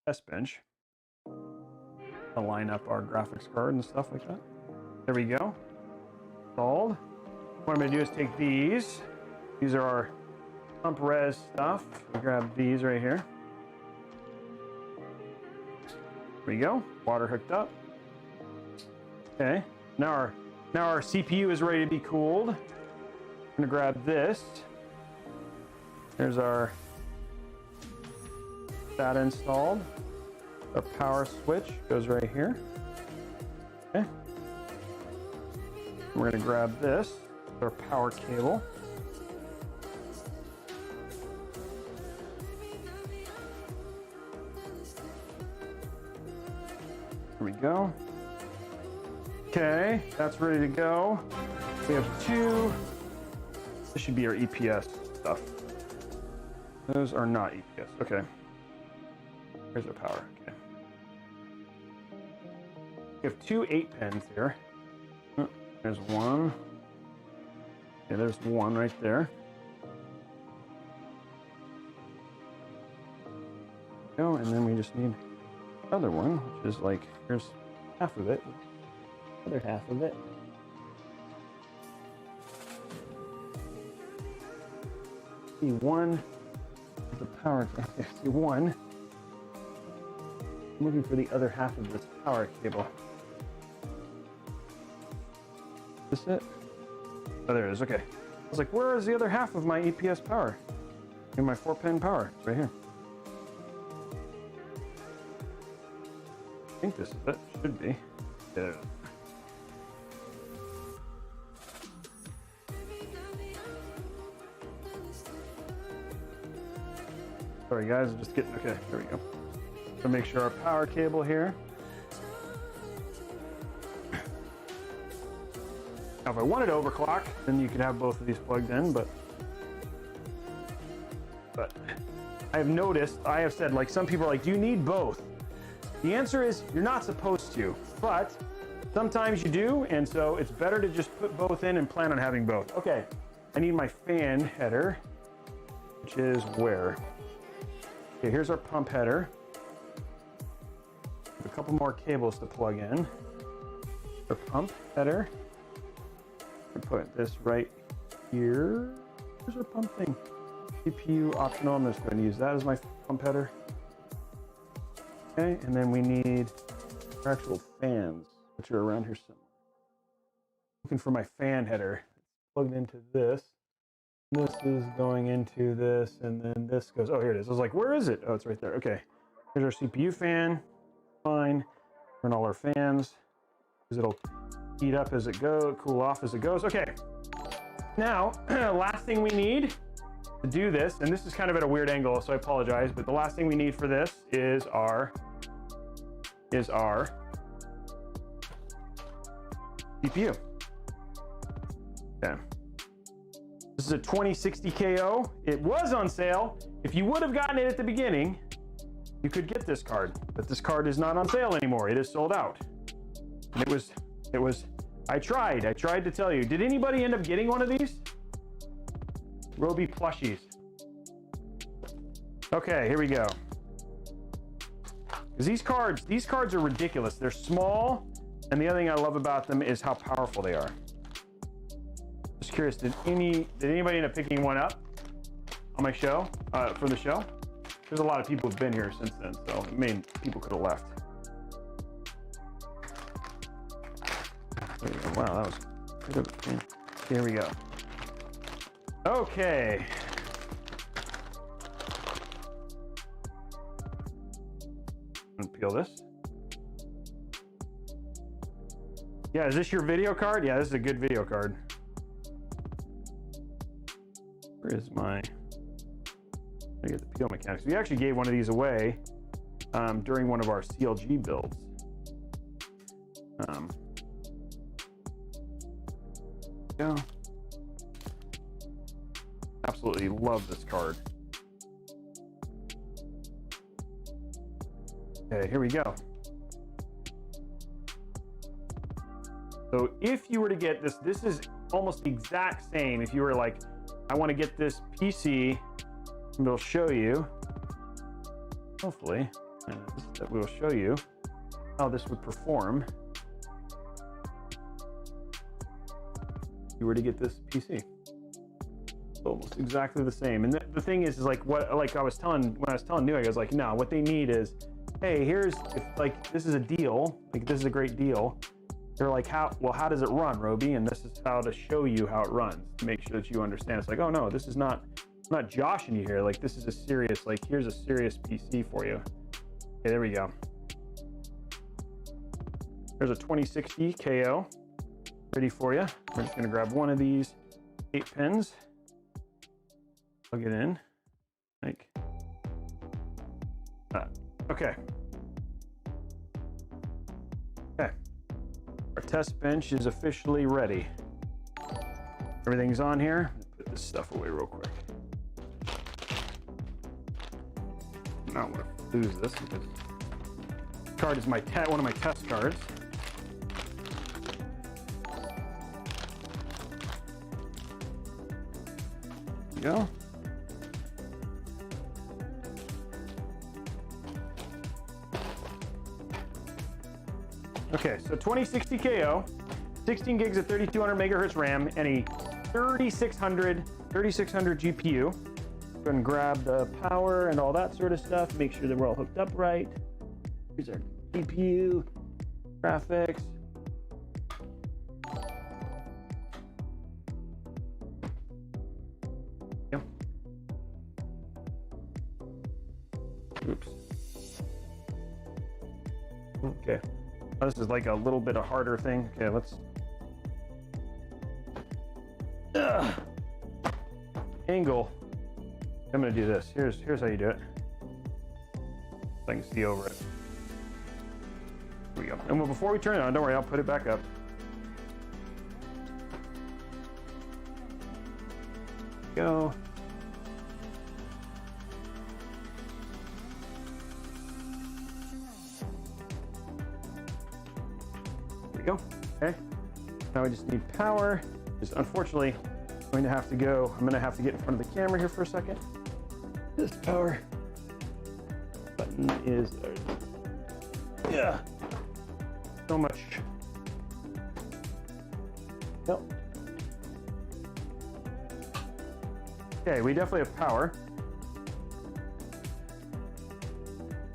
test bench. I'll line up our graphics card and stuff like that. There we go. Installed. What I'm going to do is take these. These are our pump res stuff. I'll grab these right here. There we go. Water hooked up. Okay. Now our CPU is ready to be cooled. I'm going to grab this. There's our SATA installed. Our power switch goes right here. Okay. We're going to grab this, our power cable. Here we go. Okay, that's ready to go. We have two. This should be our EPS stuff. Those are not EPS. Okay. Here's our power. Okay. We have two 8-pins here. Oh, there's one. Okay, there's one right there. Go, and then we just need another one, which is like, here's half of it. Other half of it. See one. The power. Okay, see one. I'm looking for the other half of this power cable. Is this it? Oh, there it is. Okay. I was like, where is the other half of my EPS power? In my 4-pin power. It's right here. I think this is it. Should be. There it is. Sorry guys, I'm just getting, okay, there we go. So make sure our power cable here. Now if I wanted to overclock, then you could have both of these plugged in, but I have noticed, I have said, like, some people are like, do you need both? The answer is you're not supposed to, but sometimes you do, and so it's better to just put both in and plan on having both. Okay, I need my fan header, which is where? Okay, here's our pump header. A couple more cables to plug in. Our pump header. I put this right here. Here's our pump thing. CPU optional. I'm just going to use that as my pump header. Okay, and then we need our actual fans, which are around here somewhere. looking for my fan header. It's plugged into this. This is going into this, and then this goes, oh, here it is. I was like, where is it? Oh, it's right there. Okay. Here's our CPU fan. Fine. Turn all our fans, because it'll heat up as it goes, cool off as it goes. Okay. Now, last thing we need to do this, and this is kind of at a weird angle, so I apologize, but the last thing we need for this is our CPU. Okay. This is a 2060 KO. It was on sale. If you would have gotten it at the beginning, you could get this card, but this card is not on sale anymore. It is sold out. And it was, I tried to tell you. Did anybody end up getting one of these? Robey plushies. Okay, here we go. Because these cards are ridiculous. They're small, and the other thing I love about them is how powerful they are. Just curious, did anybody end up picking one up on my show, for the show? There's a lot of people who've been here since then, so I mean, people could have left. Wow, that was good. Here we go. Okay. Unpeel this. Yeah, is this your video card? Yeah, this is a good video card. Where is my... I get the peel mechanics. We actually gave one of these away during one of our CLG builds. Yeah. Absolutely love this card. Okay, here we go. So if you were to get this, this is almost the exact same. If you were like, I want to get this PC, we'll show you, hopefully, that we'll show you how this would perform if you were to get this PC. Almost exactly the same. And the thing is like what, like I was telling, when I was telling Newegg, I was like, no, what they need is, hey, here's, if, like, this is a deal, like this is a great deal. They're like, how does it run, Robey? And this is how to show you how it runs, to make sure that you understand. It's like, oh no, this is not, I'm not joshing you here. Like, this is a serious, like, here's a serious PC for you. Okay, there we go. There's a 2060 KO ready for you. We're just gonna grab one of these 8 pins, plug it in, like that. Okay. Okay. Our test bench is officially ready. Everything's on here. Put this stuff away real quick. I don't want to lose this because this card is my one of my test cards. There we go. Okay, so 2060 KO, 16 gigs of 3200 megahertz RAM, and a 3600 GPU. Go ahead and grab the power and all that sort of stuff. Make sure that we're all hooked up right. Here's our GPU, graphics. Yep. Oops. Okay. This is like a little bit of harder thing. Okay, let's. Angle. I'm gonna do this. Here's how you do it. So I can see over it. Here we go. And before we turn it on, don't worry, I'll put it back up. Go. Go. Okay. Now we just need power. Just unfortunately I'm going to have to get in front of the camera here for a second. This power button is yeah. So much. Yep. Okay, we definitely have power.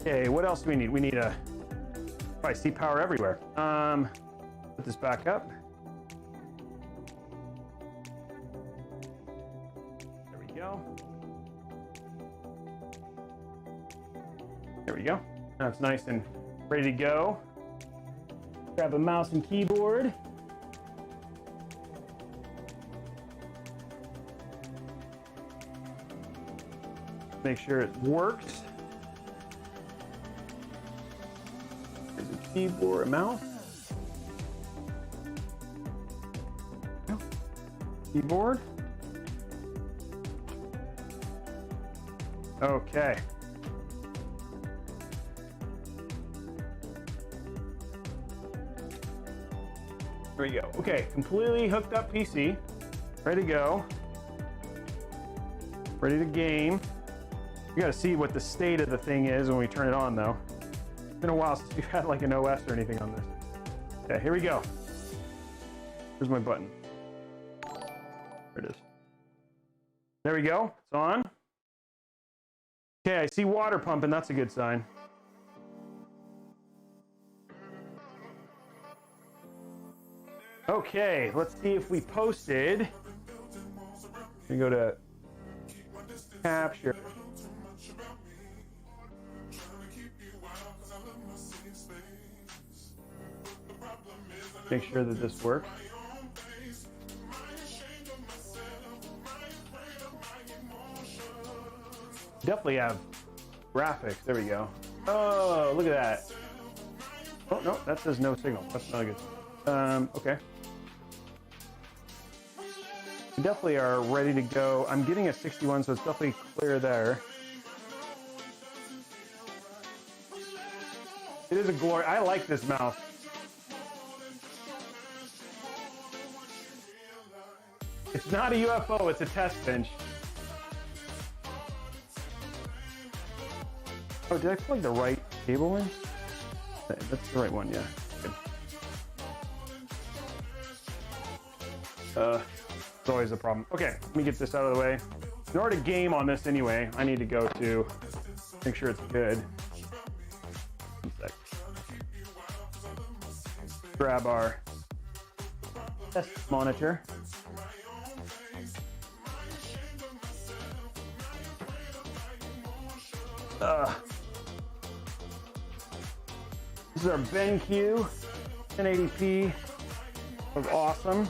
Okay, what else do we need? We need a I see power everywhere. Put this back up. go. There we go. Now it's nice and ready to go. Grab a mouse and keyboard. Make sure it works. There's a keyboard, a mouse. Keyboard. Okay. There we go. Okay, completely hooked up PC. Ready to go. Ready to game. You gotta see what the state of the thing is when we turn it on though. It's been a while since we've had like an OS or anything on this. Okay, here we go. Here's my button. There it is. There we go, it's on. Okay, I see water pumping, that's a good sign. Okay, let's see if we posted. We go to capture. Make sure that this works. Definitely have graphics. There we go. Oh, look at that. Oh, no, that says no signal. That's not good. Okay. We definitely are ready to go. I'm getting a 61, so it's definitely clear there. It is a glory. I like this mouse. It's not a UFO, it's a test bench. Oh, did I plug the right cable in? That's the right one, yeah. Good. It's always a problem. Okay, let me get this out of the way. In order to game on this anyway, I need to go to make sure it's good. 1 sec. Grab our test monitor. This is our BenQ 1080p of awesome.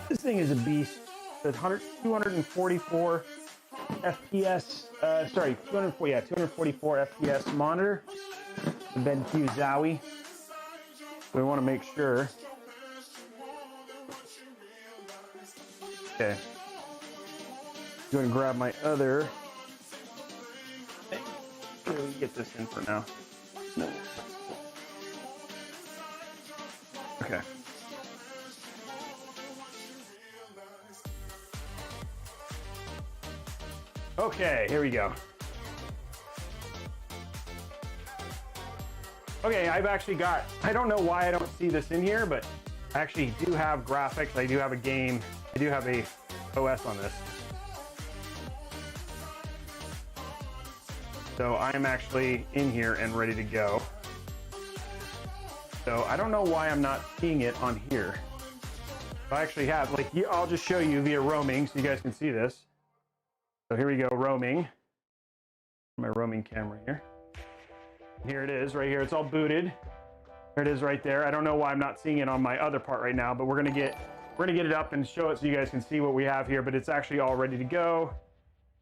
This thing is a beast. It's 244 FPS. 244 FPS monitor. The BenQ Zowie. We want to make sure. Okay. I'm going to grab my other. Let me get this in for now. No. Okay. Okay, here we go. Okay, I've actually got, I don't know why I don't see this in here, but I actually do have graphics, I do have a game, I do have a OS on this. So I'm actually in here and ready to go. So I don't know why I'm not seeing it on here. I actually have, like, I'll just show you via roaming so you guys can see this. So here we go, roaming. My roaming camera here. Here it is, right here. It's all booted. There it is right there. I don't know why I'm not seeing it on my other part right now, but we're gonna get it up and show it so you guys can see what we have here, but it's actually all ready to go.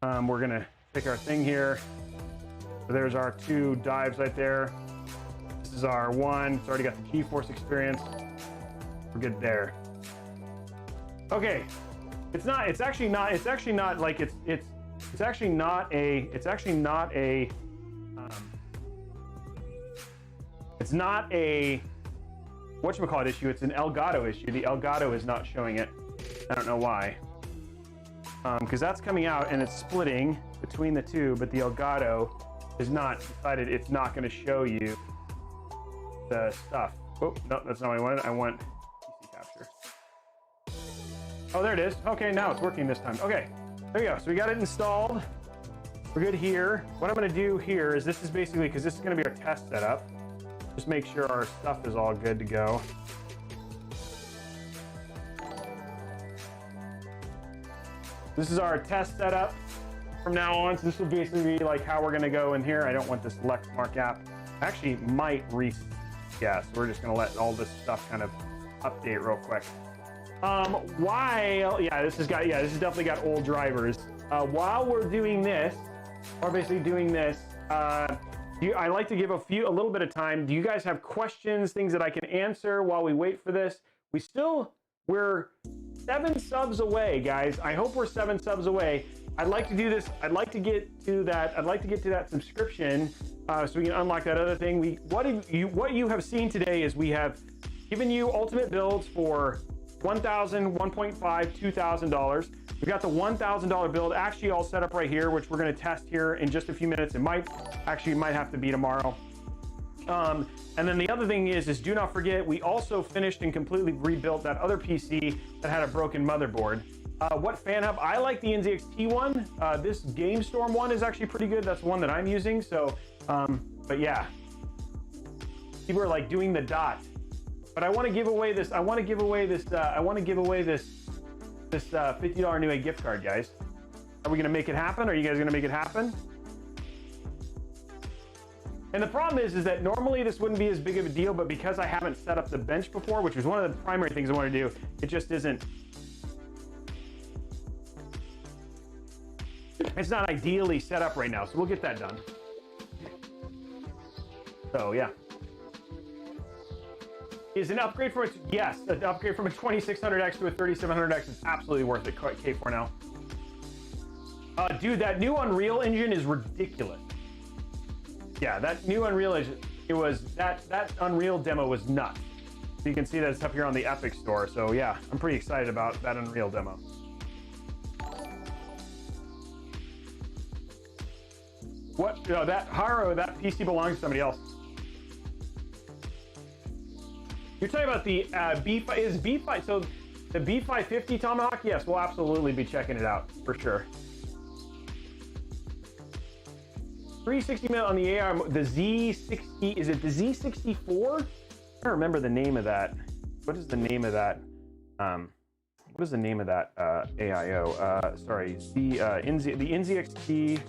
We're gonna pick our thing here. So there's our 2 dives right there. This is our 1. It's already got the GeForce experience. We're good there. Okay. It's actually not a whatchamacallit issue, it's an Elgato issue. The Elgato is not showing it. I don't know why. Because that's coming out and it's splitting between the two, but the Elgato is not decided it's not going to show you the stuff. Oh, no, that's not what I wanted. I want PC capture. Oh, there it is. Okay, now it's working this time. Okay, there we go. So we got it installed. We're good here. What I'm going to do here is this is basically, because this is going to be our test setup. Just make sure our stuff is all good to go. This is our test setup from now on. So this will basically be like how we're gonna go in here. I don't want this Lexmark app. I actually might yeah, so we're just gonna let all this stuff kind of update real quick. While, yeah, this has definitely got old drivers. While we're doing this, or basically doing this, I like to give a little bit of time. Do you guys have questions, things that I can answer while we wait for this? We're 7 subs away, guys. I hope we're 7 subs away. I'd like to do this. I'd like to get to that subscription so we can unlock that other thing. What you have seen today is we have given you ultimate builds for $1,000, $1.5, $2,000. We've got the $1,000 build actually all set up right here, which we're going to test here in just a few minutes. It might have to be tomorrow. And then the other thing is do not forget, we also finished and completely rebuilt that other PC that had a broken motherboard. What fan hub? I like the NZXT one. This Game Storm one is actually pretty good. That's the one that I'm using. So, but yeah, people are like doing the dot. But I want to give away this. I want to give away this $50 Newegg gift card, guys. Are we gonna make it happen? Are you guys gonna make it happen? And the problem is that normally this wouldn't be as big of a deal, but because I haven't set up the bench before, which was one of the primary things I want to do, it just isn't. It's not ideally set up right now, so we'll get that done. So yeah. Is an upgrade from yes, an upgrade from a 2600X to a 3700X is absolutely worth it. K4 now. Dude, that new Unreal engine is ridiculous. Yeah, that new Unreal engine, that Unreal demo was nuts. So you can see that it's up here on the Epic Store. So yeah, I'm pretty excited about that Unreal demo. What? No, that PC belongs to somebody else. You're talking about the B5, so the B550 Tomahawk? Yes, we'll absolutely be checking it out for sure. 360 mil on the AR, the Z60, is it the Z64? I don't remember the name of that. What is the name of that? What is the name of that AIO? Sorry, the NZXT,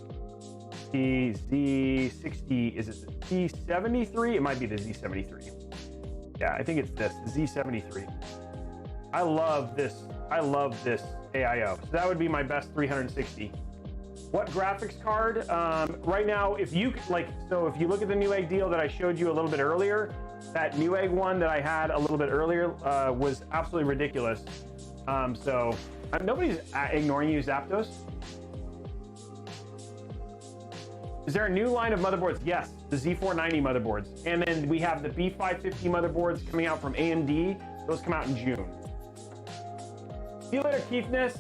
the Z60, is it the Z73? It might be the Z73. Yeah, I think it's this, the Z73. I love this AIO. So that would be my best 360. What graphics card? Right now, if you look at the Newegg deal that I showed you a little bit earlier, that Newegg one that I had a little bit earlier was absolutely ridiculous. So nobody's ignoring you, Zapdos. Is there a new line of motherboards? Yes, the Z490 motherboards. And then we have the B550 motherboards coming out from AMD. Those come out in June. See you later, Keithness.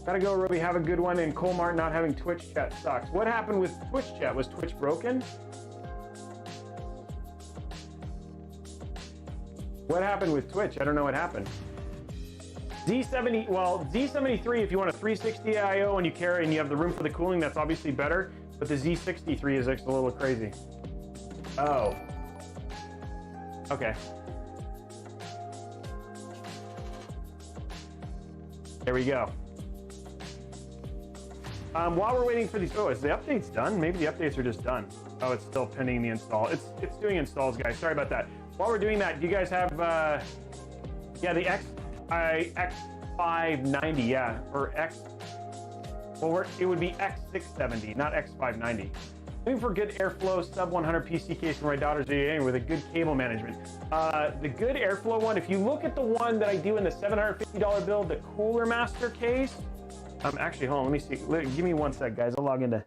Gotta go, Roby. Have a good one. And Cole Martin not having Twitch chat sucks. What happened with Twitch chat? Was Twitch broken? What happened with Twitch? I don't know what happened. Z73, if you want a 360 IO and you have the room for the cooling, that's obviously better. But the Z63 is actually a little crazy. Oh. Okay. There we go. While we're waiting for these, is the updates done? Maybe the updates are just done. Oh, it's still pending the install. It's doing installs, guys. Sorry about that. While we're doing that, do you guys have, yeah, the X590, yeah, or it would be X670, not X590. Looking for good airflow sub 100 PC case for my daughter's VA with a good cable management. The good airflow one, if you look at the one that I do in the $750 build, the Cooler Master case. Actually, hold on, let me see. Give me one sec, guys. I'll log into.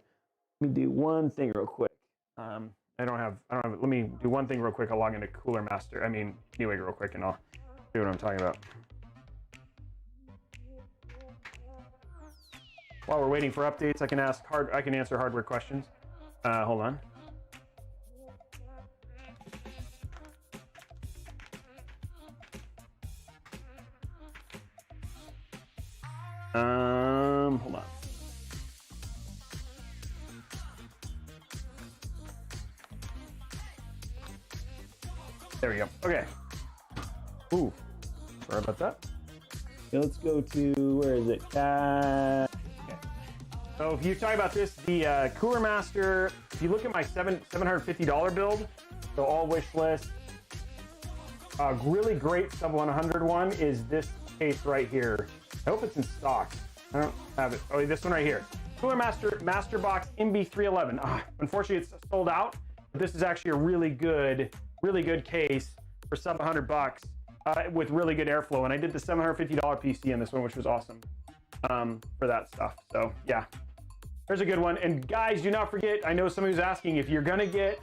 Let me do one thing real quick. I don't have. Let me do one thing real quick. I'll log into Cooler Master. Newegg real quick, and I'll see what I'm talking about. While we're waiting for updates, I can answer hardware questions. Hold on. Hold on. There we go. Okay. Ooh, sorry about that. Okay, let's go to, where is it? Okay. So if you're talking about this, the Cooler Master, if you look at my $750 build, so all wish list, really great sub 100 one is this case right here. I hope it's in stock. I don't have it. Oh, this one right here. Cooler Master Master Box MB311. Unfortunately, it's sold out. But this is actually a really good case for sub 100 bucks with really good airflow. And I did the $750 PC in this one, which was awesome for that stuff. So yeah, there's a good one. And guys, do not forget. I know somebody was asking if you're going to get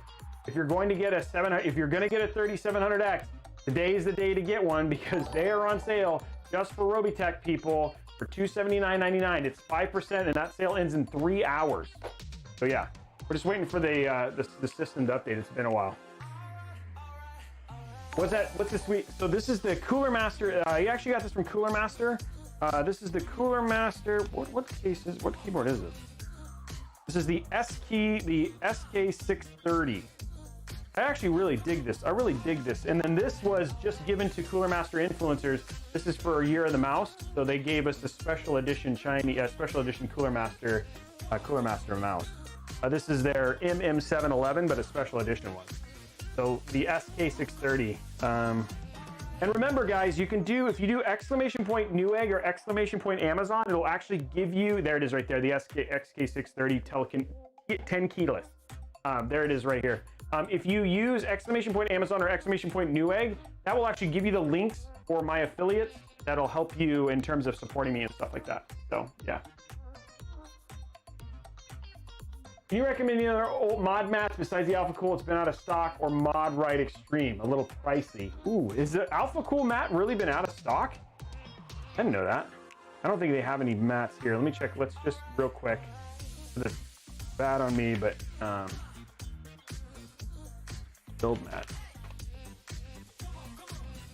a 3700X. Today is the day to get one because they are on sale just for Robeytech people for $279.99. It's 5%, and that sale ends in 3 hours. So yeah, we're just waiting for the system to update. It's been a while. What's this week? So this is the Cooler Master. You actually got this from Cooler Master. This is the Cooler Master. What keyboard is this? This is the SK630. I actually really dig this. I really dig this. And then this was just given to Cooler Master influencers. This is for a year of the mouse. So they gave us the special edition special edition Cooler Master mouse. This is their MM711, but a special edition one. So the SK630. And remember, guys, you can do, if you do !Newegg or !Amazon, it'll actually give you, there it is right there, the SK630 10 keyless. There it is right here. If you use !Amazon or !Newegg, that will actually give you the links for my affiliates that'll help you in terms of supporting me and stuff like that. So yeah. Can you recommend any other old mod mats besides the Alpha Cool? It's been out of stock, or Mod Right Extreme, a little pricey. Ooh, is the Alpha Cool mat really been out of stock? I didn't know that. I don't think they have any mats here. Let me check. Let's just real quick. This is bad on me, but build mat.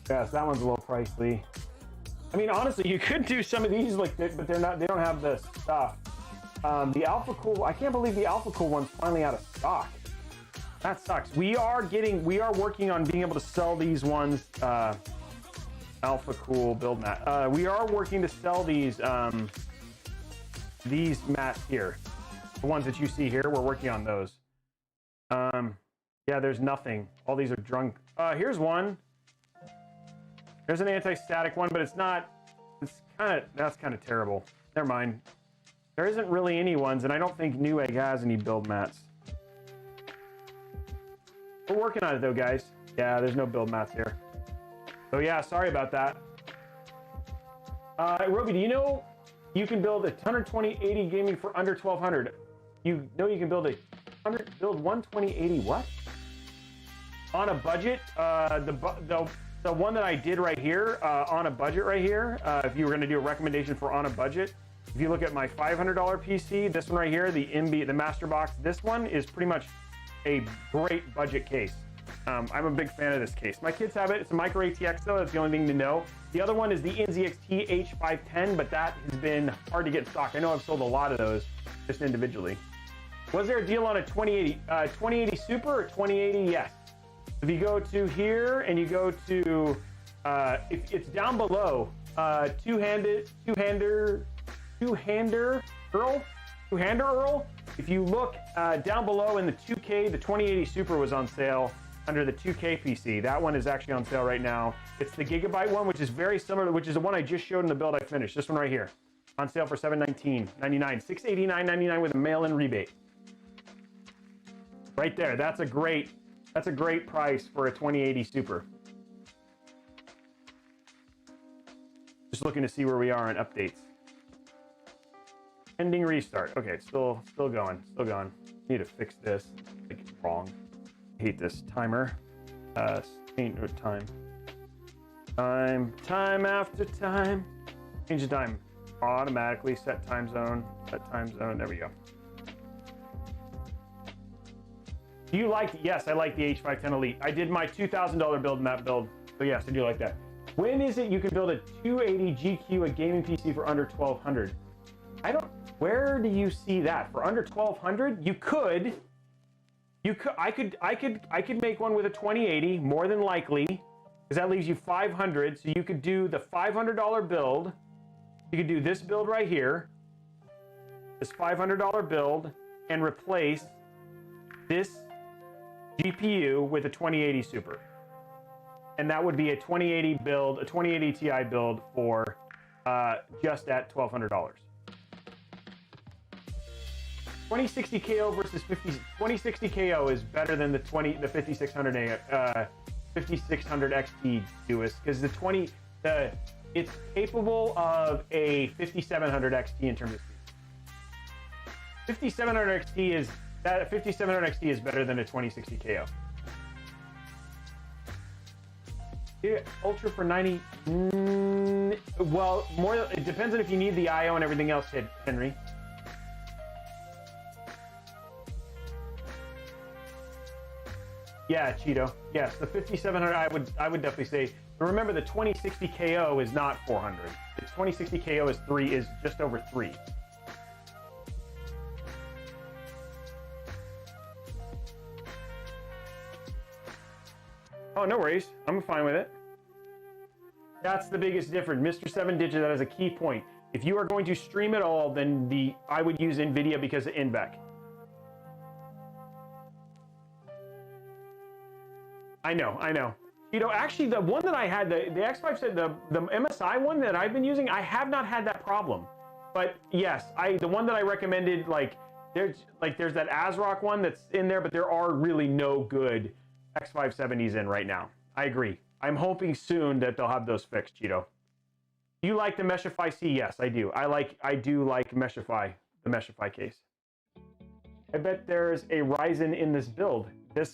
Yes, that one's a little pricey. I mean, honestly, you could do some of these like this, but they're not. They don't have the stuff. The Alpha Cool, I can't believe the Alpha Cool one's finally out of stock. That sucks. We are working on being able to sell these ones, Alpha Cool build mat. We are working to sell these mats here. The ones that you see here, we're working on those. Yeah, there's nothing. All these are drunk. Here's one. There's an anti-static one, but that's kind of terrible. Never mind. There isn't really any ones, and I don't think Newegg has any build mats. We're working on it though, guys. Yeah, there's no build mats here. So yeah, sorry about that. Roby, do you know you can build a 12080 gaming for under 1200? You know you can build 12080 what? On a budget? The one that I did right here, on a budget right here, if you were going to do a recommendation for on a budget, if you look at my $500 PC, this one right here, the Master Box, this one is pretty much a great budget case. I'm a big fan of this case. My kids have it. It's a micro ATX though. That's the only thing to know. The other one is the NZXT H510, but that has been hard to get in stock. I know I've sold a lot of those just individually. Was there a deal on a 2080? 2080 Super or 2080? Yes. If you go to here and you go to, if it's down below, two-hander Earl. If you look down below in the 2K, the 2080 Super was on sale under the 2K PC. That one is actually on sale right now. It's the Gigabyte one, which is very similar to, which is the one I just showed in the build I finished. This one right here, on sale for $719.99, $689.99 with a mail-in rebate. Right there. That's a great price for a 2080 Super. Just looking to see where we are on updates. Ending restart. Okay, still going. Need to fix this. I think it's wrong. I hate this timer. Change time. Time after time. Change the time. Automatically set time zone. There we go. Do you like? Yes, I like the H510 Elite. I did my $2,000 build map build. So yes, I do like that. When is it you can build a 280 GQ, a gaming PC for under 1200? Where do you see that? For under 1200? I could make one with a 2080, more than likely, because that leaves you 500. So you could do the $500 build You could do this build right here, this $500 build, and replace this GPU with a 2080 Super. And that would be a 2080 build, a 2080 Ti build for just at $1,200. 2060 KO versus 2060 KO is better than the 5600 5600 XT Duos, because it's capable of a 5700 XT in terms of speed. 5700 XT is that 5700 XT is better than a 2060 KO. Yeah, Ultra for 90. Well, more. It depends on if you need the IO and everything else, Henry. Yeah, Cheeto. Yes, the 5700. I would definitely say. But remember, the 2060 KO is not 400. The 2060 KO is just over 3. Oh, no worries. I'm fine with it. That's the biggest difference. Mr. 7 Digit, that is a key point. If you are going to stream at all, then I would use NVIDIA because of InBeck. I know. You know, actually, the one that I had, the X5 said the MSI one that I've been using, I have not had that problem. But yes, the one that I recommended, there's that ASRock one that's in there, but there are really no good X570s in right now. I agree. I'm hoping soon that they'll have those fixed, Cheeto. Do you like the Meshify C? Yes, I do. I do like Meshify, the Meshify case. I bet there's a Ryzen in this build.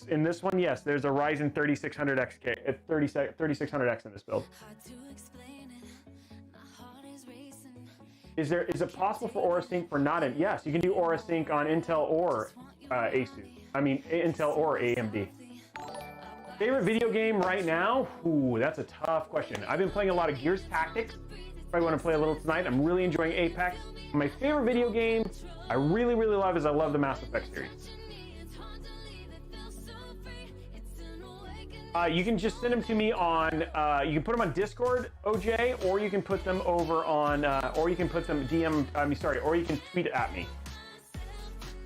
In this one, yes, there's a Ryzen 3600X 3600X in this build. Is it possible for Aura Sync for not in? Yes, you can do Aura Sync on Intel or Asus. I mean, Intel or AMD. Favorite video game right now? Ooh, that's a tough question. I've been playing a lot of Gears Tactics. Probably want to play a little tonight. I'm really enjoying Apex. My favorite video game I really love is I love the Mass Effect series. You can just send them to me on, you can put them on Discord, OJ, or you can put them over on, or you can put them or you can tweet it at me.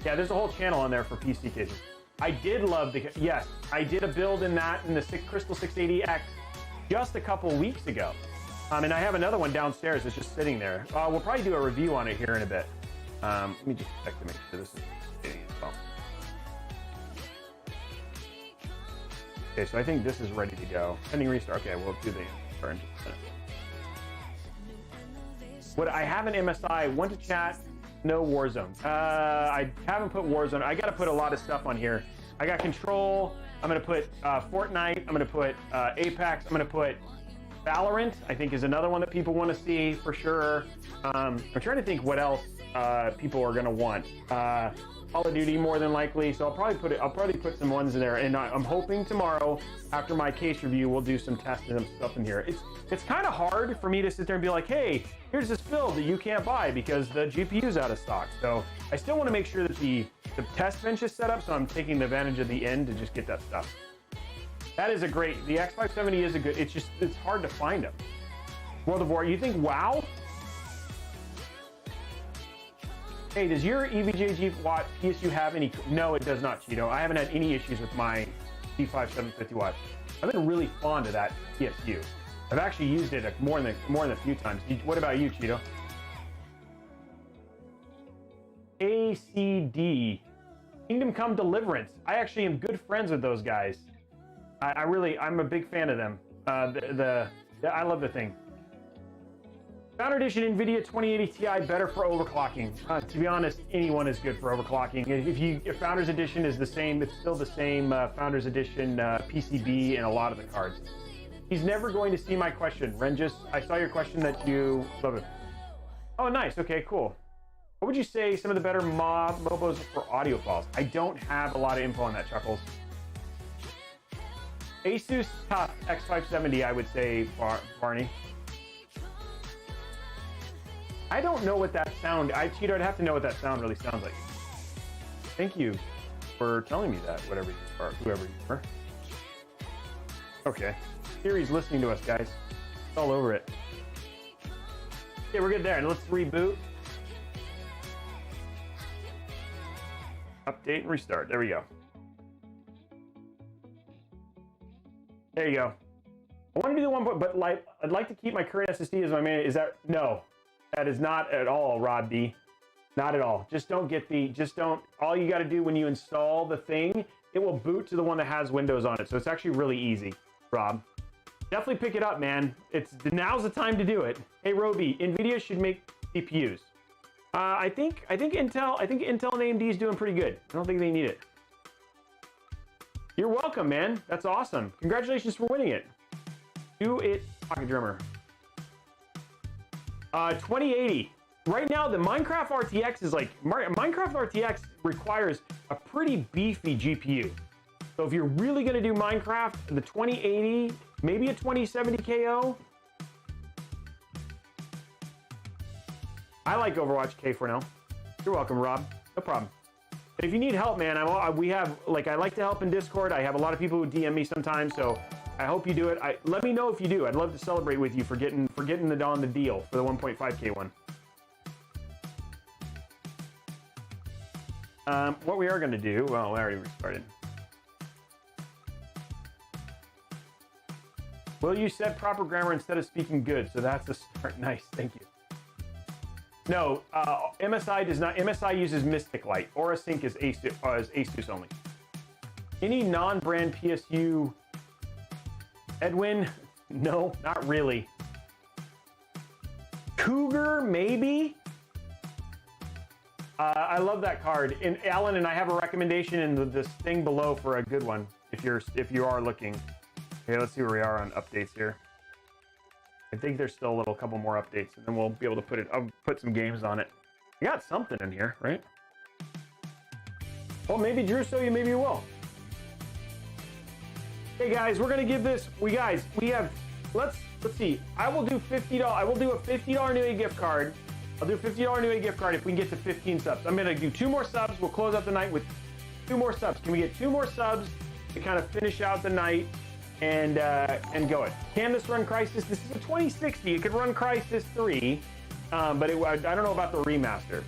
Yeah, there's a whole channel on there for PC cases. I did love yes, I did a build in the Crystal 680X just a couple weeks ago. And I have another one downstairs that's just sitting there. We'll probably do a review on it here in a bit. Let me just check to make sure this is fitting as well. Okay, so I think this is ready to go. Pending restart. Okay, we'll do the restart in just a minute. What I have an MSI, want to chat, no Warzone. I haven't put Warzone. I got to put a lot of stuff on here. I got Control. I'm going to put Fortnite. I'm going to put Apex. I'm going to put Valorant, I think, is another one that people want to see for sure. I'm trying to think what else people are going to want. Call of Duty more than likely, so I'll probably put some ones in there, and I'm hoping tomorrow after my case review we'll do some testing and stuff in here. It's kind of hard for me to sit there and be like, hey, here's this build that you can't buy because the GPU's out of stock. So I still want to make sure that the test bench is set up, so I'm taking the advantage of the end to just get that stuff. That is the X570 is a good, it's hard to find them. World of War, you think WoW? Hey, does your EVGA watt PSU have any? No, it does not, Cheeto. I haven't had any issues with my G5 750 watts. I've been really fond of that PSU. I've actually used it more than a few times. What about you, Cheeto? ACD, Kingdom Come Deliverance. I actually am good friends with those guys. I'm a big fan of them. I love the thing. Founder Edition NVIDIA 2080 Ti better for overclocking. To be honest, anyone is good for overclocking. If Founders Edition is the same, it's still the same Founders Edition PCB in a lot of the cards. He's never going to see my question. Renjus, I saw your question that you love it. Oh, nice. Okay, cool. What would you say some of the better mobos for audio files? I don't have a lot of info on that, Chuckles. Asus TUF X570, I would say, Barney. I don't know what that sound. Cheeto, I'd have to know what that sound really sounds like. Thank you for telling me that, whoever you are. Okay. Siri's listening to us, guys. It's all over it. Okay, we're good there. And let's reboot. Update and restart. There we go. There you go. I want to do the 1 point, but like I'd like to keep my current SSD as my main. Is that no? That is not at all, Rob D. Not at all. Just don't get the. Just don't. All you got to do when you install the thing, it will boot to the one that has Windows on it. So it's actually really easy, Rob. Definitely pick it up, man. Now's the time to do it. Hey, Roby, NVIDIA should make CPUs. I think Intel and AMD is doing pretty good. I don't think they need it. You're welcome, man. That's awesome. Congratulations for winning it. Do it, Pocket Drummer. 2080. Right now, the Minecraft RTX is like Minecraft RTX requires a pretty beefy GPU. So if you're really gonna do Minecraft, the 2080, maybe a 2070 KO. I like Overwatch K for now. You're welcome, Rob. No problem. But if you need help, man, we have like I like to help in Discord. I have a lot of people who DM me sometimes, so I hope you do it. Let me know if you do. I'd love to celebrate with you for getting on the deal for the 1.5K one. What we are going to do, well, I already restarted. Will you set proper grammar instead of speaking good? So that's a start. Nice, thank you. No, MSI does not. MSI uses Mystic Light. AuraSync is Asus only. Any non-brand PSU? Edwin? No, not really. Cougar, maybe? I love that card. And Alan and I have a recommendation in this thing below for a good one if you are looking. Okay, let's see where we are on updates here. I think there's still a couple more updates, and then we'll be able to I'll put some games on it. You got something in here, right? Well, maybe Drew, so maybe you will. Hey guys, we're gonna give this. We have. Let's see. I will do $50. I will do a $50 Newegg gift card. I'll do a $50 Newegg gift card if we can get to 15 subs. I'm gonna do 2 more subs. We'll close out the night with 2 more subs. Can we get 2 more subs to kind of finish out the night and go it? Can this run Crysis? This is a 2060. It could run Crysis 3, but I don't know about the remaster.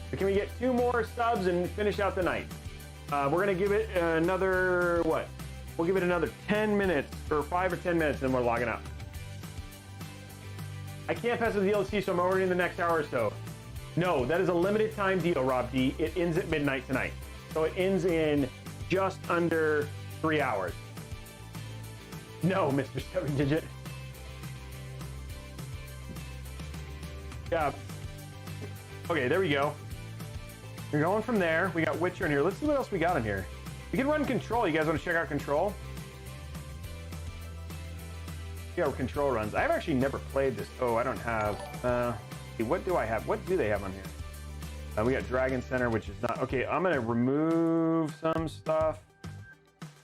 But can we get 2 more subs and finish out the night? We're gonna give it another what? We'll give it another 10 minutes or 5 or 10 minutes, and then we're logging out. I can't pass the DLC, so I'm ordering the next hour or so. No, that is a limited time deal, Rob D. It ends at midnight tonight. So it ends in just under 3 hours. No, Mr. 7-Digit. Yeah. Okay, there we go. We're going from there. We got Witcher in here. Let's see what else we got in here. We can run Control. You guys want to check out Control? See how Control runs. I've actually never played this. Oh, I don't have. What do I have? What do they have on here? We got Dragon Center, which is not okay. I'm gonna remove some stuff.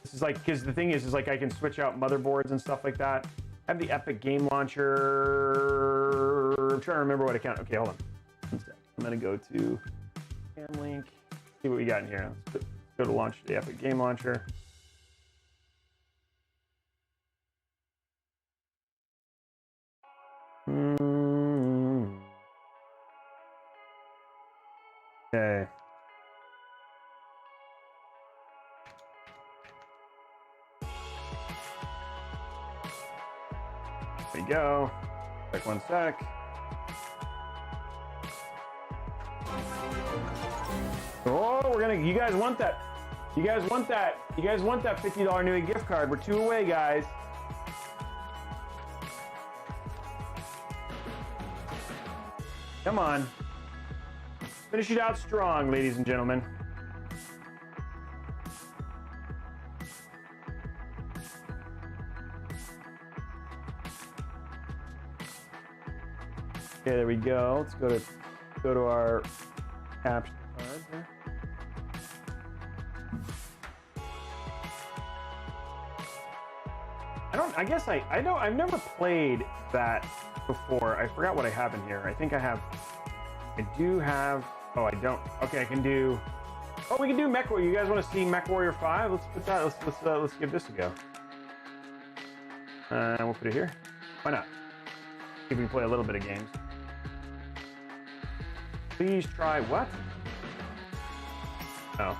This is like because the thing is like I can switch out motherboards and stuff like that. I have the Epic Game Launcher. I'm trying to remember what account. Okay, hold on. I'm gonna go to Camlink. See what we got in here. Let's go to launch the Epic Game Launcher. Okay. There we go. Check 1 sec. Oh, you guys want that. You guys want that. You guys want that $50 Newegg gift card. We're 2 away, guys. Come on. Finish it out strong, ladies and gentlemen. Okay, there we go. Let's go to our capture card here. I've never played that before. I forgot what I have in here. I do have, oh, I don't. Okay, I can do, oh, we can do Mech Warrior. You guys want to see Mech Warrior 5? Let's put that, let's give this a go. We'll put it here. Why not? See if we can play a little bit of games. Please try what? Oh.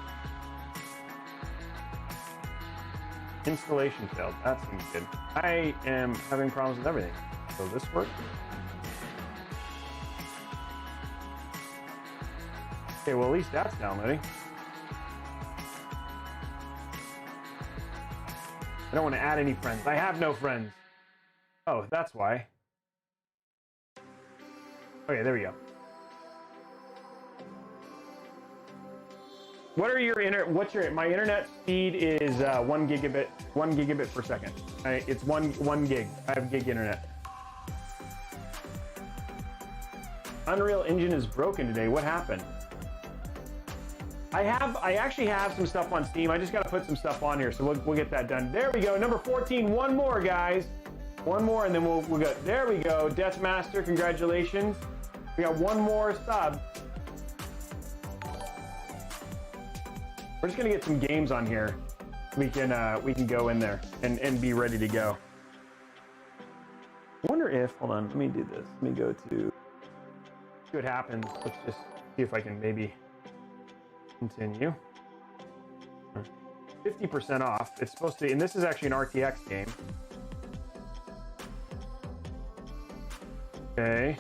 Installation failed. That seems good. I am having problems with everything. So this works. Okay, well at least that's downloading. I don't want to add any friends. I have no friends. Oh, that's why. Okay, there we go. What are your my internet speed is 1 gigabit per second. It's one gig. I have gig internet. Unreal Engine is broken today. What happened? I actually have some stuff on Steam. I just got to put some stuff on here, so we'll get that done. There we go. Number 14. One more, guys. One more, and then we'll go. There we go. Deathmaster, congratulations. We got one more sub. We're just gonna get some games on here. We can go in there and be ready to go. I wonder if, hold on, let me do this. Let me go to see what happens. Let's just see if I can maybe continue. 50% off. It's supposed to, and this is actually an RTX game. Okay.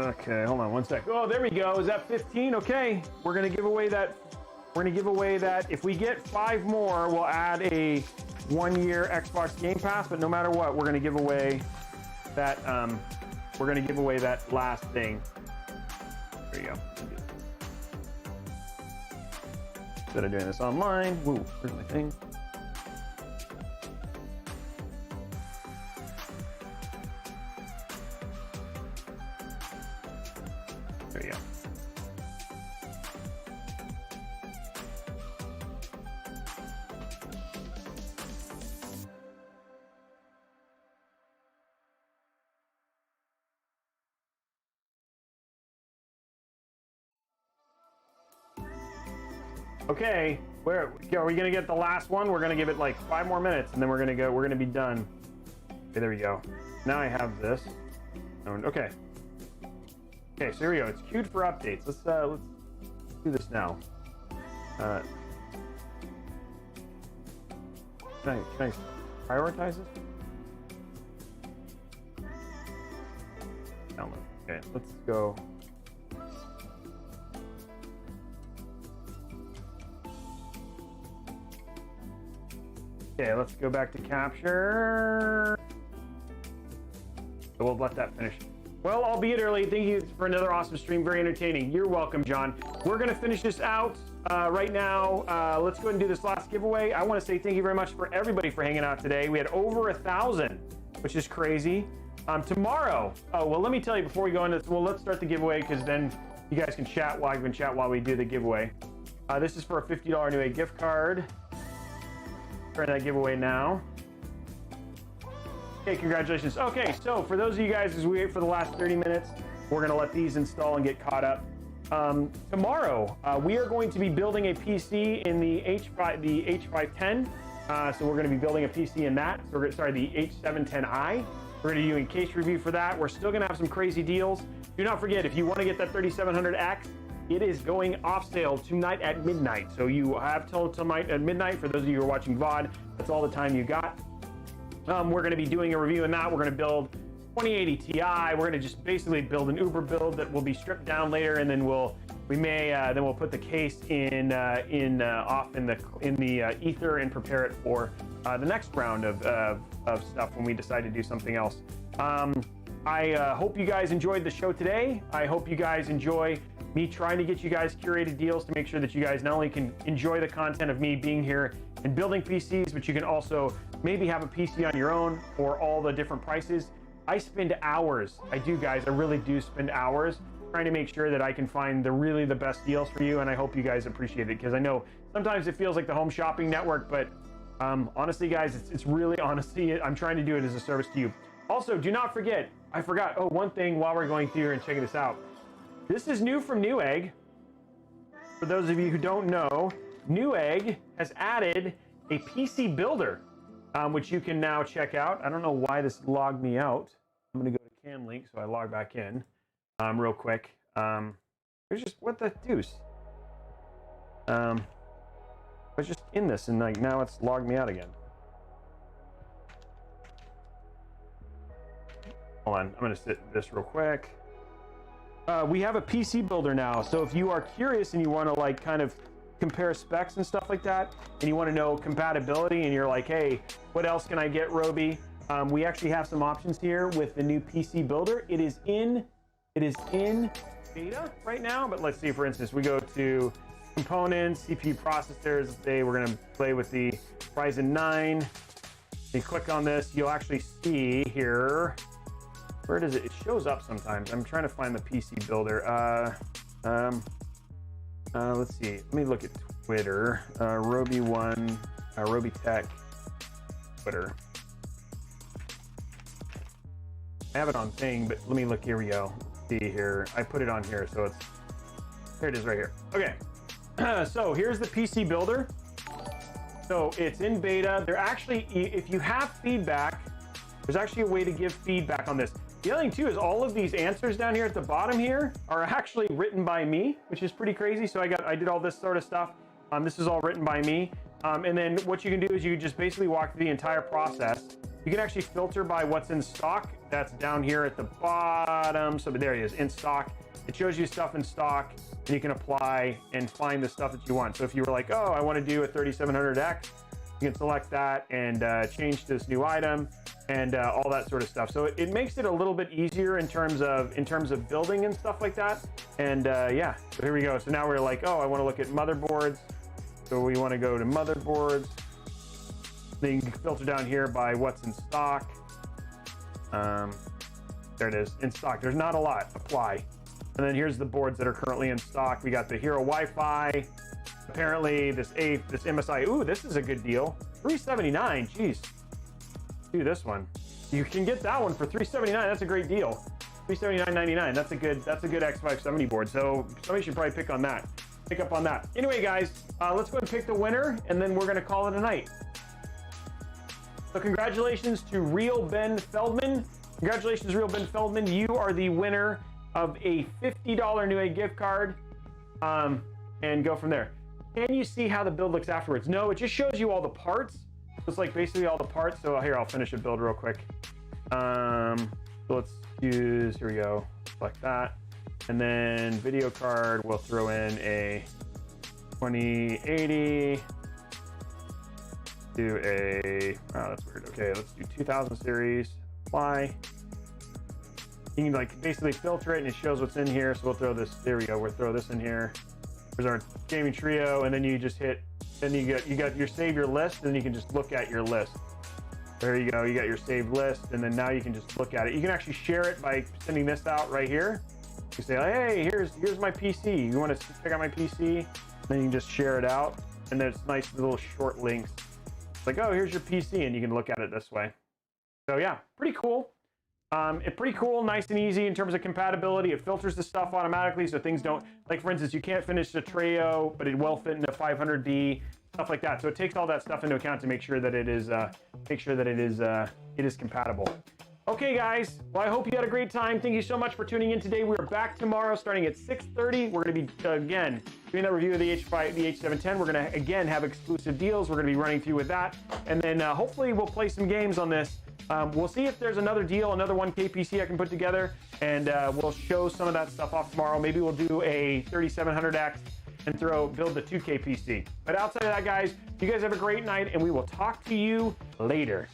Okay, hold on one sec. Oh, there we go. Is that 15? Okay, we're gonna give away that. We're gonna give away that. If we get 5 more, we'll add a 1-year Xbox Game Pass. But no matter what, we're gonna give away that. We're gonna give away that last thing. There you go. Instead of doing this online, woo, where's my thing? There you go. Okay, where are we gonna get the last one? We're gonna give it like 5 more minutes, and then we're gonna be done. Okay, there we go. Now I have this. Okay. Okay, so here we go. It's queued for updates. Let's do this now. Can I prioritize this? Download. Okay, let's go. Okay, let's go back to capture. So we'll let that finish. Well, albeit early, thank you for another awesome stream. Very entertaining. You're welcome, John. We're going to finish this out right now. Let's go ahead and do this last giveaway. I want to say thank you very much for everybody for hanging out today. We had over 1,000, which is crazy. Tomorrow, oh, well, let me tell you before we go into this, well, let's start the giveaway because then you guys can chat while we do the giveaway. This is for a $50 Newegg gift card. Turn that giveaway now. Okay, congratulations. Okay, so for those of you guys, as we wait for the last 30 minutes, we're gonna let these install and get caught up. Tomorrow, we are going to be building a PC in the H510. So we're gonna be building a PC in that. So the H710i. We're gonna be doing a case review for that. We're still gonna have some crazy deals. Do not forget, if you wanna get that 3700X, it is going off sale tonight at midnight. So you have till tonight at midnight. For those of you who are watching VOD, that's all the time you got. We're going to be doing a review on that. We're going to build 2080 Ti. We're going to just basically build an Uber build that will be stripped down later, and then we'll put the case in the ether and prepare it for the next round of stuff when we decide to do something else. I hope you guys enjoyed the show today. I hope you guys enjoy me trying to get you guys curated deals to make sure that you guys not only can enjoy the content of me being here and building PCs, but you can also maybe have a PC on your own for all the different prices. I spend hours, I do guys, I really do spend hours trying to make sure that I can find the best deals for you, and I hope you guys appreciate it, because I know sometimes it feels like the home shopping network, but honestly guys, it's really honestly, I'm trying to do it as a service to you. Also, do not forget, I forgot, one thing while we're going through and checking this out. This is new from Newegg. For those of you who don't know, Newegg has added a PC builder, which you can now check out. I don't know why this logged me out. I'm going to go to CanLink, so I log back in real quick. There's just, what the deuce? I was just in this, and like now it's logged me out again. Hold on, I'm going to sit this real quick. We have a PC builder now, so if you are curious and you want to like kind of compare specs and stuff like that, and you want to know compatibility, and you're like, hey, what else can I get, Roby? We actually have some options here with the new PC builder. It is in beta right now, but let's see, for instance, we go to components, CPU processors. Let's say we're going to play with the Ryzen 9. You click on this, you'll actually see here, where does it shows up sometimes. I'm trying to find the PC builder. Let's see, let me look at Twitter. Robeytech Twitter. I have it on thing, but let me look, here we go. See here, I put it on here, so it's, here it is right here. Okay, so here's the PC builder. So it's in beta. They're actually, if you have feedback, there's actually a way to give feedback on this. The other thing too is all of these answers down here at the bottom here are actually written by me, which is pretty crazy. So I did all this sort of stuff. This is all written by me. And then what you can do is you can just basically walk through the entire process. You can actually filter by what's in stock. That's down here at the bottom. So there it is, in stock. It shows you stuff in stock, and you can apply and find the stuff that you want. So if you were like, oh, I want to do a 3700X, you can select that and change to this new item and all that sort of stuff. So it makes it a little bit easier in terms of building and stuff like that. And yeah, so here we go. So now we're like, oh, I want to look at motherboards. So we want to go to motherboards. Then you can filter down here by what's in stock. There it is, in stock. There's not a lot. Apply. And then here's the boards that are currently in stock. We got the Hero Wi-Fi. Apparently this MSI. Ooh, this is a good deal. $379. Jeez. Do this one. You can get that one for $379. That's a great deal. $379.99. That's a good X570 board. So somebody should probably pick up on that. Anyway, guys, let's go and pick the winner, and then we're gonna call it a night. So congratulations to Real Ben Feldman. Congratulations, Real Ben Feldman. You are the winner of a $50 Newegg gift card, and go from there. Can you see how the build looks afterwards? No, it just shows you all the parts. It's like basically all the parts. So here, I'll finish a build real quick. So let's use, here we go, select that. And then video card, we'll throw in a 2080. Do a, oh, that's weird. Okay, let's do 2000 series, apply. You can like basically filter it and it shows what's in here. So we'll throw this, there we go, we'll throw this in here. There's our gaming trio, and then you just hit, then you got your save your list, and then you can just look at your list. There you go, you got your saved list, and then now you can just look at it. You can actually share it by sending this out right here. You say, hey, here's my PC. You want to check out my PC? Then you can just share it out, and there's nice little short links. It's like, oh, here's your PC, and you can look at it this way. So yeah, pretty cool. It's pretty cool, nice and easy in terms of compatibility. It filters the stuff automatically, so things don't, like for instance, you can't finish the Treo, but it will fit into 500D, stuff like that. So it takes all that stuff into account to make sure that it is compatible. Okay, guys. Well, I hope you had a great time. Thank you so much for tuning in today. We are back tomorrow, starting at 6:30. We're going to be again doing that review of the H710. We're going to again have exclusive deals. We're going to be running through with that, and then hopefully we'll play some games on this. We'll see if there's another deal, another 1K PC I can put together, and we'll show some of that stuff off tomorrow. Maybe we'll do a 3700X and build the 2K PC. But outside of that, guys, you guys have a great night, and we will talk to you later.